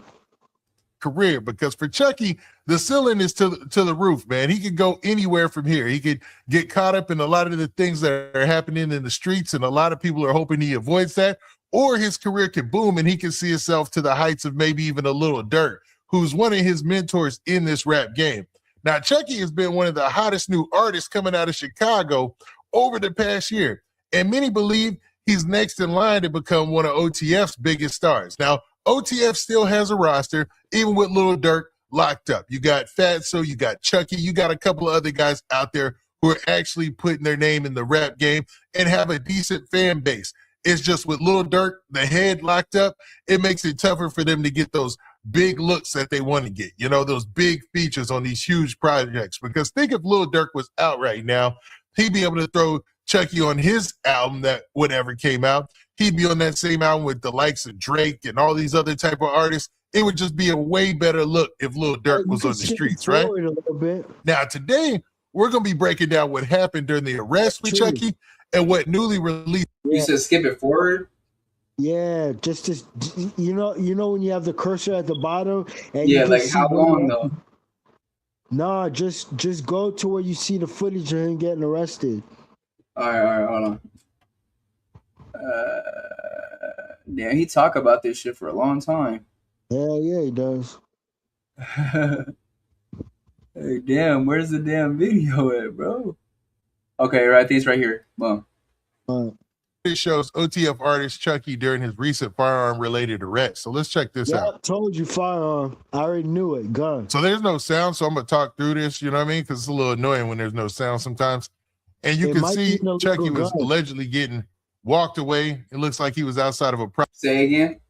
Career, because for CHUCKYY, the ceiling is to the roof, man. He could go anywhere from here. He could get caught up in a lot of the things that are happening in the streets, and a lot of people are hoping he avoids that, or his career could boom and he can see himself to the heights of maybe even a Lil Durk, who's one of his mentors in this rap game. Now, CHUCKYY has been one of the hottest new artists coming out of Chicago over the past year, and many believe he's next in line to become one of OTF's biggest stars. Now, OTF still has a roster, even with Lil Durk locked up. You got Fatso, you got CHUCKYY, you got a couple of other guys out there who are actually putting their name in the rap game and have a decent fan base. It's just with Lil Durk, the head locked up, it makes it tougher for them to get those big looks that they want to get, you know, those big features on these huge projects. Because think if Lil Durk was out right now, he'd be able to throw CHUCKYY on his album that whatever came out. He'd be on that same album with the likes of Drake and all these other type of artists. It would just be a way better look if Lil Durk was on the streets, right? A little bit. Now, today, we're going to be breaking down what happened during the arrest with CHUCKYY and what newly released. You said skip it forward? Yeah, just you know when you have the cursor at the bottom. And yeah, like how long though? Nah, just go to where you see the footage of him getting arrested. All right, hold on. Damn, he talk about this shit for a long time. Hell yeah, he does. Hey, damn, where's the damn video at, bro? Okay, right, I think it's right here. Boom. It shows OTF artist CHUCKYY during his recent firearm-related arrest. So let's check this out. I told you firearm. I already knew it. Gun. So there's no sound, so I'm going to talk through this, you know what I mean? Because it's a little annoying when there's no sound sometimes. And you can see CHUCKYY was allegedly getting walked away. It looks like he was outside of a Say again?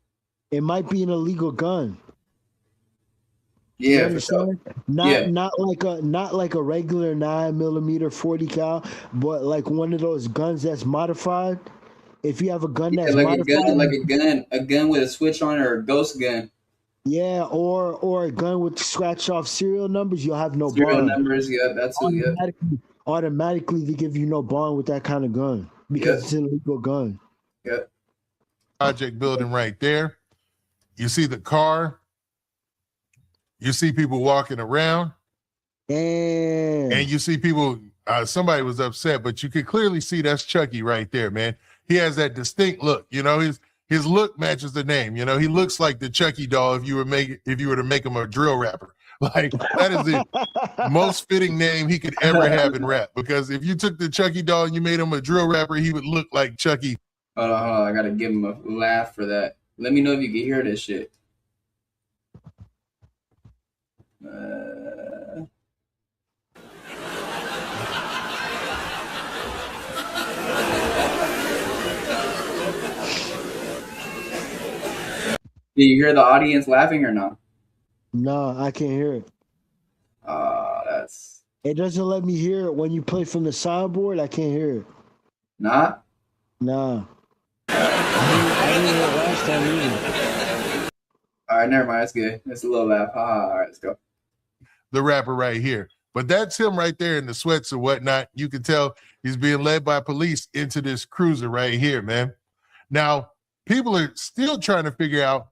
It might be an illegal gun. Yeah, for sure. Not like a regular 9mm 40 cal, but like one of those guns that's modified. If you have a gun that's like modified, a gun with a switch on it, or a ghost gun. Yeah, or a gun with scratch off serial numbers, you'll have no serial bond. numbers, yeah, that's Automatically, they give you no bond with that kind of gun because it's an illegal gun. Yeah. Project building right there. You see the car. You see people walking around. And you see people, somebody was upset, but you could clearly see that's CHUCKYY right there, man. He has that distinct look, you know, his look matches the name. You know, he looks like the CHUCKYY doll if you were to make him a drill rapper. Like, that is the most fitting name he could ever have in rap. Because if you took the CHUCKYY doll and you made him a drill rapper, he would look like CHUCKYY. Hold on, I gotta give him a laugh for that. Let me know if you can hear this shit. Do you hear the audience laughing or not? No, I can't hear it. That's. It doesn't let me hear it when you play from the soundboard. I can't hear it. Nah. Nah. I didn't hear it last time either. All right, never mind. That's good. That's a little laugh. All right, let's go. The rapper right here. But that's him right there in the sweats or whatnot. You can tell he's being led by police into this cruiser right here, man. Now, people are still trying to figure out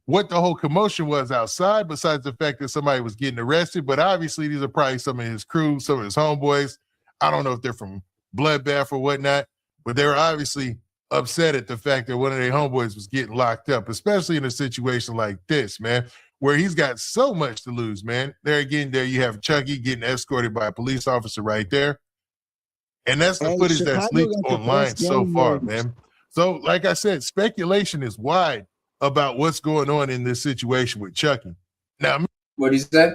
what the whole commotion was outside, besides the fact that somebody was getting arrested. But obviously, these are probably some of his crew, some of his homeboys. I don't know if they're from Bloodbath or whatnot, but they were obviously upset at the fact that one of their homeboys was getting locked up, especially in a situation like this, man, where he's got so much to lose, man. There again, there you have Chucky getting escorted by a police officer right there. And that's the footage that's leaked online so far, man. So, like I said, speculation is wide about what's going on in this situation with Chucky. Now, what do you say?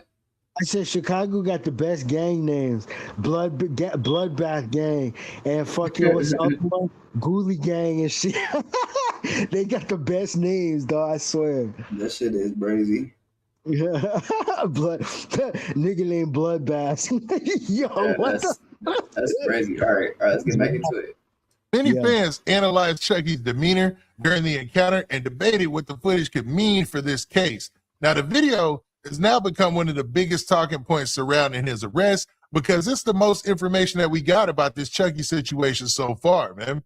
I said Chicago got the best gang names, Bloodbath Gang, and fucking what's the other one? Ghoulie Gang and shit. They got the best names, dog. I swear. That shit is crazy. Yeah, nigga named Bloodbath. Yo, Yeah, what that's crazy. All right, let's get back into it. Many fans analyzed Chucky's demeanor during the encounter and debated what the footage could mean for this case. Now, the video has now become one of the biggest talking points surrounding his arrest because it's the most information that we got about this Chucky situation so far, man.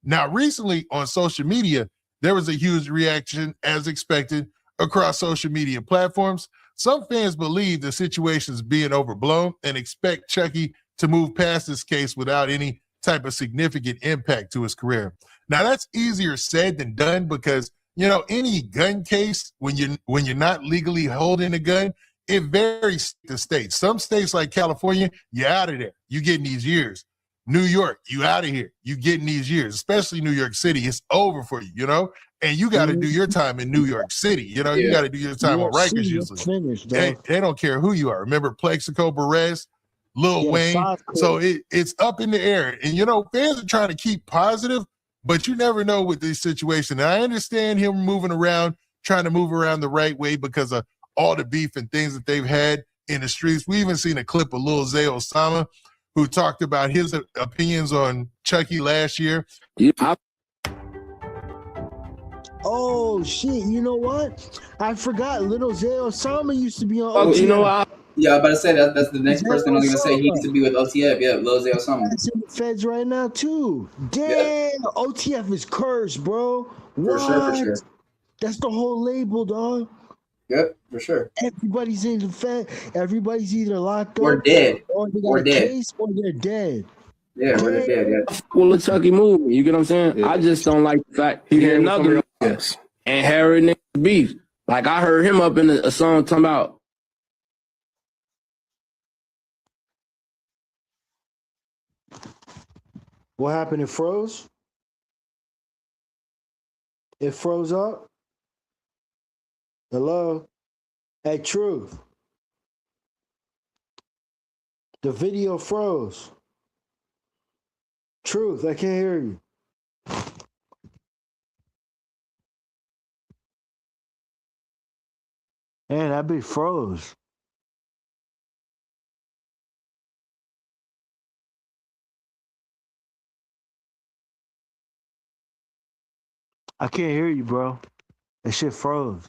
Now, recently on social media, there was a huge reaction, as expected, across social media platforms. Some fans believe the situation is being overblown and expect Chucky to move past this case without any type of significant impact to his career. Now, that's easier said than done because, you know, any gun case, when you're not legally holding a gun, it varies to states. Some states like California, you're out of there. You getting these years. New York, you out of here. You getting these years, especially New York City. It's over for you, you know? And you got to do your time in New York City. You know, you got to do your time on Rikers usually. Finished, they don't care who you are. Remember Plexico Perez, Lil Wayne? So it's up in the air. And, you know, fans are trying to keep positive, but you never know with this situation. And I understand him moving around, trying to move around the right way because of all the beef and things that they've had in the streets. We even seen a clip of Lil Zay Osama, who talked about his opinions on Chucky last year. Oh shit! You know what? I forgot. Little Zay Osama used to be on. You know what? Yeah, I'm about to say that's the next person I was gonna say. He used to be with OTF. Yeah, Lil Zay Osama. That's in the feds right now too. Damn, OTF is cursed, bro. What? For sure. That's the whole label, dog. Yep, for sure. Everybody's in the fed. Everybody's either locked up or dead, or they got a case, or they're dead. Yeah, or they're dead. Yeah. Well, Chucky movie. You get what I'm saying? Yeah. I just don't like the fact he had another and Harry beef. Like I heard him up in a song talking about. What happened? It froze. It froze up. Hello? Hey, Truth. The video froze. Truth, I can't hear you. Man, that be froze. I can't hear you, bro. That shit froze.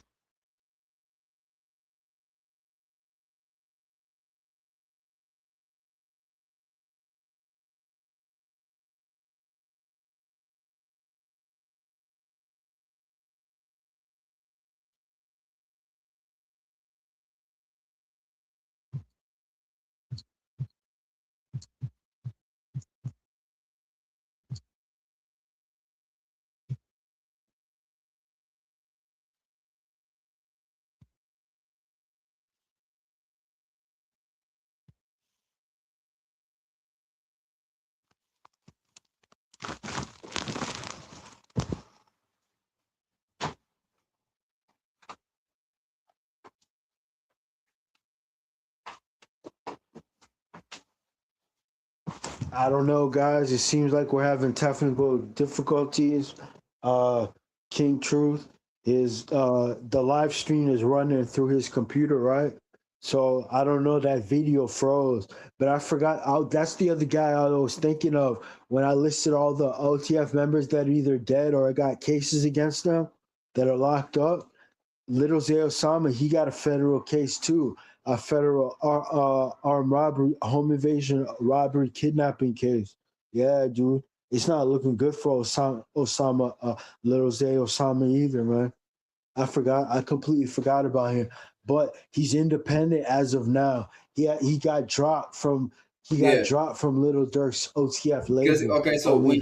I don't know, guys. It seems like we're having technical difficulties. King Truth is the live stream is running through his computer, right? So I don't know, that video froze, but I forgot. That's the other guy I was thinking of when I listed all the OTF members that are either dead or got cases against them that are locked up. Little Zay Osama, he got a federal case too, a federal armed robbery, home invasion, robbery, kidnapping case. Yeah, dude, it's not looking good for Osama, Little Zay Osama either, man. I completely forgot about him, but he's independent as of now. He got dropped from Little Durk's OTF label. Okay, so when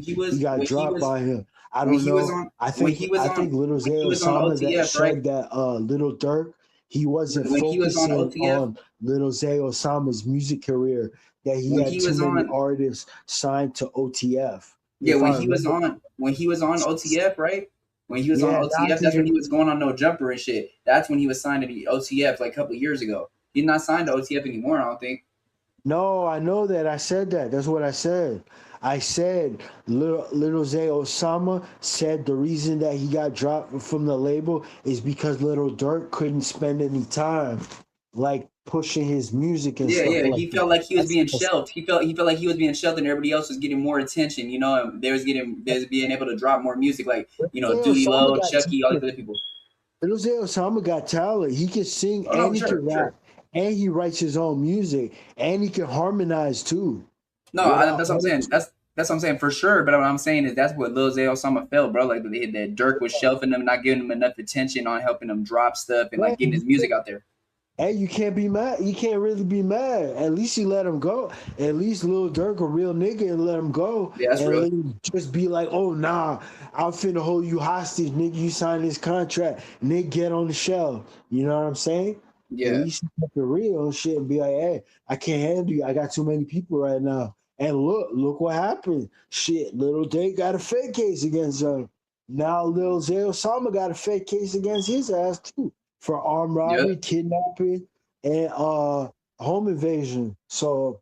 he got dropped by him. I don't know. I think Little Zay Osama that said that Little Durk, he wasn't focusing on Little Zay Osama's music career, that he had too many artists signed to OTF. Yeah, when he was on OTF, right? When he was on OTF, that's when he was going on No Jumper and shit. That's when he was signed to the OTF like a couple of years ago. He's not signed to OTF anymore, I don't think. No, I know that. I said that. That's what I said. I said Little Zay Osama said the reason that he got dropped from the label is because Little Durk couldn't spend any time like pushing his music and stuff. Yeah. He felt like he was being shelved. He felt like he was being shelved, and everybody else was getting more attention. You know, they was being able to drop more music, like Duty Low, Chucky, all these other people. Little Zay Osama got talent. He can sing and he can rap, and he writes his own music, and he can harmonize too. No, that's what I'm saying. That's what I'm saying for sure. But what I'm saying is that's what Lil Zay Osama felt, bro. Like that Durk was shelving him, not giving him enough attention on helping him drop stuff and like getting his music out there. Hey, you can't be mad. You can't really be mad. At least he let him go. At least Lil Durk a real nigga and let him go. Yeah, that's real. And just be like, oh, nah, I'm finna hold you hostage, nigga. You sign this contract. Nigga, get on the shelf. You know what I'm saying? Yeah. At least keep it real and shit and be like, hey, I can't handle you. I got too many people right now. And look what happened. Shit, Lil Durk got a fake case against him. Now Lil Zay Osama got a fake case against his ass too, for armed robbery, kidnapping, and home invasion. So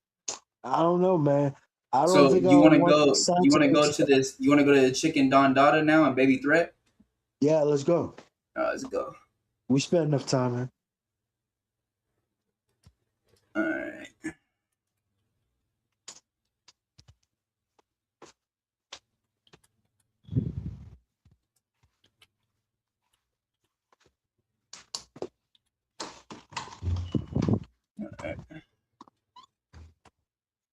I don't know, man. I don't think you want to go. You want to go to this. You want to go to CHUCKYY now and Baby Threat? Yeah, let's go. Let's go. We spent enough time, man. All right.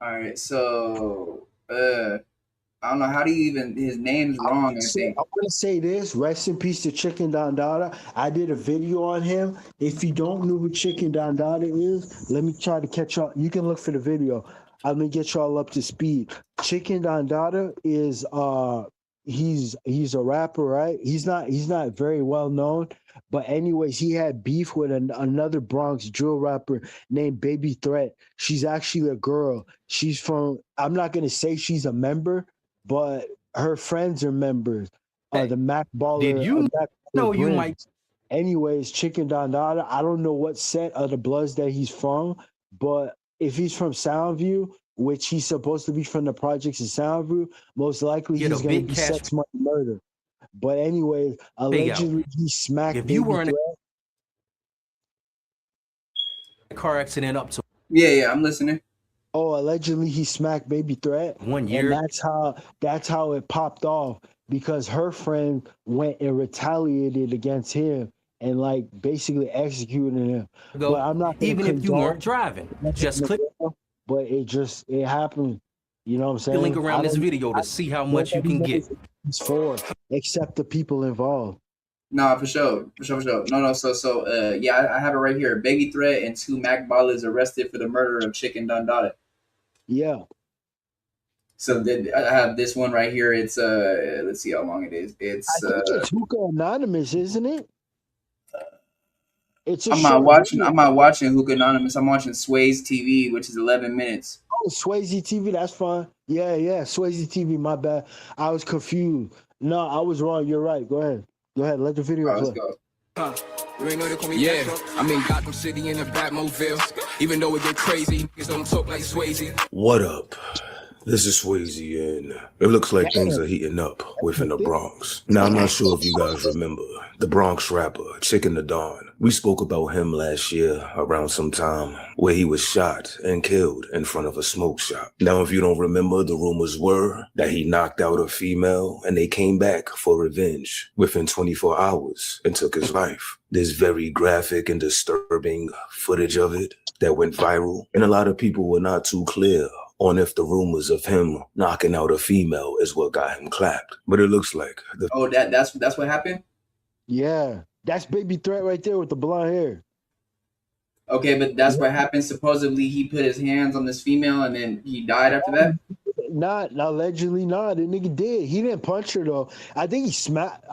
All right, so I don't know, how do you even, his name's wrong, I think. I want to say this, rest in peace to CHickenDONDADA. I did a video on him. If you don't know who CHickenDONDADA is, let me try to catch up. You can look for the video. I'm gonna get y'all up to speed. CHickenDONDADA is he's a rapper, right? He's not very well known, but anyways, he had beef with another Bronx drill rapper named Baby Threat. She's actually a girl. She's from, I'm not gonna say she's a member, but her friends are members. The Mac Baller. Did you know you might? Anyways, CHickenDONDADA, I don't know what set of the Bloods that he's from, but if he's from Soundview, which he's supposed to be from the projects in Soundview, most likely he's going to be Sex Money Murder. But anyway, allegedly he smacked. If you were in a car accident up to. Yeah, I'm listening. Oh, allegedly he smacked Baby Threat. 1 year. And that's how it popped off, because her friend went and retaliated against him and like basically executed him. But I'm not even if you weren't driving, just click. But it happened. You know what I'm saying? Link around this video to see how much you can get. It's for, except the people involved. No, for sure. No. So yeah, I have it right here. Baby Threat and 2 Mac Ballers arrested for the murder of CHickenDONDADA. Yeah. So I have this one right here. It's let's see how long it is. It's I think it's Hookah Anonymous, isn't it? I'm not watching Hookah Anonymous. I'm watching Sway's TV, which is 11 minutes. Oh, Swayze TV, that's fine. Yeah, Swayze TV, my bad. I was confused. No, I was wrong. You're right. Go ahead. Let the video play. Let's go. Yeah, I'm in Gotham City in the Batmobile. Even though it get crazy, niggas don't talk like Swayze. What up? This is Swayze, and it looks like things are heating up within the Bronx. Now, I'm not sure if you guys remember the Bronx rapper, CHUCKYY. We spoke about him last year around some time where he was shot and killed in front of a smoke shop. Now, if you don't remember, the rumors were that he knocked out a female and they came back for revenge within 24 hours and took his life. There's very graphic and disturbing footage of it that went viral, and a lot of people were not too clear on if the rumors of him knocking out a female is what got him clapped. But it looks like that's what happened? Yeah. That's Baby Threat right there with the blonde hair. Okay, but that's what happened. Supposedly he put his hands on this female and then he died after that? Not allegedly, nah. The nigga did. He didn't punch her though. I think he smacked.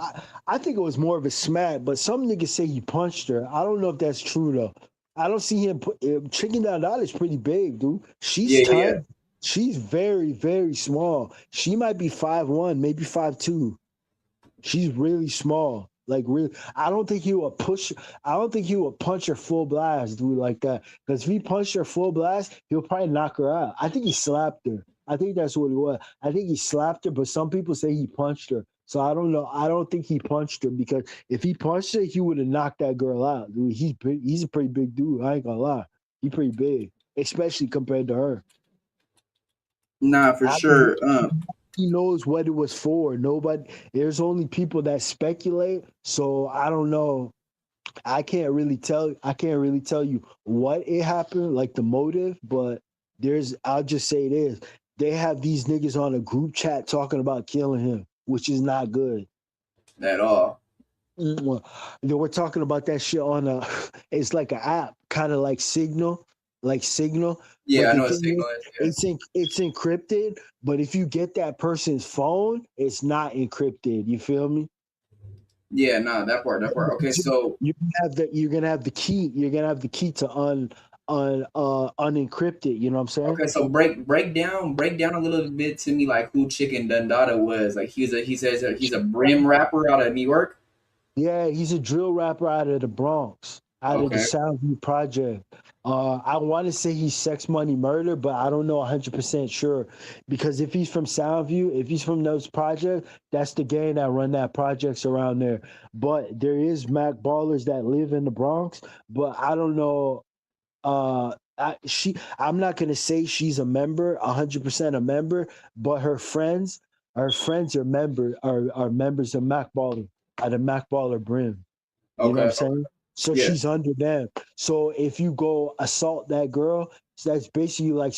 I think it was more of a smack, but some niggas say he punched her. I don't know if that's true though. I don't see him. CHickenDONDADA is pretty big, dude. She's tiny. Yeah. She's very, very small. She might be 5'1", maybe 5'2". She's really small. Like really, I don't think he would push. I don't think he would punch her full blast, dude, like that. Because if he punched her full blast, he'll probably knock her out. I think he slapped her. I think that's what it was. I think he slapped her, but some people say he punched her. So I don't know. I don't think he punched her, because if he punched her, he would have knocked that girl out, dude. He's big, he's a pretty big dude. I ain't gonna lie. He's pretty big, especially compared to her. Nah, for sure. He knows what it was for. Nobody. There's only people that speculate. So I don't know. I can't really tell you what it happened, like the motive. But I'll just say this: they have these niggas on a group chat talking about killing him, which is not good at all. We're talking about that shit on it's like an app, kind of like Signal. Yeah, I know what Signal is. It's encrypted, but if you get that person's phone, it's not encrypted. You feel me? Yeah, no, that part. Okay, so you're gonna have the key. You're gonna have the key to unencrypt it. You know what I'm saying? Okay, so break down a little bit to me, like who CHickenDONDADA was. Like he says he's a brim rapper out of New York. Yeah, he's a drill rapper out of the Bronx, out of the Soundview Project. I want to say he's Sex Money Murder, but I don't know 100% sure, because if he's from Soundview, if he's from those projects, that's the gang that run that projects around there. But there is Mac ballers that live in the Bronx, but I don't know. I'm not gonna say she's a member, 100% a member, but her friends are members of Mac Baller, at a Mac Baller Brim. You know what I'm saying? So she's under them. So if you go assault that girl, that's basically like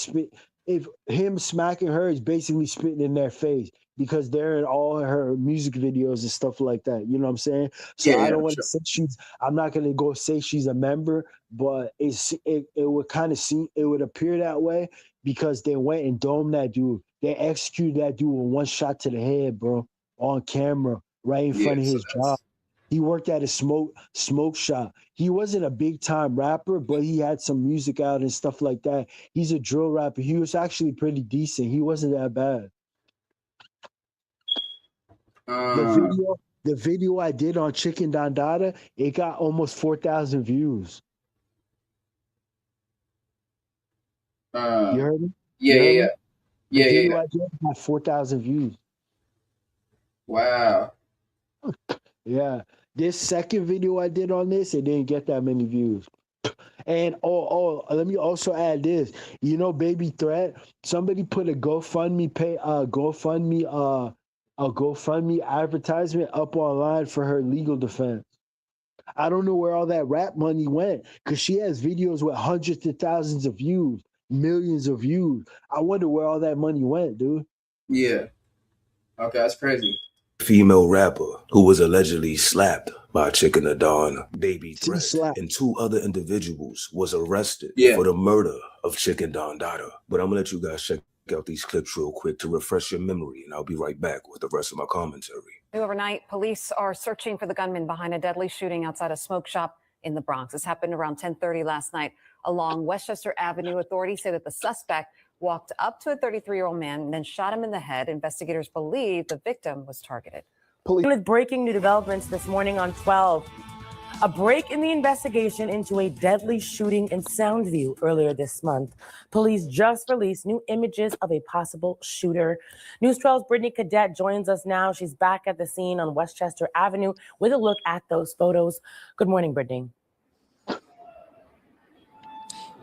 if him smacking her is basically spitting in their face, because they're in all her music videos and stuff like that. You know what I'm saying? So I don't want to say I'm not gonna go say she's a member, but it would kind of seem, it would appear that way, because they went and domed that dude. They executed that dude with one shot to the head, bro, on camera, right in front of his job. He worked at a smoke shop. He wasn't a big time rapper, but he had some music out and stuff like that. He's a drill rapper. He was actually pretty decent. He wasn't that bad. The video I did on CHickenDONDADA, it got almost 4,000 views. You heard me? Yeah. The video I did got 4,000 views. Wow. Yeah. This second video I did on this, it didn't get that many views. And let me also add this. You know, Baby Threat, somebody put a GoFundMe advertisement up online for her legal defense. I don't know where all that rap money went, because she has videos with hundreds of thousands of views, millions of views. I wonder where all that money went, dude. Yeah. Okay, that's crazy. Female rapper who was allegedly slapped by CHickenDONDADA, Baby Threat, and 2 other individuals was arrested for the murder of CHickenDONDADA. But I'm gonna let you guys check out these clips real quick to refresh your memory, and I'll be right back with the rest of my commentary. Overnight, police are searching for the gunman behind a deadly shooting outside a smoke shop in the Bronx. This happened around 10:30 last night along Westchester Avenue. Authorities say that the suspect walked up to a 33-year-old man and then shot him in the head. Investigators believe the victim was targeted. With breaking new developments this morning on 12. A break in the investigation into a deadly shooting in Soundview earlier this month. Police just released new images of a possible shooter. News 12's Brittany Cadet joins us now. She's back at the scene on Westchester Avenue with a look at those photos. Good morning, Brittany.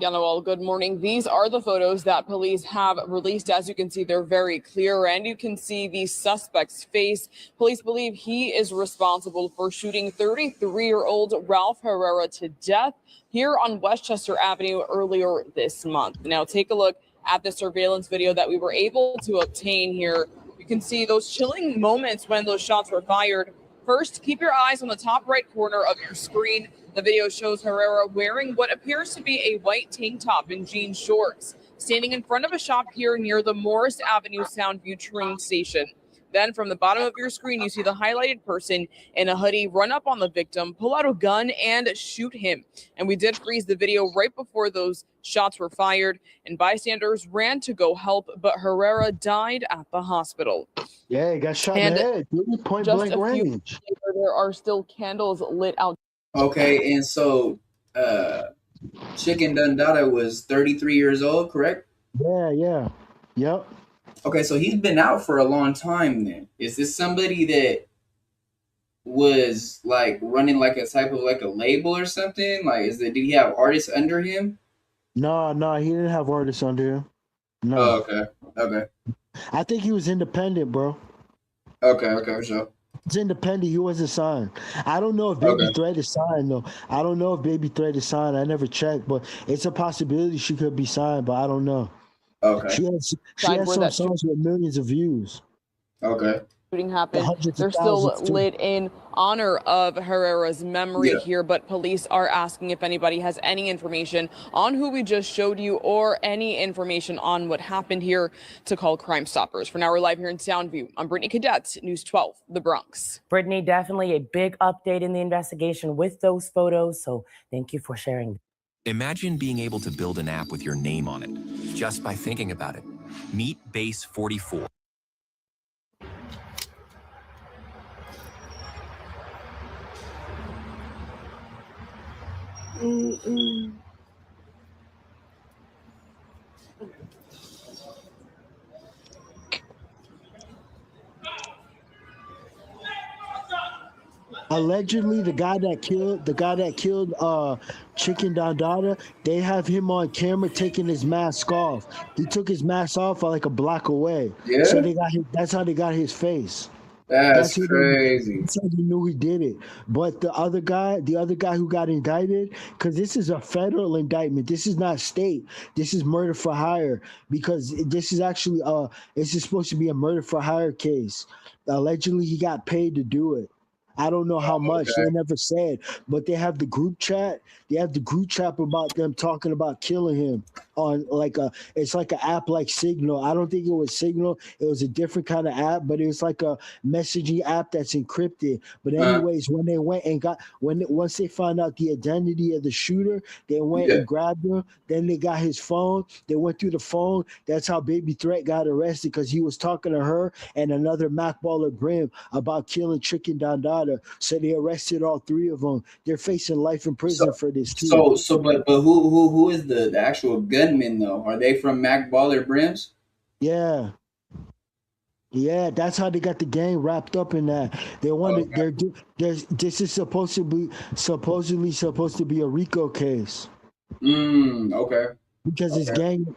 Yeah, Noel, good morning. These are the photos that police have released. As you can see, they're very clear, and you can see the suspect's face. Police believe he is responsible for shooting 33-year-old Ralph Herrera to death here on Westchester Avenue earlier this month. Now, take a look at the surveillance video that we were able to obtain here. You can see those chilling moments when those shots were fired. First, keep your eyes on the top right corner of your screen. The video shows Herrera wearing what appears to be a white tank top and jean shorts, standing in front of a shop here near the Morris Avenue Soundview train station. Then from the bottom of your screen, you see the highlighted person in a hoodie run up on the victim, pull out a gun, and shoot him. And we did freeze the video right before those shots were fired, and bystanders ran to go help, but Herrera died at the hospital. Yeah, he got shot in the head. Point blank range. Later, there are still candles lit out. Okay, and so CHUCKYY was 33 years old, correct? Yeah. Yep. Okay, so he's been out for a long time then. Is this somebody that was like running like a type of like a label or something? Like, did he have artists under him? No, he didn't have artists under him. No. Oh, okay. I think he was independent, bro. Okay, for sure. He's independent. He wasn't signed. I don't know if Baby Threat is signed, though. I don't know if Baby Threat is signed. I never checked, but it's a possibility she could be signed, but I don't know. Okay. She has some songs with millions of views. Okay. Shooting happened. They're still lit in honor of Herrera's memory here, but police are asking if anybody has any information on who we just showed you or any information on what happened here to call Crime Stoppers. For now, we're live here in Soundview. I'm Brittany Cadet, News 12, The Bronx. Brittany, definitely a big update in the investigation with those photos, so thank you for sharing. Imagine being able to build an app with your name on it just by thinking about it. Meet Base 44. Allegedly, the guy that killed xhickenDONDADA, they have him on camera taking his mask off. He took his mask off like a block away. Yeah. So that's how they got his face. That's crazy. That's how they knew he did it. But the other guy who got indicted, because this is a federal indictment. This is not state. This is murder for hire, because this is actually this is supposed to be a murder for hire case. Allegedly, he got paid to do it. I don't know how much. They never said, but they have the group chat. They have the group chat about them talking about killing him on it's like an app like Signal. I don't think it was Signal. It was a different kind of app, but it was like a messaging app that's encrypted. But anyways, when they went and once they found out the identity of the shooter, they went and grabbed him. Then they got his phone. They went through the phone. That's how Baby Threat got arrested, because he was talking to her and another Mac Baller Brim about killing XhickenDONDADA. So they arrested all three of them. They're facing life in prison for this too. But who is the actual gunman though? Are they from Mac Baller Brims? Yeah, that's how they got the gang wrapped up in that. They wanted this is supposedly supposed to be a RICO case. Okay. Because it's gang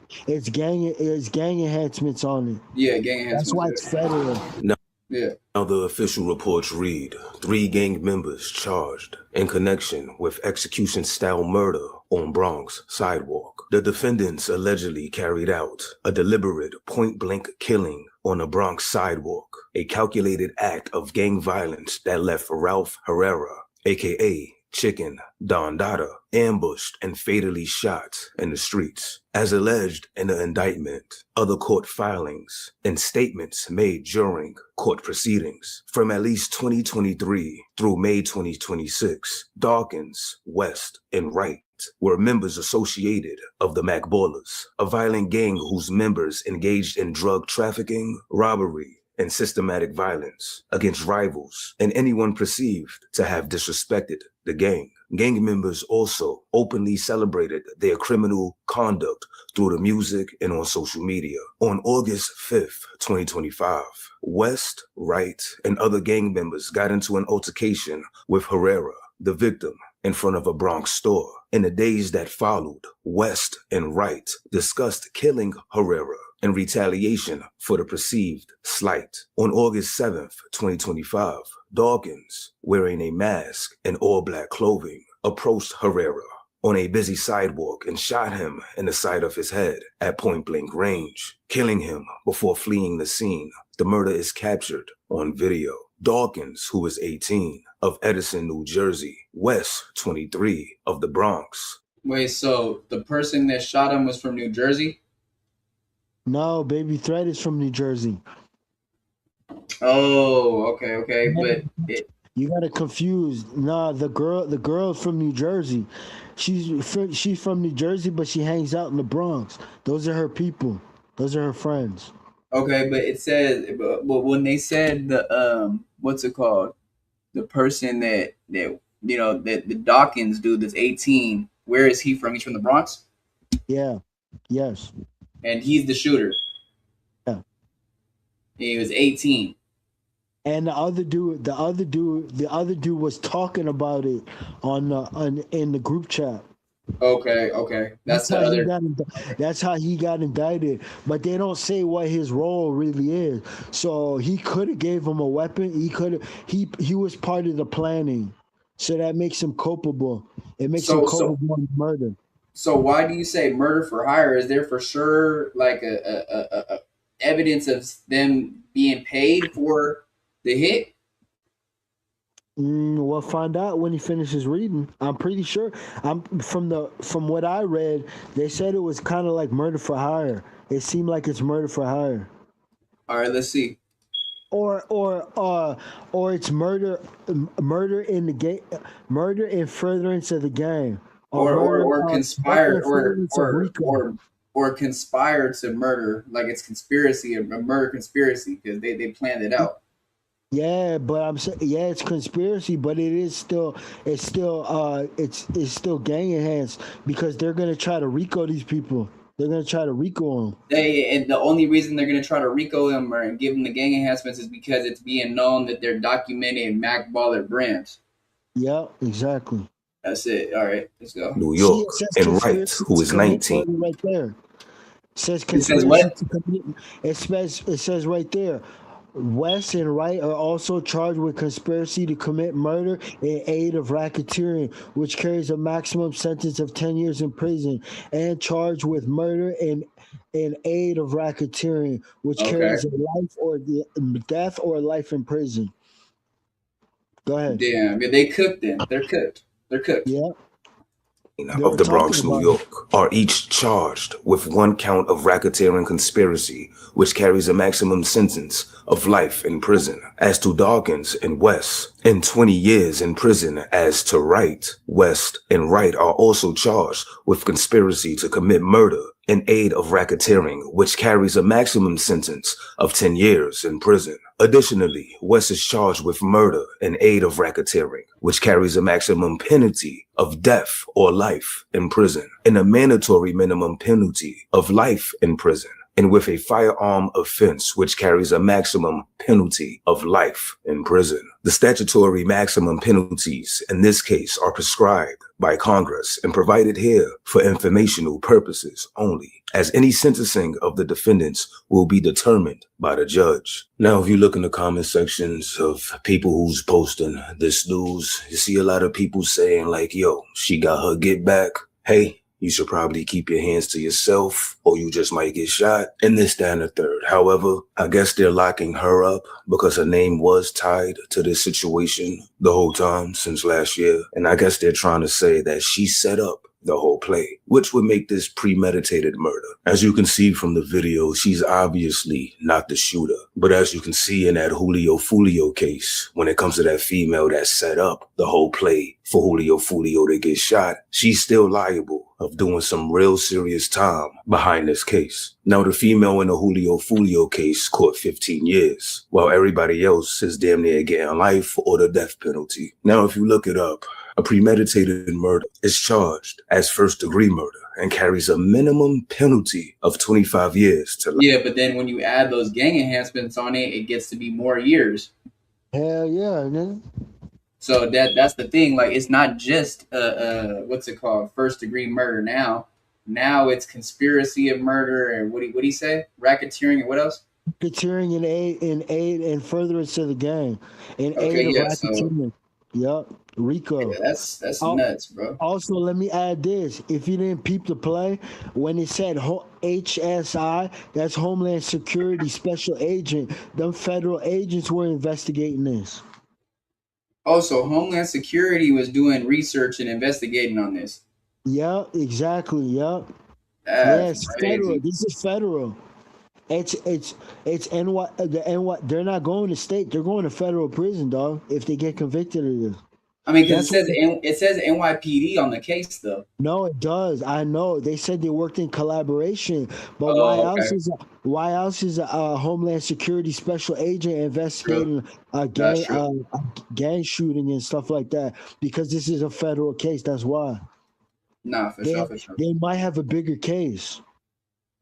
enhancements on it. Yeah, gang enhancements. That's why it's federal. No. Yeah. Now the official reports read 3 gang members charged in connection with execution-style murder on Bronx sidewalk. The defendants allegedly carried out a deliberate point-blank killing on a Bronx sidewalk, a calculated act of gang violence that left Ralph Herrera, aka XhickenDONDADA, ambushed and fatally shot in the streets. As alleged in the indictment, other court filings, and statements made during court proceedings from at least 2023 through May 2026, Dawkins, West, and Wright were members associated of the Mac Ballers, a violent gang whose members engaged in drug trafficking, robbery, and systematic violence against rivals and anyone perceived to have disrespected the gang. Gang members also openly celebrated their criminal conduct through the music and on social media. On August 5th, 2025, West, Wright, and other gang members got into an altercation with Herrera, the victim, in front of a Bronx store. In the days that followed, West and Wright discussed killing Herrera in retaliation for the perceived slight. On August 7th, 2025, Dawkins, wearing a mask and all-black clothing, approached Herrera on a busy sidewalk and shot him in the side of his head at point-blank range, killing him before fleeing the scene. The murder is captured on video. Dawkins, who is 18, of Edison, New Jersey. West, 23, of the Bronx. Wait, so the person that shot him was from New Jersey? No, Baby Threat is from New Jersey. Oh, okay, but you gotta confuse. Nah, the girl from New Jersey. She's from New Jersey, but she hangs out in the Bronx. Those are her people. Those are her friends. Okay, but it says, but when they said the what's it called? The person that the Dawkins dude that's 18. Where is he from? He's from the Bronx. Yeah. Yes. And he's the shooter. Yeah. He was 18. And the other dude was talking about it in the group chat. Okay. That's how he got indicted. But they don't say what his role really is. So he could have gave him a weapon. He was part of the planning. So that makes him culpable. It makes him culpable in murder. So why do you say murder for hire? Is there for sure like a evidence of them being paid for the hit? We'll find out when he finishes reading. I'm pretty sure. From what I read, they said it was kind of like murder for hire. It seemed like it's murder for hire. All right, let's see. Or it's murder in the game, murder in furtherance of the game, or conspired or conspired to murder, like it's conspiracy, a murder conspiracy because they planned it out. Yeah, but I'm saying it's conspiracy, but it's still gang enhanced because they're gonna try to RICO these people. They're gonna try to RICO them. And the only reason they're gonna try to RICO them or give them the gang enhancements is because it's being known that they're documented Mac Baller brands. Yeah, exactly. That's it. All right, let's go. New York and Wright, who is 19. Right there. It says conspiracy to commit. It says right there. West and Wright are also charged with conspiracy to commit murder in aid of racketeering, which carries a maximum sentence of 10 years in prison, and charged with murder in aid of racketeering, which carries a life or death or life in prison. Go ahead. Damn, they cooked them. They're cooked. Yeah. Of the Bronx, New York, are each charged with one count of racketeering conspiracy, which carries a maximum sentence of life in prison. As to Dawkins and West, and 20 years in prison. As to Wright, West, and Wright are also charged with conspiracy to commit murder in aid of racketeering, which carries a maximum sentence of 10 years in prison. Additionally, West is charged with murder in aid of racketeering, which carries a maximum penalty of death or life in prison, and a mandatory minimum penalty of life in prison, and with a firearm offense, which carries a maximum penalty of life in prison. The statutory maximum penalties in this case are prescribed by Congress and provided here for informational purposes only, as any sentencing of the defendants will be determined by the judge. Now, if you look in the comment sections of people who's posting this news, you see a lot of people saying like, yo, she got her get back. Hey, you should probably keep your hands to yourself or you just might get shot, and this, that, and the third. However, I guess they're locking her up because her name was tied to this situation the whole time since last year. And I guess they're trying to say that she set up the whole play, which would make this premeditated murder. As you can see from the video, she's obviously not the shooter. But as you can see in that Julio Fulio case, when it comes to that female that set up the whole play for Julio Fulio to get shot, she's still liable of doing some real serious time behind this case. Now, the female in the Julio Fulio case caught 15 years, while everybody else is damn near getting life or the death penalty. Now, if you look it up, a premeditated murder is charged as first-degree murder and carries a minimum penalty of 25 years to life. Yeah, but then when you add those gang enhancements on it, it gets to be more years. Hell yeah, man. So that's the thing. Like, it's not just what's it called, first-degree murder now. Now it's conspiracy of murder and what do you say? Racketeering and what else? Racketeering and aid and furtherance to the gang. And Okay, aid of yeah, racketeering. Yep. RICO. Yeah, that's nuts, bro. Also, let me add this. If you didn't peep the play, when it said HSI, that's Homeland Security Special Agent, them federal agents were investigating this. Also, Homeland Security was doing research and investigating on this. Yeah, exactly. Yep. That's Yes, crazy. federal. This is federal. It's NY. The NY. They're not going to state. They're going to federal prison, dog. If they get convicted of this. I mean, because it says NYPD on the case, though. No, it does. I know. They said they worked in collaboration, but Oh, why else is a Homeland Security Special Agent investigating a gang shooting and stuff like that? Because this is a federal case. That's why. Nah, for sure. They might have a bigger case.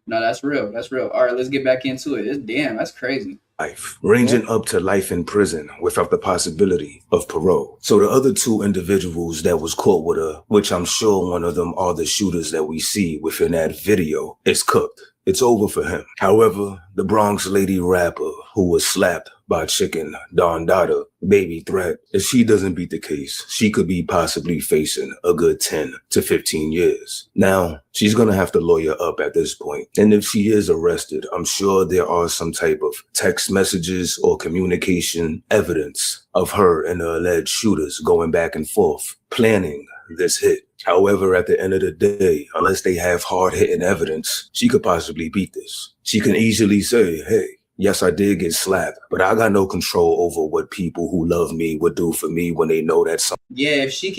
No, that's real. That's real. All right, let's get back into it. Damn, that's crazy. Life, ranging up to life in prison without the possibility of parole. So the other two individuals that was caught with her, which I'm sure one of them are the shooters that we see within that video, is cooked. It's over for him. However, the Bronx lady rapper who was slapped by CHUCKYY, Baby Threat, if she doesn't beat the case, she could be possibly facing a good 10 to 15 years. Now, she's going to have to lawyer up at this point. And if she is arrested, I'm sure there are some type of text messages or communication evidence of her and the alleged shooters going back and forth, planning this hit. However, at the end of the day, unless they have hard-hitting evidence, she could possibly beat this. She can easily say, hey, yes, I did get slapped, but I got no control over what people who love me would do for me when they know that something. Yeah, if she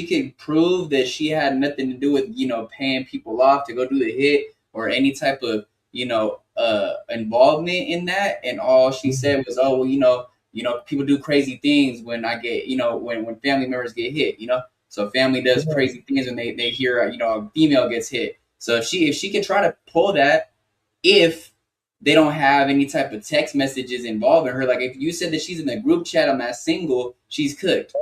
could prove that she had nothing to do with, paying people off to go do the hit or any type of, involvement in that, and all she said was, oh, well, people do crazy things when I get, when family members get hit, So family does crazy things when they hear, a female gets hit. So if she can try to pull that, if they don't have any type of text messages involving her, like if you said that she's in the group chat on that single, she's cooked.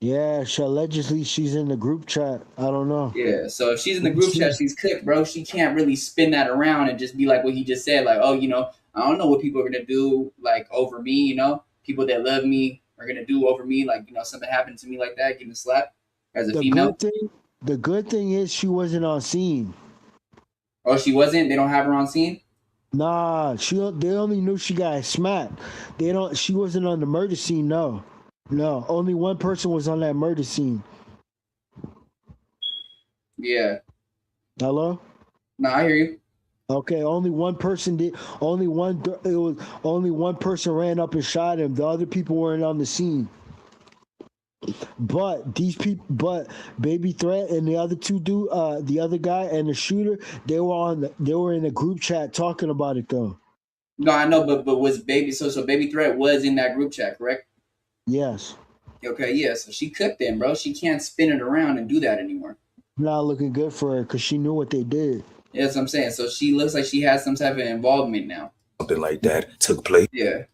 Yeah, allegedly she's in the group chat. I don't know. Yeah, so if she's in the group chat, she's cooked, bro. She can't really spin that around and just be like what he just said, like, oh, I don't know what people are gonna do, like, over me, people that love me are gonna do over me, like, something happened to me like that, getting slapped as a female. The good thing is she wasn't on scene. Oh, she wasn't? They don't have her on scene? Nah, they only knew she got smacked. She wasn't on the murder scene, no. No, only one person was on that murder scene. Yeah. Hello? No, I hear you. Okay, only one person did. Only one person ran up and shot him. The other people weren't on the scene. But Baby Threat and the other two the other guy and the shooter, they were in a group chat talking about it though. No, I know, but was Baby so Baby Threat was in that group chat, correct? Yes. Okay, yeah. So she cooked them, bro. She can't spin it around and do that anymore. Not looking good for her because she knew what they did. Yeah, that's what I'm saying. So she looks like she has some type of involvement now. Something like that took place. Yeah.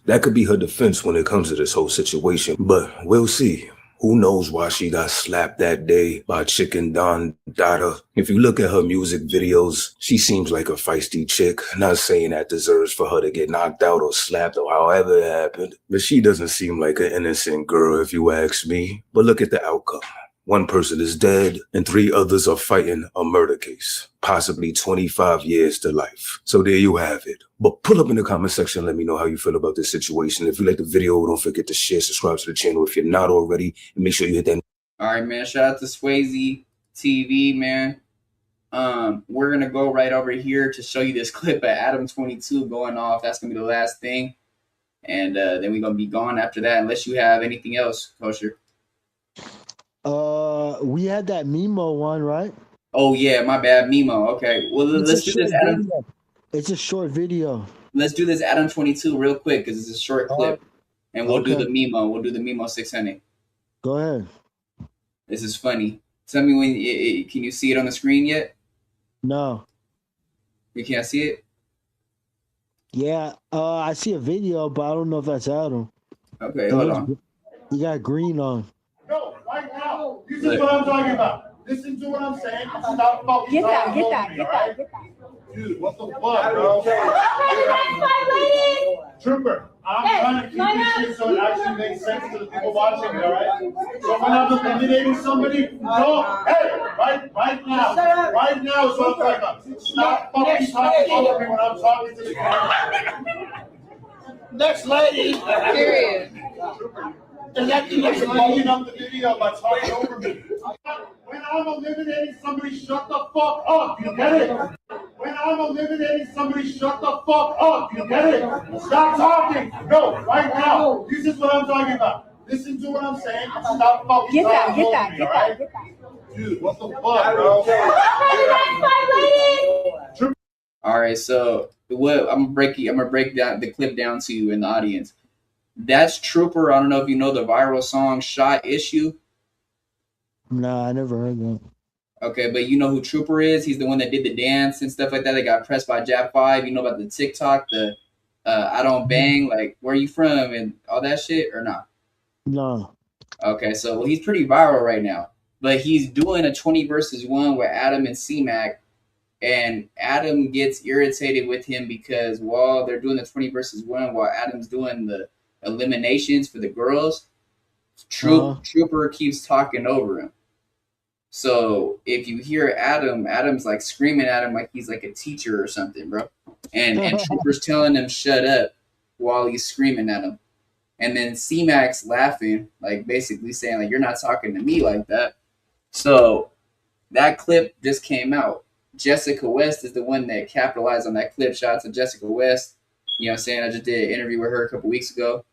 That could be her defense when it comes to this whole situation, but we'll see. Who knows why she got slapped that day by CHICKENDONDADA? If you look at her music videos, she seems like a feisty chick. Not saying that deserves for her to get knocked out or slapped or however it happened, but she doesn't seem like an innocent girl if you ask me. But look at the outcome. One person is dead and 3 others are fighting a murder case, possibly 25 years to life. So there you have it. But pull up in the comment section and let me know how you feel about this situation. If you like the video, don't forget to share, subscribe to the channel if you're not already, and make sure you hit that. All right, man. Shout out to Swayze TV, man. We're going to go right over here to show you this clip of Adam 22 going off. That's going to be the last thing. And then we're going to be gone after that, unless you have anything else, Kosher. We had that Memo one, right? Oh yeah, my bad, Memo. Okay, well let's do this, Adam. Video. It's a short video. Let's do this Adam 22 real quick because it's a short clip, and we'll do the Memo. We'll do the Memo 600. Go ahead. This is funny. Tell me when. Can you see it on the screen yet? No. You can't see it. Yeah, I see a video, but I don't know if that's Adam. Okay, hold on. You got green on. No, right now. This is what I'm talking about. Listen to what I'm saying. Stop fucking Get that, talking get over that, me, get all that, right? get that. Dude, what the fuck, bro? Trooper, I'm trying to keep this shit so it actually makes sense to the people watching it, all right? So when I'm eliminating somebody, no, hey, right now is what I'm talking about. Stop fucking talking over me when I'm talking to the camera. Next lady. Period. And that thing is blowing up the video by talking over me. When I'm eliminating somebody, shut the fuck up. You get it? When I'm eliminating somebody, shut the fuck up. You get it? Stop talking. No, right now. This is what I'm talking about. Listen to what I'm saying. Stop fucking talking over me, all right? Dude, what the fuck, bro? All right, so what I'm gonna break down the clip down to you in the audience. That's Trooper. I don't know if you know the viral song "Shot Issue." Nah, I never heard that. Okay, but you know who Trooper is? He's the one that did the dance and stuff like that. That got pressed by Jab 5. You know about the TikTok, the I don't bang, like where you from and all that shit, or not? No. Okay, so well, he's pretty viral right now, but he's doing a 20 versus 1 with Adam and C-Mac, and Adam gets irritated with him because while they're doing the 20 versus 1, while Adam's doing the eliminations for the girls, Trooper keeps talking over him. So if you hear Adam's like screaming at him like he's like a teacher or something, bro. And Trooper's telling him shut up while he's screaming at him. And then C-Mac's laughing, like basically saying like you're not talking to me like that. So that clip just came out. Jessica West is the one that capitalized on that clip. Shout out to Jessica West. You know what I'm saying? I just did an interview with her a couple weeks ago.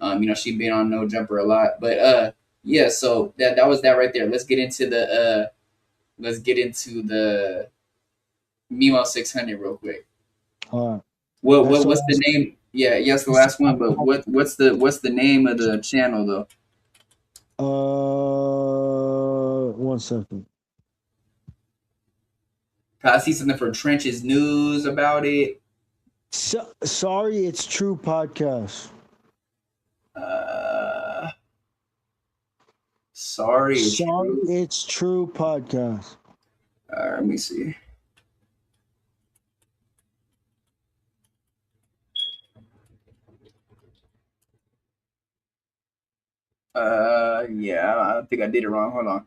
You know, she been on No Jumper a lot. But yeah, so that was that right there. Let's get into the MEMO600 real quick. What's the name? Yeah, yes, the last one, but what's the name of the channel though? 1 second. I see something for Trenches News about it. Sorry, it's True podcast. Sorry, it's True podcast. Let me see. Yeah, I think I did it wrong. Hold on.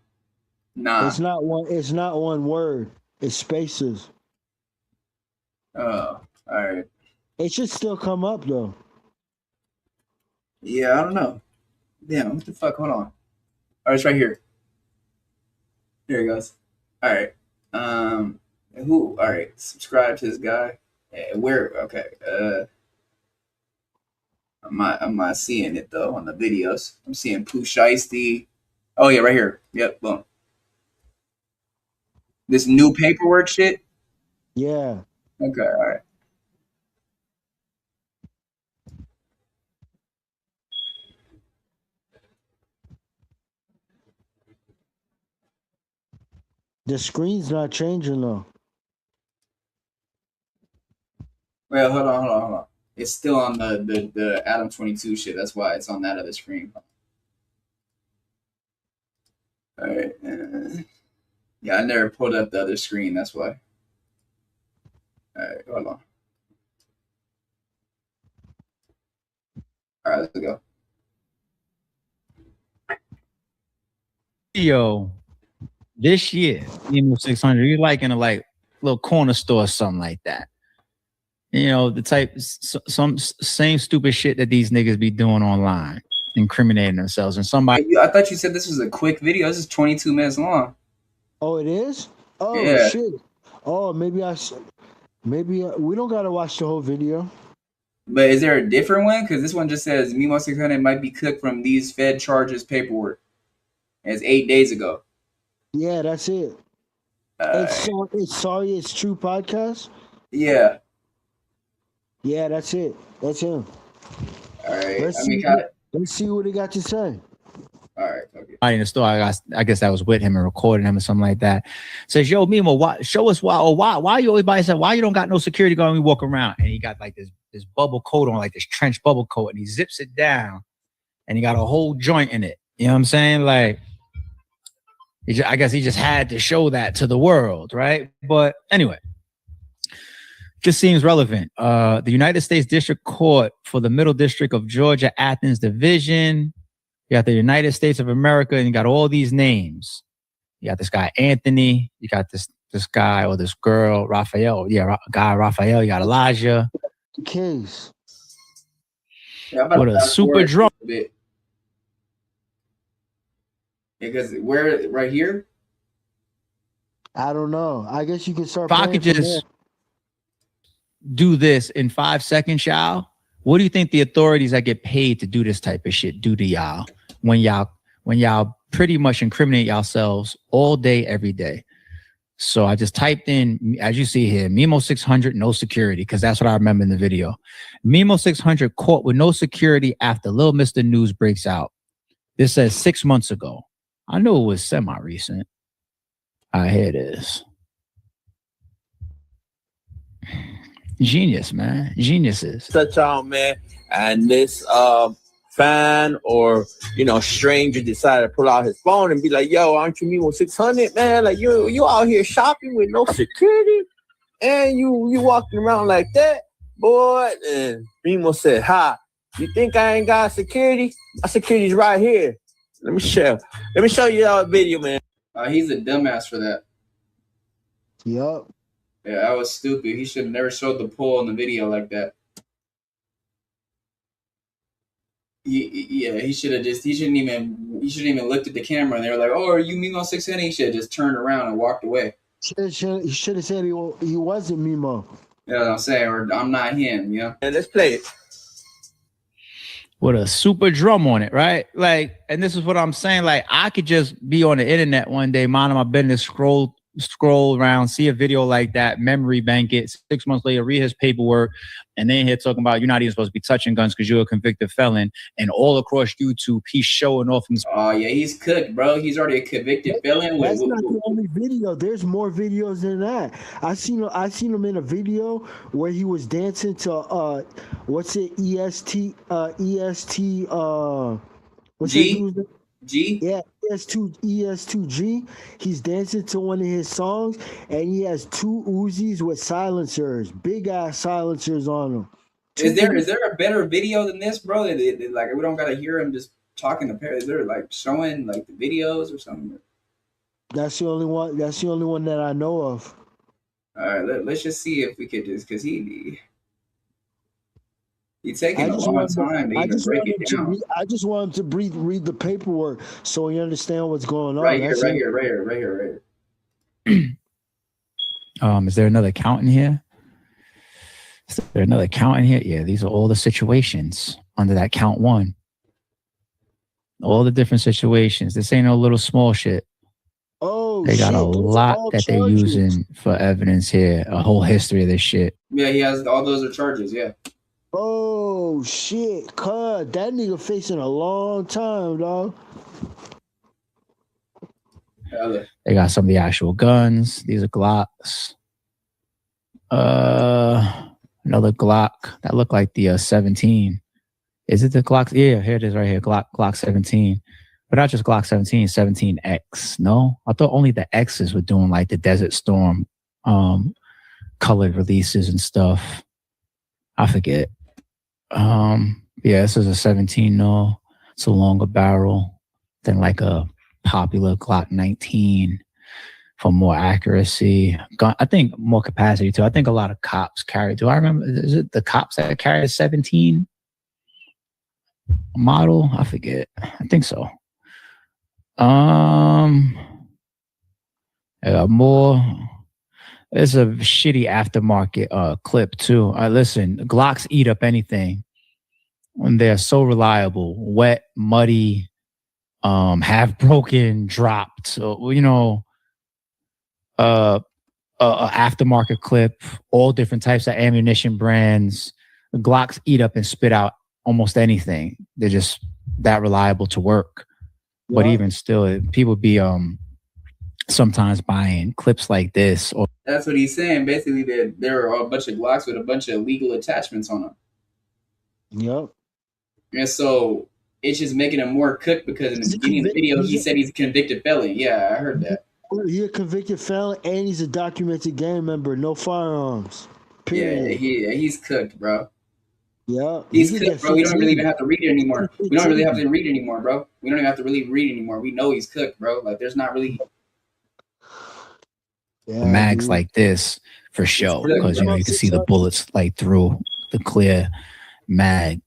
Nah. It's not one word. It's spaces. Oh, all right. It should still come up though. Yeah, I don't know. Damn, what the fuck? Hold on. All right, it's right here. Here it goes. All right. Who? All right. Subscribe to this guy. Where? Okay. I'm not seeing it though on the videos. I'm seeing Pooh Shiesty. Oh yeah, right here. Yep. Boom. This new paperwork shit. Yeah. Okay. All right. The screen's not changing though. Well, hold on. It's still on the Adam 22 shit. That's why it's on that other screen. All right. Yeah, I never pulled up the other screen. That's why. All right, hold on. All right, let's go. Yo, this year, MEMO600, you're like in a little corner store or something like that. You know, the type, some same stupid shit that these niggas be doing online, incriminating themselves. And somebody, I thought you said this was a quick video. This is 22 minutes long. Oh, it is? Oh, yeah. Shit. Oh, maybe we don't gotta watch the whole video. But is there a different one? Because this one just says MEMO600 might be cooked from these Fed charges paperwork. And it's 8 days ago. Yeah, that's it. It's Sorry It's True podcast. Yeah. Yeah, that's it. That's him. All right. Let's see what he got to say. All right. Okay. In the store, I guess that was with him and recording him or something like that. Says, "Yo, Memo, show us why you always by yourself? Why you don't got no security guard when you walk around?" And he got like this bubble coat on, like this trench bubble coat, and he zips it down, and he got a whole joint in it. You know what I'm saying? Like, I guess he just had to show that to the world, right? But anyway, just seems relevant. The United States District Court for the Middle District of Georgia, Athens Division. You got the United States of America, and you got all these names. You got this guy, Anthony. You got this guy or this girl, Raphael. Yeah, guy, Raphael. You got Elijah. Case. Yeah, what a super drum. Because where, right here? I don't know. I guess you can start. If I could just do this in 5 seconds, y'all. What do you think the authorities that get paid to do this type of shit do to y'all when y'all pretty much incriminate yourselves all day, every day? So I just typed in, as you see here, MEMO600 no security, because that's what I remember in the video. MEMO600 caught with no security after Lil Mr. News breaks out. This says 6 months ago. I knew it was semi-recent. Here it is. Genius, man. Geniuses. Such out, man. And this fan or stranger decided to pull out his phone and be like, "Yo, aren't you MEMO600, man? Like you out here shopping with no security, and you walking around like that, boy." And Memo said, "Ha, you think I ain't got security? My security's right here. Let me show you our video, man." He's a dumbass for that. Yup. Yeah, that was stupid. He should have never showed the pull in the video like that. Yeah, he shouldn't even looked at the camera and they were like, "Oh, are you MEMO600?" He should have just turned around and walked away. He should have said he wasn't Memo. You know what I'm saying? Or I'm not him, you know? And let's play it. With a super drum on it, right? Like, and this is what I'm saying. Like, I could just be on the internet one day, minding my business, scroll around, see a video like that, memory bank it, 6 months later, read his paperwork, and then here talking about you're not even supposed to be touching guns because you're a convicted felon, and all across YouTube, he's showing off himself. Oh yeah, he's cooked, bro. He's already a convicted felon. That's not the only video. There's more videos than that. I seen him in a video where he was dancing to what's it, EST what's G? it? G? Yeah, ES2G. He's dancing to one of his songs, and he has 2 Uzis with silencers, big ass silencers on them. Is there a better video than this, bro? Like, we don't gotta hear him just talking to parents. Is there like showing like the videos or something? That's the only one. That's the only one that I know of. All right, let's just see if we could just, because he's taking a long time to even break it down. I just want him to read the paperwork so he understand what's going on. Right here. Is there another count in here? Is there another count in here? Yeah, these are all the situations under that count 1. All the different situations. This ain't no little small shit. Oh, they got a lot that they're using for evidence here. A whole history of this shit. Yeah, he has all those are charges. Yeah. Oh shit, cuz that nigga facing a long time, dog. They got some of the actual guns. These are Glocks. Another Glock that looked like the 17. Is it the Glock? Yeah, here it is right here. Glock 17. But not just Glock 17, 17X. No, I thought only the X's were doing like the Desert Storm colored releases and stuff. I forget. Yeah, this is a 17. No, it's a longer barrel than like a popular Glock 19 for more accuracy. I think more capacity too. I think a lot of cops carry. Do I remember? Is it the cops that carry a 17 model? I forget. I think so. More. It's a shitty aftermarket clip too. Listen, Glocks eat up anything when they're so reliable. Wet, muddy, half broken, dropped. So, you know, aftermarket clip, all different types of ammunition brands. The Glocks eat up and spit out almost anything. They're just that reliable to work. Yeah. But even still, people be sometimes buying clips like this. Or that's what he's saying. Basically, there are a bunch of Glocks with a bunch of illegal attachments on them. Yep. And so it's just making him more cooked because in the beginning of the video, he said he's a convicted felon. Yeah, I heard that. He's a convicted felon and he's a documented gang member. No firearms. Period. Yeah, he's cooked, bro. Yeah. He's cooked, bro. We don't really even have to read it anymore. We don't really have to read it anymore, bro. We don't even have to really read it anymore. We know he's cooked, bro. Like, there's not really... mags like this for show, because you know you can see the bullets like through the clear mag.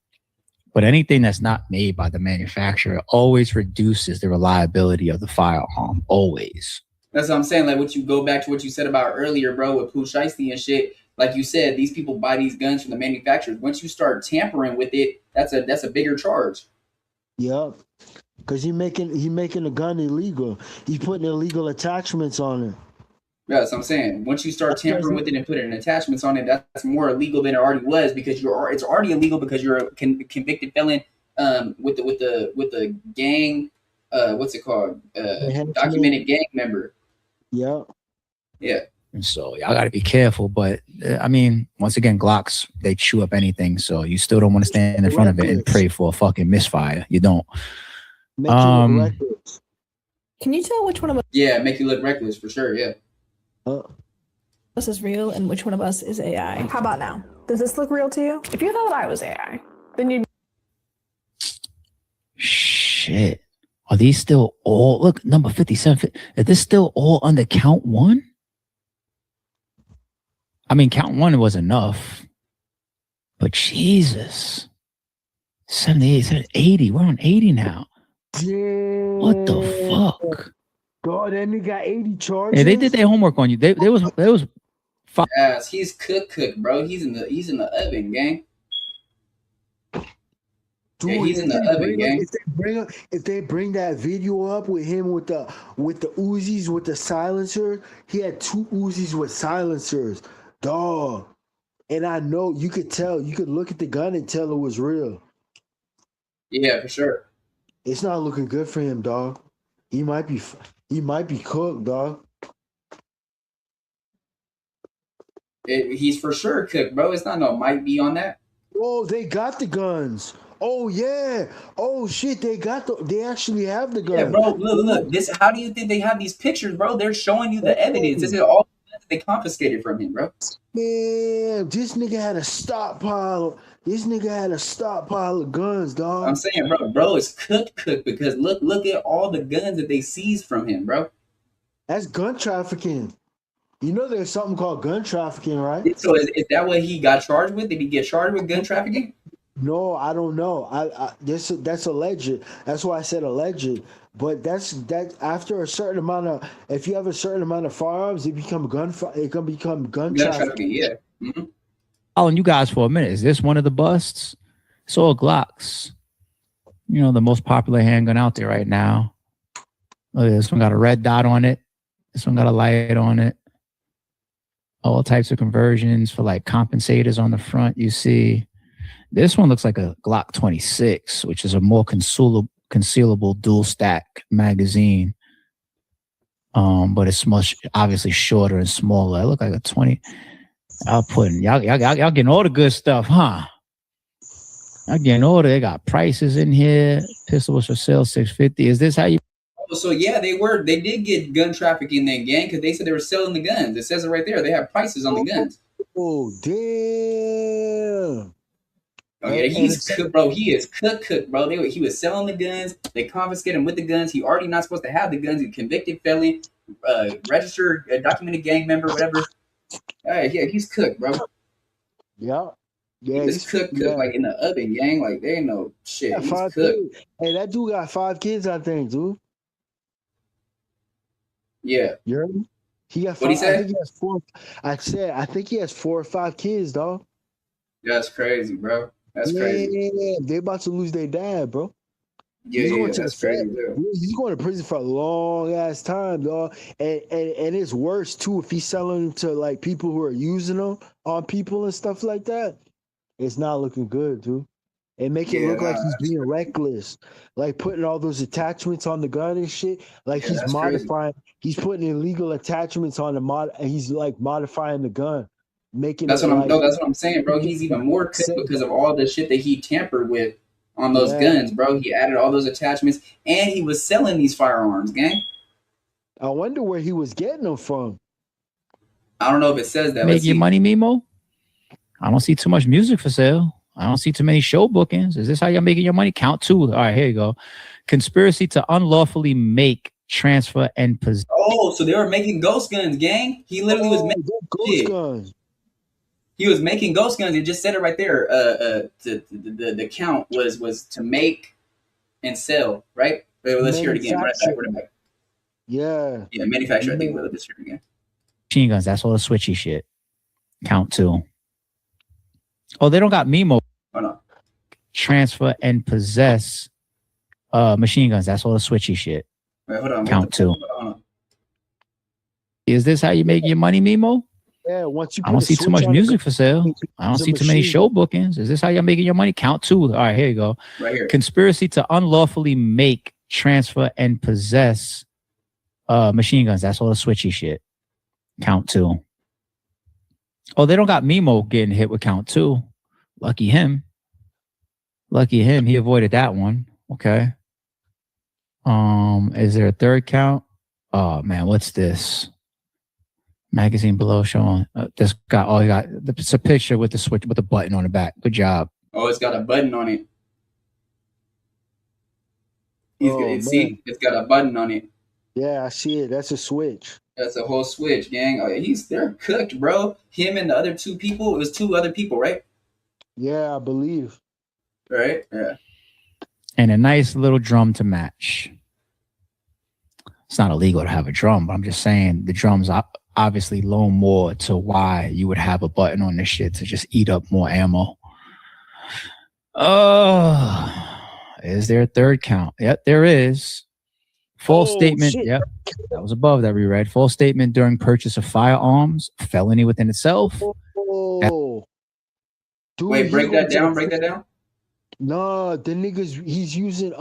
But anything that's not made by the manufacturer always reduces the reliability of the firearm. Always. That's what I'm saying. Like, what you go back to what you said about earlier, bro, with pooh, shiesty and shit. Like you said, these people buy these guns from the manufacturers. Once you start tampering with it, that's a bigger charge. Yep. Because he making the gun illegal. He's putting illegal attachments on it. Yeah, that's what I'm saying. Once you start tampering with it and putting attachments on it, that's more illegal than it already was, because it's already illegal because you're a convicted felon with the gang, what's it called? Documented gang member. Yeah. Yeah. And so y'all got to be careful. But I mean, once again, Glocks, they chew up anything. So you still don't want to stand in front of it and pray for a fucking misfire. You don't. Can you tell which one of us? Yeah, make you look reckless for sure. Yeah. This is real and which one of us is AI. How about now? Does this look real to you? If you thought I was AI, then you'd... Shit. Are these still all... Look, number 57. Is this still all under count one? I mean, count one was enough. But Jesus. 78, 80. We're on 80 now. Yeah. What the fuck? God, that nigga got 80 charges. Yeah, they did their homework on you. They was Yes, he's cooked, bro. He's in the oven, gang. Dude, yeah, he's in the oven, gang. If they bring that video up with him with the Uzis with the silencer, he had 2 Uzis with silencers, dog. And I know you could tell. You could look at the gun and tell it was real. Yeah, for sure. It's not looking good for him, dog. He might be cooked, dog. He's for sure cooked, bro. It's not no might be on that. Oh, they got the guns. Oh yeah. Oh shit, they actually have the guns. Yeah, bro. Look. This. How do you think they have these pictures, bro? They're showing you the evidence. This is all that they confiscated from him, bro. Man, this nigga had a stockpile. This nigga had a stockpile of guns, dog. I'm saying, bro, it's cooked because look at all the guns that they seized from him, bro. That's gun trafficking. You know there's something called gun trafficking, right? So is that what he got charged with? Did he get charged with gun trafficking? No, I don't know. That's alleged. That's why I said alleged. But that's after a certain amount of, if you have a certain amount of firearms, it can become gun trafficking. Yeah. Mm-hmm. Following you guys for a minute. Is this one of the busts? It's all Glocks. You know, the most popular handgun out there right now. Look, this one got a red dot on it. This one got a light on it. All types of conversions for like compensators on the front. You see, this one looks like a Glock 26, which is a more concealable dual stack magazine. But it's much obviously shorter and smaller. It look like a 20. Y'all getting all the good stuff, huh? Y'all getting all they got prices in here. Pistol was for sale $650. Is this how you? So yeah, they did get gun trafficking in that gang because they said they were selling the guns. It says it right there. They have prices on the guns. Oh damn! Oh yeah, he's cooked, bro. He is cooked, bro. He was selling the guns. They confiscated him with the guns. He already not supposed to have the guns. He's a convicted felon, registered, documented gang member, whatever. Yeah, he's cooked, bro. Yeah. Yeah, he's cooked like in the oven, gang. Like they ain't no shit. Yeah, he's 5 cooked. kids. Hey, that dude got 5 kids, I think, dude. Yeah. You heard me? He got 5. What'd he say? I think he has 4. I think he has 4 or 5 kids, dog. That's crazy, bro. That's crazy. Yeah, they about to lose their dad, bro. He's going to that's crazy. He's going to prison for a long ass time, dog. And it's worse too if he's selling them to like people who are using them on people and stuff like that. It's not looking good, dude. And make it look like he's being reckless, like putting all those attachments on the gun and shit. Like he's modifying, he's putting illegal attachments on the mod. He's like modifying the gun, making. That's what I'm saying, bro. He's even more cooked because of all the shit that he tampered with on those guns, bro. He added all those attachments, and he was selling these firearms, gang. I wonder where he was getting them from. I don't know if it says that. Make your money, Memo. I don't see too much music for sale. I don't see too many show bookings. Is this how you're making your money? Count 2. All right, here you go. Conspiracy to unlawfully make, transfer, and possess. Oh, so they were making ghost guns, gang. He literally was making ghost guns. He was making ghost guns. It just said it right there. The count was to make and sell, right? Wait, let's hear it again. Right back. Yeah, manufacturer. I think let's hear it again. Machine guns. That's all the switchy shit. Count 2. Oh, they don't got MEMO. Oh, no. Transfer and possess machine guns. That's all the switchy shit. Wait, hold on. Count 2. Is this how you make your money, Memo? Yeah, once you I don't see too much music for sale. I don't see too many show bookings. Is this how you're making your money? Count 2. All right, here you go. Right here. Conspiracy to unlawfully make, transfer, and possess machine guns. That's all the switchy shit. Count 2. Oh, they don't got Memo getting hit with count 2. Lucky him. Lucky him. He avoided that one. Okay. Is there a third count? Oh man, what's this? Magazine below showing this guy. Oh, he got it's a picture with the switch with the button on the back. Good job. Oh, it's got a button on it. See, it's got a button on it. Yeah, I see it. That's a switch. That's a whole switch, gang. Oh, they're cooked, bro. Him and the other 2 people. It was 2 other people, right? Yeah, I believe. Right? Yeah. And a nice little drum to match. It's not illegal to have a drum, but I'm just saying the drums obviously loan more to why you would have a button on this shit to just eat up more ammo. Oh, is there a third count? Yep, there is. False statement. Shit. Yep, that was above that we read. False statement during purchase of firearms, felony within itself. Oh, dude, wait, break that down. Break that down. No, the niggas. He's using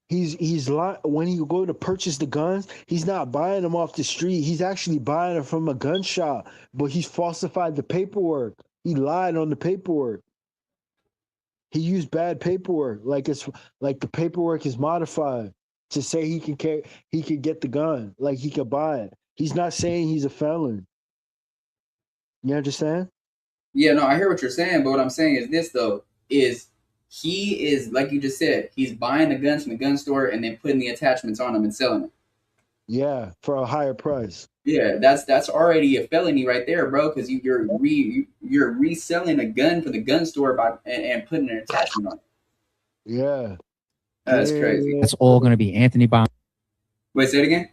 he's when he go to purchase the guns, he's not buying them off the street. He's actually buying them from a gun shop, but he's falsified the paperwork. He lied on the paperwork. He used bad paperwork, like it's like the paperwork is modified to say he can get the gun, like he can buy it. He's not saying he's a felon. You understand? Yeah, no, I hear what you're saying, but what I'm saying is this though, is he is, like you just said, he's buying the guns from the gun store and then putting the attachments on them and selling them. Yeah, for a higher price. Yeah, that's already a felony right there, bro, because you're reselling a gun from the gun store and putting an attachment on it. Yeah. That's crazy. That's all going to be Anthony Bond. Wait, say it again?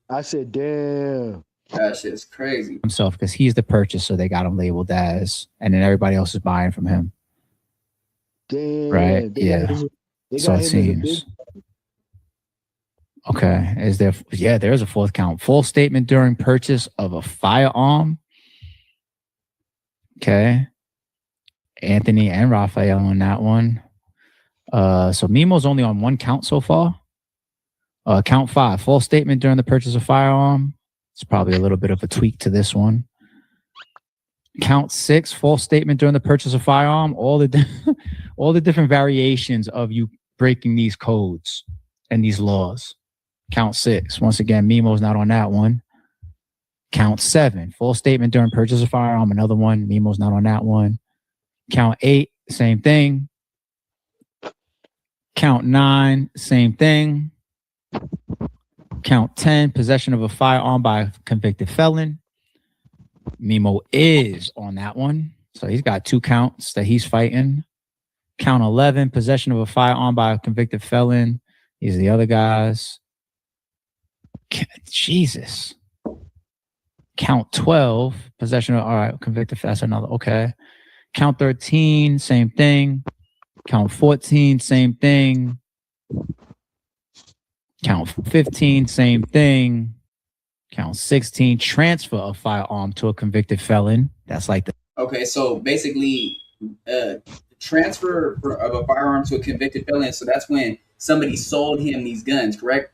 I said, damn. That shit's crazy. Himself, because he's the purchaser. They got him labeled as, and then everybody else is buying from him. Damn. Right? Yeah. So it seems. Okay. Is there? Yeah, there's a fourth count. False statement during purchase of a firearm. Okay. Anthony and Raphael on that one. So Memo's only on one count so far. Count 5, false statement during the purchase of firearm. It's probably a little bit of a tweak to this one. Count 6, false statement during the purchase of firearm. All the different variations of you breaking these codes and these laws. Count 6. Once again, Memo's not on that one. Count 7, false statement during purchase of firearm. Another one. Memo's not on that one. Count 8, same thing. Count 9, same thing. Count 10, possession of a firearm by a convicted felon. Memo is on that one. So he's got 2 counts that he's fighting. Count 11, possession of a firearm by a convicted felon. These are the other guys. Jesus. Count 12, possession of, all right, convicted, that's another, okay. Count 13, same thing. Count 14, same thing. Count 15, same thing. Count 16, transfer a firearm to a convicted felon. That's like the Okay, so basically, transfer of a firearm to a convicted felon. So that's when somebody sold him these guns, correct?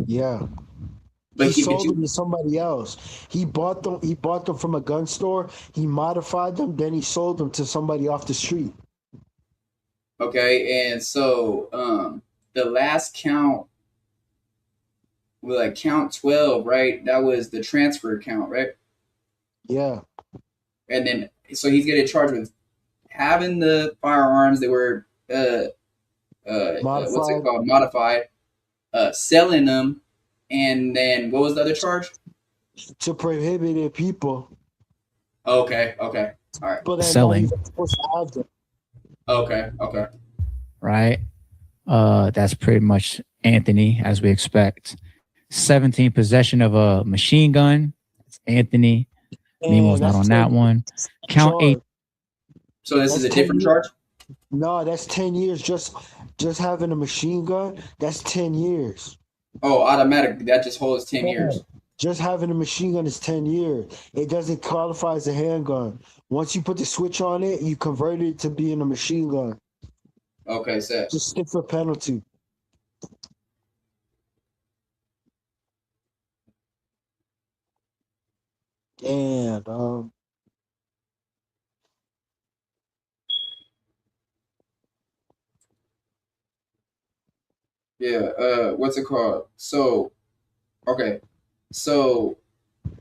Yeah. But He sold them to somebody else. He bought them. He bought them from a gun store. He modified them. Then he sold them to somebody off the street. Okay, and so the last count, well, like count 12, right? That was the transfer count, right? Yeah. And then so he's getting charged with having the firearms that were what's it called, modified, selling them, and then what was the other charge? To prohibited people. Okay, okay, all right. But then selling. not even supposed to have them. Okay, okay. Right. That's pretty much Anthony, as we expect. 17, possession of a machine gun. It's Anthony. Memo's not on that one. Count 8. So this is a different charge? No, that's 10 years. Just having a machine gun, that's 10 years. Oh, automatic. That just holds 10 years. Just having a machine gun is 10 years. It doesn't qualify as a handgun. Once you put the switch on it, you convert it to being a machine gun. Okay, set. It's a stiffer penalty. And yeah, what's it called? So, okay. So,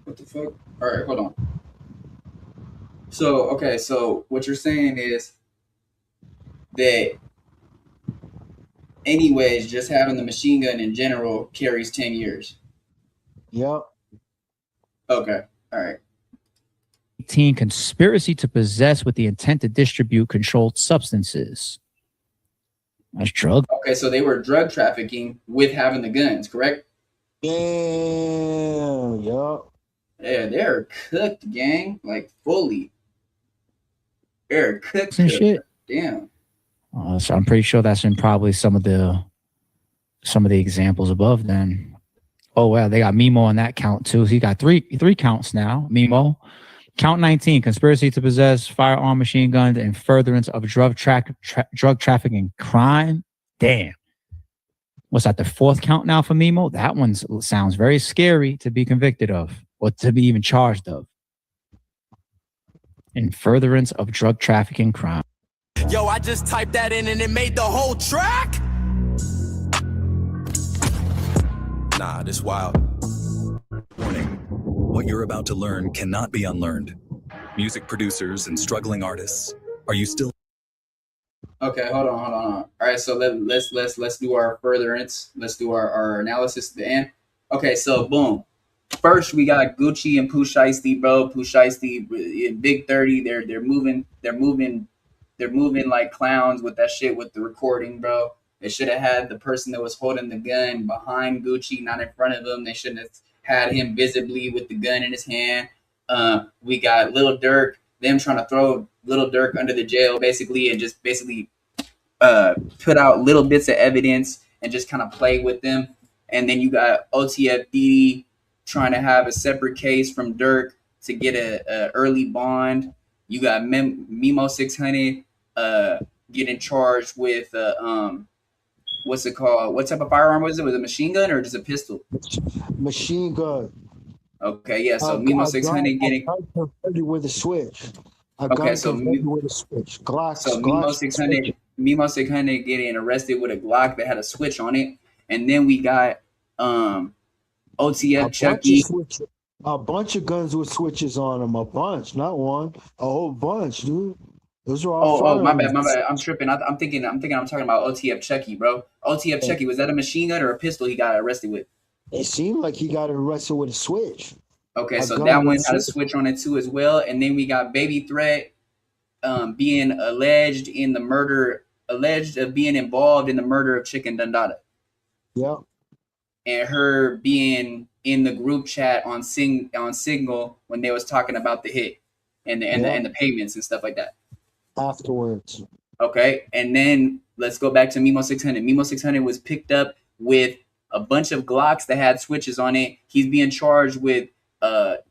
what the fuck? All right, hold on. So, okay, so what you're saying is that anyways, just having the machine gun in general carries 10 years. Yep. Okay, all right. 18, conspiracy to possess with the intent to distribute controlled substances. That's drug. Okay, so they were drug trafficking with having the guns, correct? Damn, yup. Yeah, they're cooked, gang, like fully. They're cooked. And shit. Damn. So I'm pretty sure that's in probably some of the examples above. Then, oh well, they got Memo on that count too. So he got three counts now. Memo. Count 19, conspiracy to possess firearm, machine guns, and furtherance of drug trafficking crime. Damn. What's that, the fourth count now for Memo? That one sounds very scary to be convicted of or to be even charged of. In furtherance of drug trafficking crime. Yo, I just typed that in and it made the whole track. Nah, this wild. Warning. What you're about to learn cannot be unlearned. Music producers and struggling artists, are you still? Okay, hold on. All right, so let's do our furtherance. Let's do our analysis at the end. Okay, so boom. First, we got Gucci and Pooh Shiesty, bro. Pooh Shiesty in Big 30. They're moving like clowns with that shit with the recording, bro. They should have had the person that was holding the gun behind Gucci, not in front of him. They shouldn't have had him visibly with the gun in his hand. We got Lil Durk, them trying to throw Lil Durk under the jail, basically, and just basically put out little bits of evidence and just kind of play with them. And then you got OTF trying to have a separate case from DURK to get a early bond. You got MEMO600 getting charged with what's it called? What type of firearm was it? Was it a machine gun or just a pistol? Machine gun. Okay, yeah. So MEMO600 getting with a switch. Okay, so with a switch. Glock. So MEMO600 getting arrested with a Glock that had a switch on it, and then we got OTF CHUCKYY. A bunch of guns with switches on them. A bunch, not one. A whole bunch, dude. Those are all. Oh, my bad. I'm tripping. I'm thinking I'm talking about OTF CHUCKYY, bro. OTF CHUCKYY, was that a machine gun or a pistol he got arrested with? It seemed like he got arrested with a switch. Okay, so that one had a switch on it too as well. And then we got Baby Threat being alleged of being involved in the murder of CHICKENDONDADA. Yep. And her being in the group chat on Signal when they was talking about the hit and the payments and stuff like that. Afterwards. Okay, and then let's go back to MEMO600. MEMO600 was picked up with a bunch of Glocks that had switches on it. He's being charged with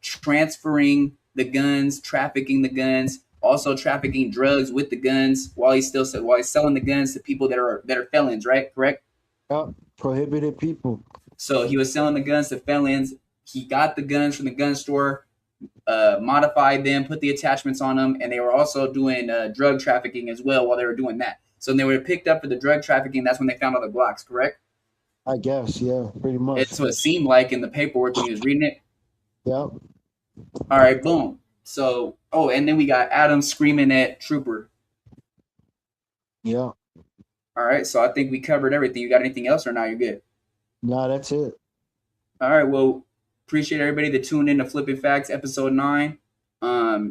transferring the guns, trafficking the guns, also trafficking drugs with the guns while he's selling the guns to people that are felons, right? Correct? Yep. Prohibited people. So he was selling the guns to felons. He got the guns from the gun store, modified them, put the attachments on them, and they were also doing drug trafficking as well while they were doing that. So when they were picked up for the drug trafficking, that's when they found all the Glocks, correct? I guess, yeah, pretty much. It's what it seemed like in the paperwork when he was reading it. Yep. All right, boom. So, and then we got Adam screaming at Trooper. Yeah. All right, so I think we covered everything. You got anything else or now you're good? No, that's it. All right, well, appreciate everybody that tuned in to Flipping Facts episode 9.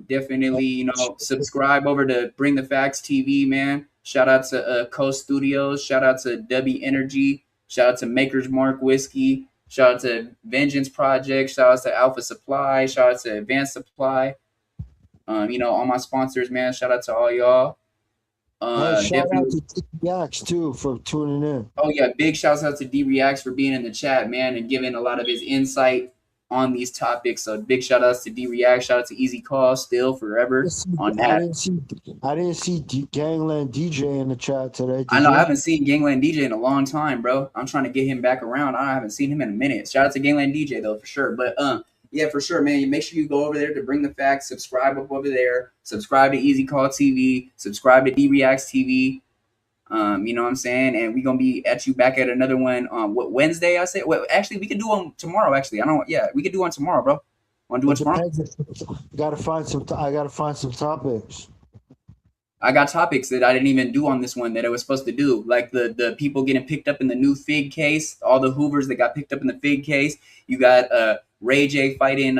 Definitely, subscribe over to Bring the Facts TV, man. Shout out to Coast Studios. Shout out to W Energy. Shout out to Maker's Mark Whiskey. Shout out to Vengeance Project. Shout out to Alpha Supply. Shout out to Advanced Supply. All my sponsors, man. Shout out to all y'all. Shout out to D-Reacts too for tuning in. Oh yeah, big shouts out to D-Reacts for being in the chat, man, and giving a lot of his insight on these topics. So big shout outs to D-Reacts. Shout out to Easy Call still forever on that. I didn't see Gangland DJ in the chat today. I know I haven't seen Gangland DJ in a long time, bro. I'm trying to get him back around. I haven't seen him in a minute. Shout out to Gangland DJ though, for sure. But yeah, for sure, man. Make sure you go over there to Bring the Facts. Subscribe up over there. Subscribe to Easy Call TV. Subscribe to D-Reacts TV. You know what I'm saying? And we're going to be at you back at another one on Wednesday, I said? Well, actually, we could do one tomorrow, actually. We could do one tomorrow, bro. Want to do it tomorrow? I got to find some topics. I got topics that I didn't even do on this one that I was supposed to do. Like the people getting picked up in the new Fig case, all the Hoovers that got picked up in the Fig case. You got Ray J fighting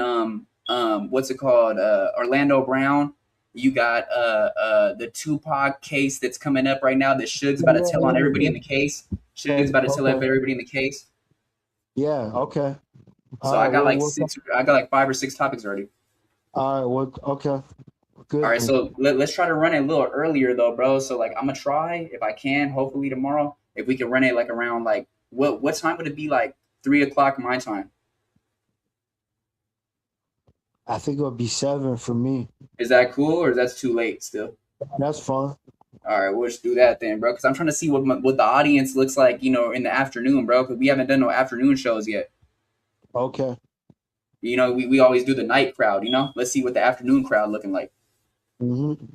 what's it called? Orlando Brown. You got the Tupac case that's coming up right now that Suge's about to tell on everybody in the case. Suge's about to tell everybody in the case. Yeah, okay. So I got like 5 or 6 topics already. All right, well, okay. Good. All right, so let's try to run it a little earlier though, bro. So like I'm gonna try if I can, hopefully tomorrow, if we can run it like around like what time would it be, like 3 o'clock my time? I think it would be 7 for me. Is that cool or is that too late still? That's fine. All right, we'll just do that then, bro. Because I'm trying to see what the audience looks like, in the afternoon, bro. Because we haven't done no afternoon shows yet. Okay. We always do the night crowd. Let's see what the afternoon crowd looking like. Mm-hmm.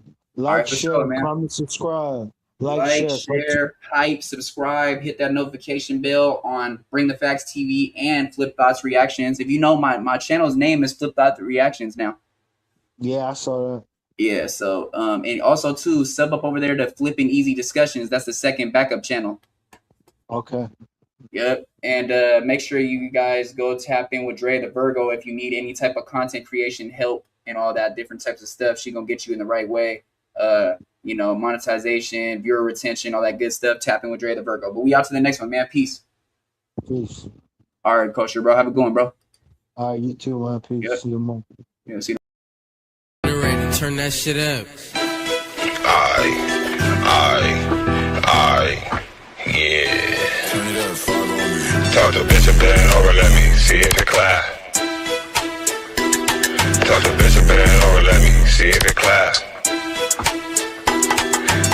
All right, for share, sure, man. comment, subscribe. Like, share, hype, subscribe, hit that notification bell on Bring the Facts TV and Flip Thoughts Reactions. If you know, my channel's name is Flip Thoughts Reactions now. Yeah, I saw that. Yeah, so and also too, sub up over there to Flipping Easy Discussions. That's the second backup channel. Okay. Yep. And make sure you guys go tap in with Dre the Virgo if you need any type of content creation help and all that different types of stuff. She gonna get you in the right way. Monetization, viewer retention, all that good stuff. Tap in with Dre the Virgo. But we out to the next one, man. Peace. Peace. All right, Kosher, bro. Have a good one, bro. All right, you too, man. Peace. Yep. See you tomorrow. Yeah, see you. Turn that shit up. Yeah. Turn it up, follow me. Talk to bitch a bit over, let me see if it clap. Talk to bitch a bit over, let me see if it clap.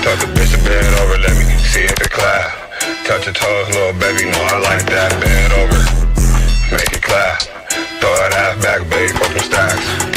Talk to bitch a bit over, let me see if it clap. Touch your toes, little baby, no, I like that. Bend over, make it clap. Throw that ass back, baby, for some stacks.